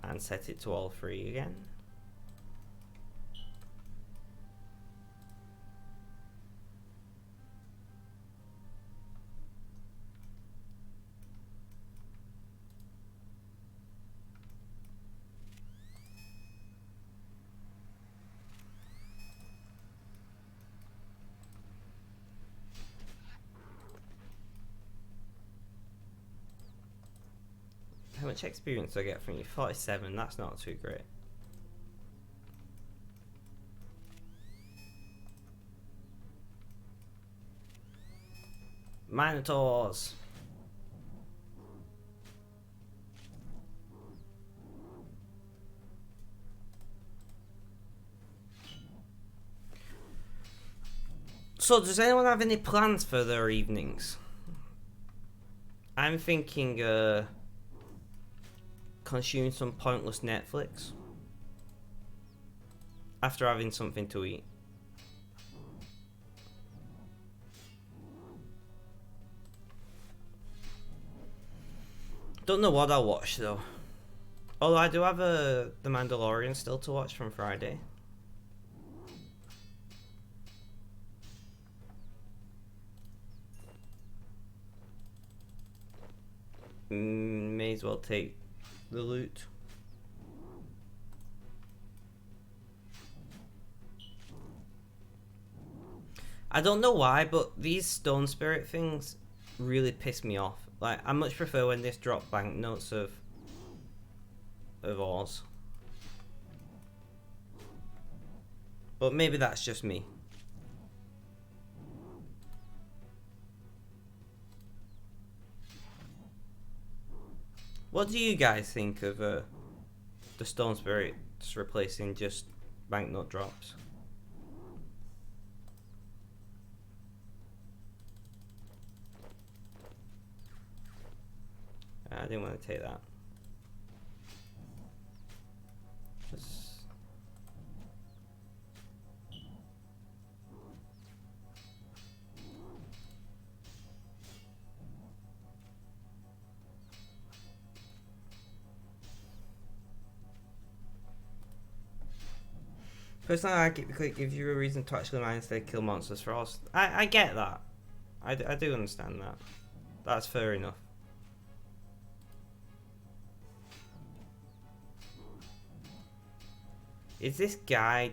And set it to all 3 again. How much experience do I get from you? 47, that's not too great. Minotaurs! So, does anyone have any plans for their evenings? I'm thinking, consume some pointless Netflix after having something to eat. Don't know what I'll watch though. Although I do have The Mandalorian still to watch from Friday. May as well take the loot. I don't know why, but these stone spirit things really piss me off. Like, I much prefer when they drop banknotes of ores. But maybe that's just me. What do you guys think of the stone spirits replacing just banknote drops? I didn't want to take that. Personally, I like it because it gives you a reason to actually mine instead of kill monsters for us. I get that. I do understand that. That's fair enough. Is this guy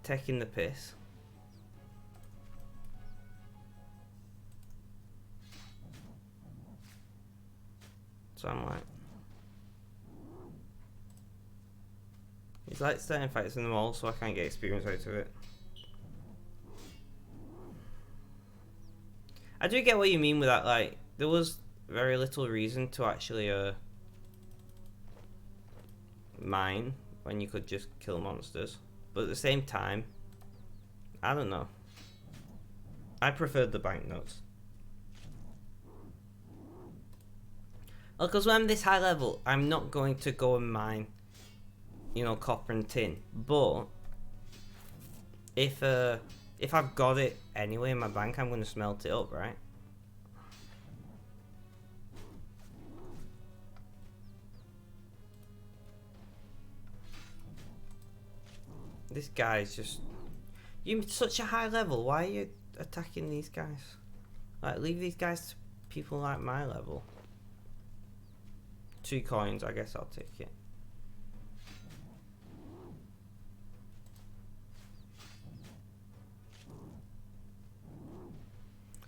taking the piss? So I'm like... He's like starting fights in the mall so I can't get experience out of it. I do get what you mean with that, like, there was very little reason to actually mine when you could just kill monsters. But at the same time, I don't know. I preferred the banknotes. Well, because when I'm this high level, I'm not going to go and mine, you know, copper and tin. But if I've got it anyway in my bank, I'm going to smelt it up, right? This guy's just... You're such a high level, why are you attacking these guys? Like, leave these guys to people like my level. 2 coins, I guess I'll take it.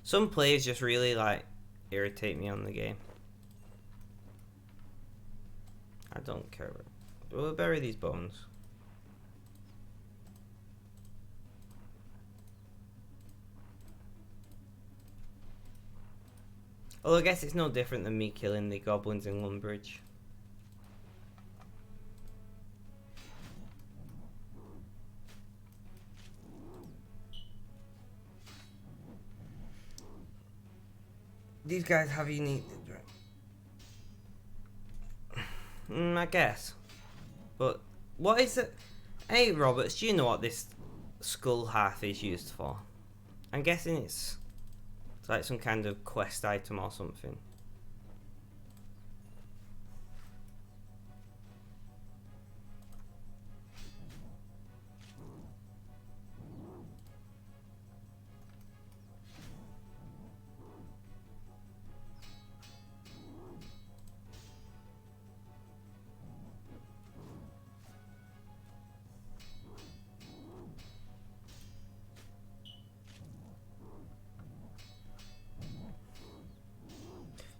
Some players just really, like, irritate me on the game. I don't care. We'll bury these bones. Well, I guess it's no different than me killing the goblins in Lumbridge. These guys have unique... I guess. But, what is it? Hey, Roberts, do you know what this skull hearth is used for? I'm guessing it's like some kind of quest item or something.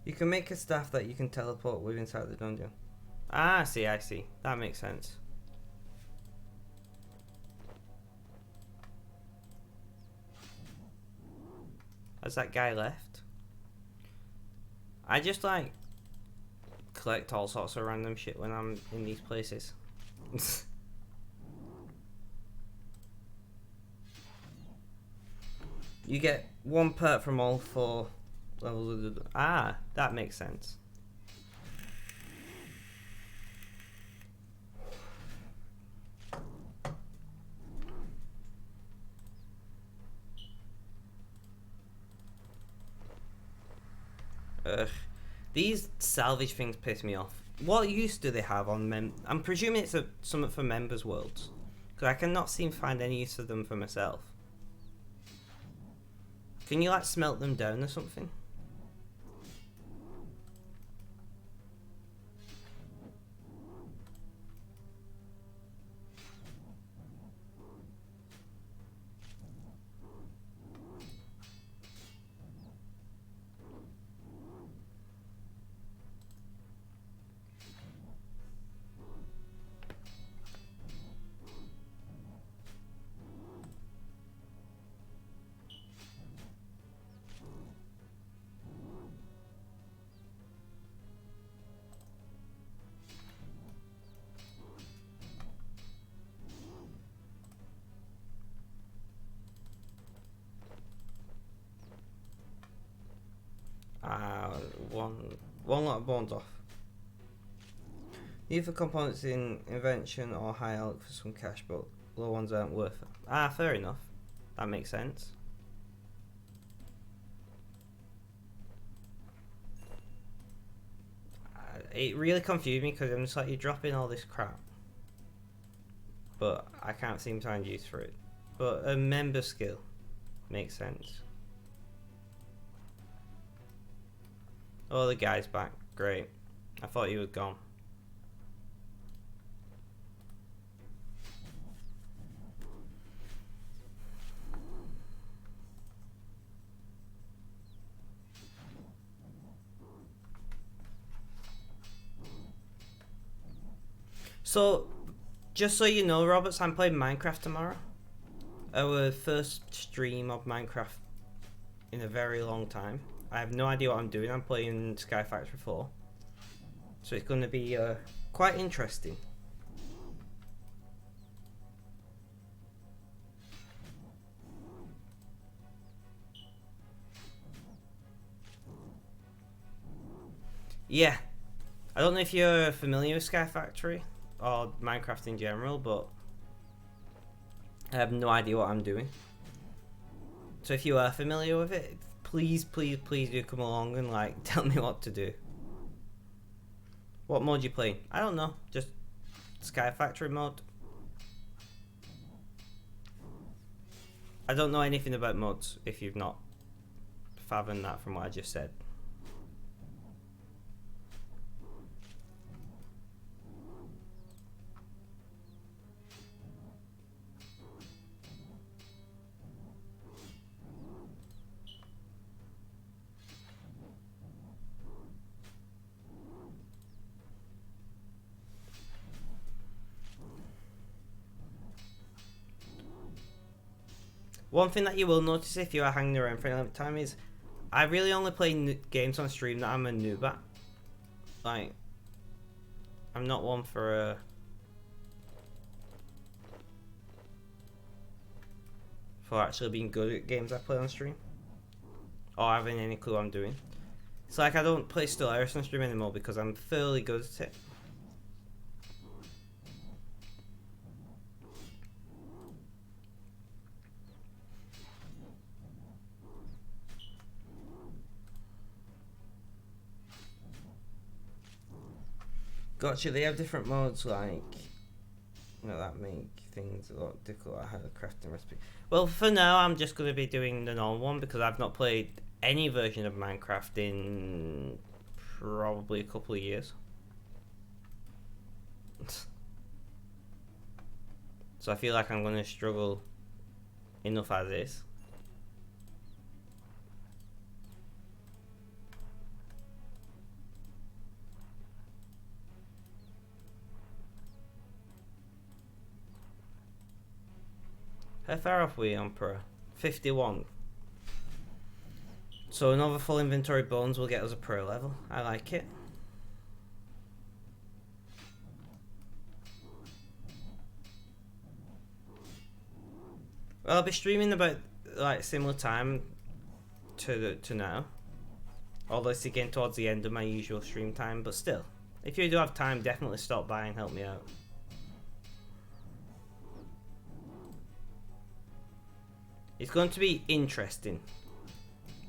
You can make a staff that you can teleport with inside the dungeon. Ah, I see. That makes sense. Has that guy left? I just like collect all sorts of random shit when I'm in these places. You get 1 perk from all 4 levels of the... Ah, that makes sense. Ugh. These salvage things piss me off. What use do they have on I'm presuming it's something for members' worlds. Because I cannot seem to find any use of them for myself. Can you like smelt them down or something? One lot of bones off. Either components in invention or high elk for some cash, but low ones aren't worth it. Ah, fair enough. That makes sense. It really confused me because I'm just like, you're dropping all this crap, but I can't seem to find use for it. But a member skill makes sense. Oh, the guy's back. Great. I thought he was gone. So, just so you know, Roberts, I'm playing Minecraft tomorrow. Our first stream of Minecraft in a very long time. I have no idea what I'm doing. I'm playing Sky Factory 4. So it's going to be quite interesting. Yeah. I don't know if you're familiar with Sky Factory or Minecraft in general, but I have no idea what I'm doing. So if you are familiar with it, please do come along and like tell me what to do. What mode you playing? I don't know, just Sky Factory mode. I don't know anything about mods if you've not fathomed that from what I just said. One thing that you will notice if you are hanging around for any time is I really only play games on stream that I'm a noob at. Like, I'm not one for actually being good at games I play on stream or having any clue what I'm doing. It's like I don't play Stellaris on stream anymore because I'm fairly good at it. Gotcha, they have different modes like, you know, that make things a lot difficult. I had a crafting recipe. Well, for now, I'm just going to be doing the normal one because I've not played any version of Minecraft in probably a couple of years. So I feel like I'm going to struggle enough as is. How far off are we on Pro? 51. So another full inventory bones will get us a Pro level. I like it. Well, I'll be streaming about like similar time to now. Although it's again towards the end of my usual stream time, but still. If you do have time, definitely stop by and help me out. It's going to be interesting,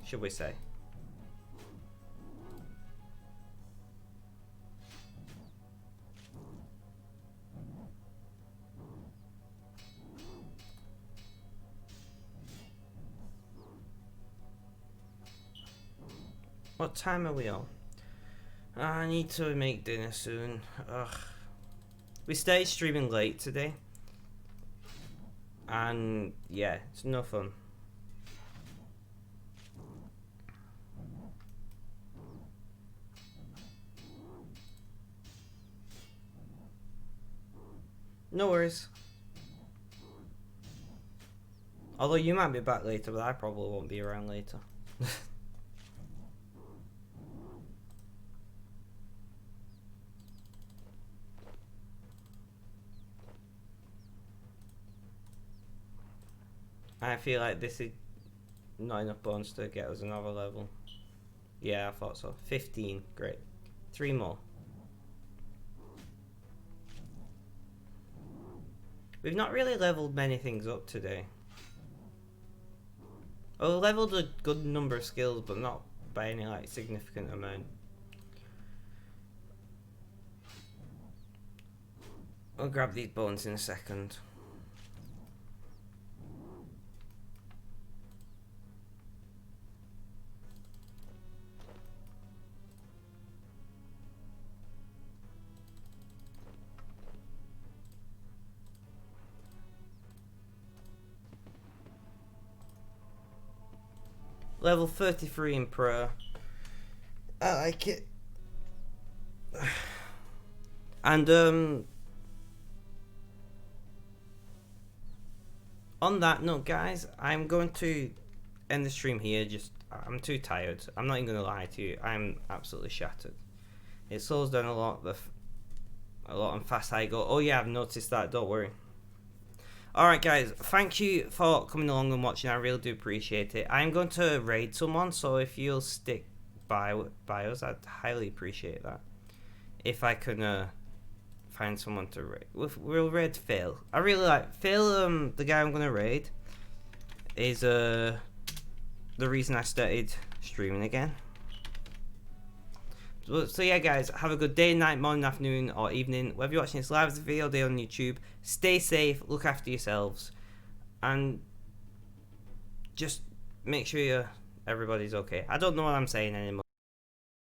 should we say. What time are we on? I need to make dinner soon. Ugh. We stayed streaming late today. And yeah, it's no fun. No worries. Although you might be back later, but I probably won't be around later. I feel like this is not enough bones to get us another level. Yeah, I thought so. 15, great. 3 more. We've not really leveled many things up today. Well, we leveled a good number of skills, but not by any like significant amount. I'll grab these bones in a second. Level 33 in Pro. I like it. And on that note, guys, I'm going to end the stream here. I'm too tired. I'm not even gonna lie to you. I'm absolutely shattered. It slows down a lot. A lot on fast I go. Oh yeah, I've noticed that. Don't worry. Alright guys, thank you for coming along and watching. I really do appreciate it. I'm going to raid someone, so if you'll stick by us, I'd highly appreciate that. If I can find someone to raid. We'll raid Phil. I really like Phil. The guy I'm going to raid is the reason I started streaming again. So yeah guys, have a good day, night, morning, afternoon or evening, whether you're watching this live as a video day on YouTube. Stay safe, look after yourselves, and just make sure everybody's okay. I don't know what I'm saying anymore.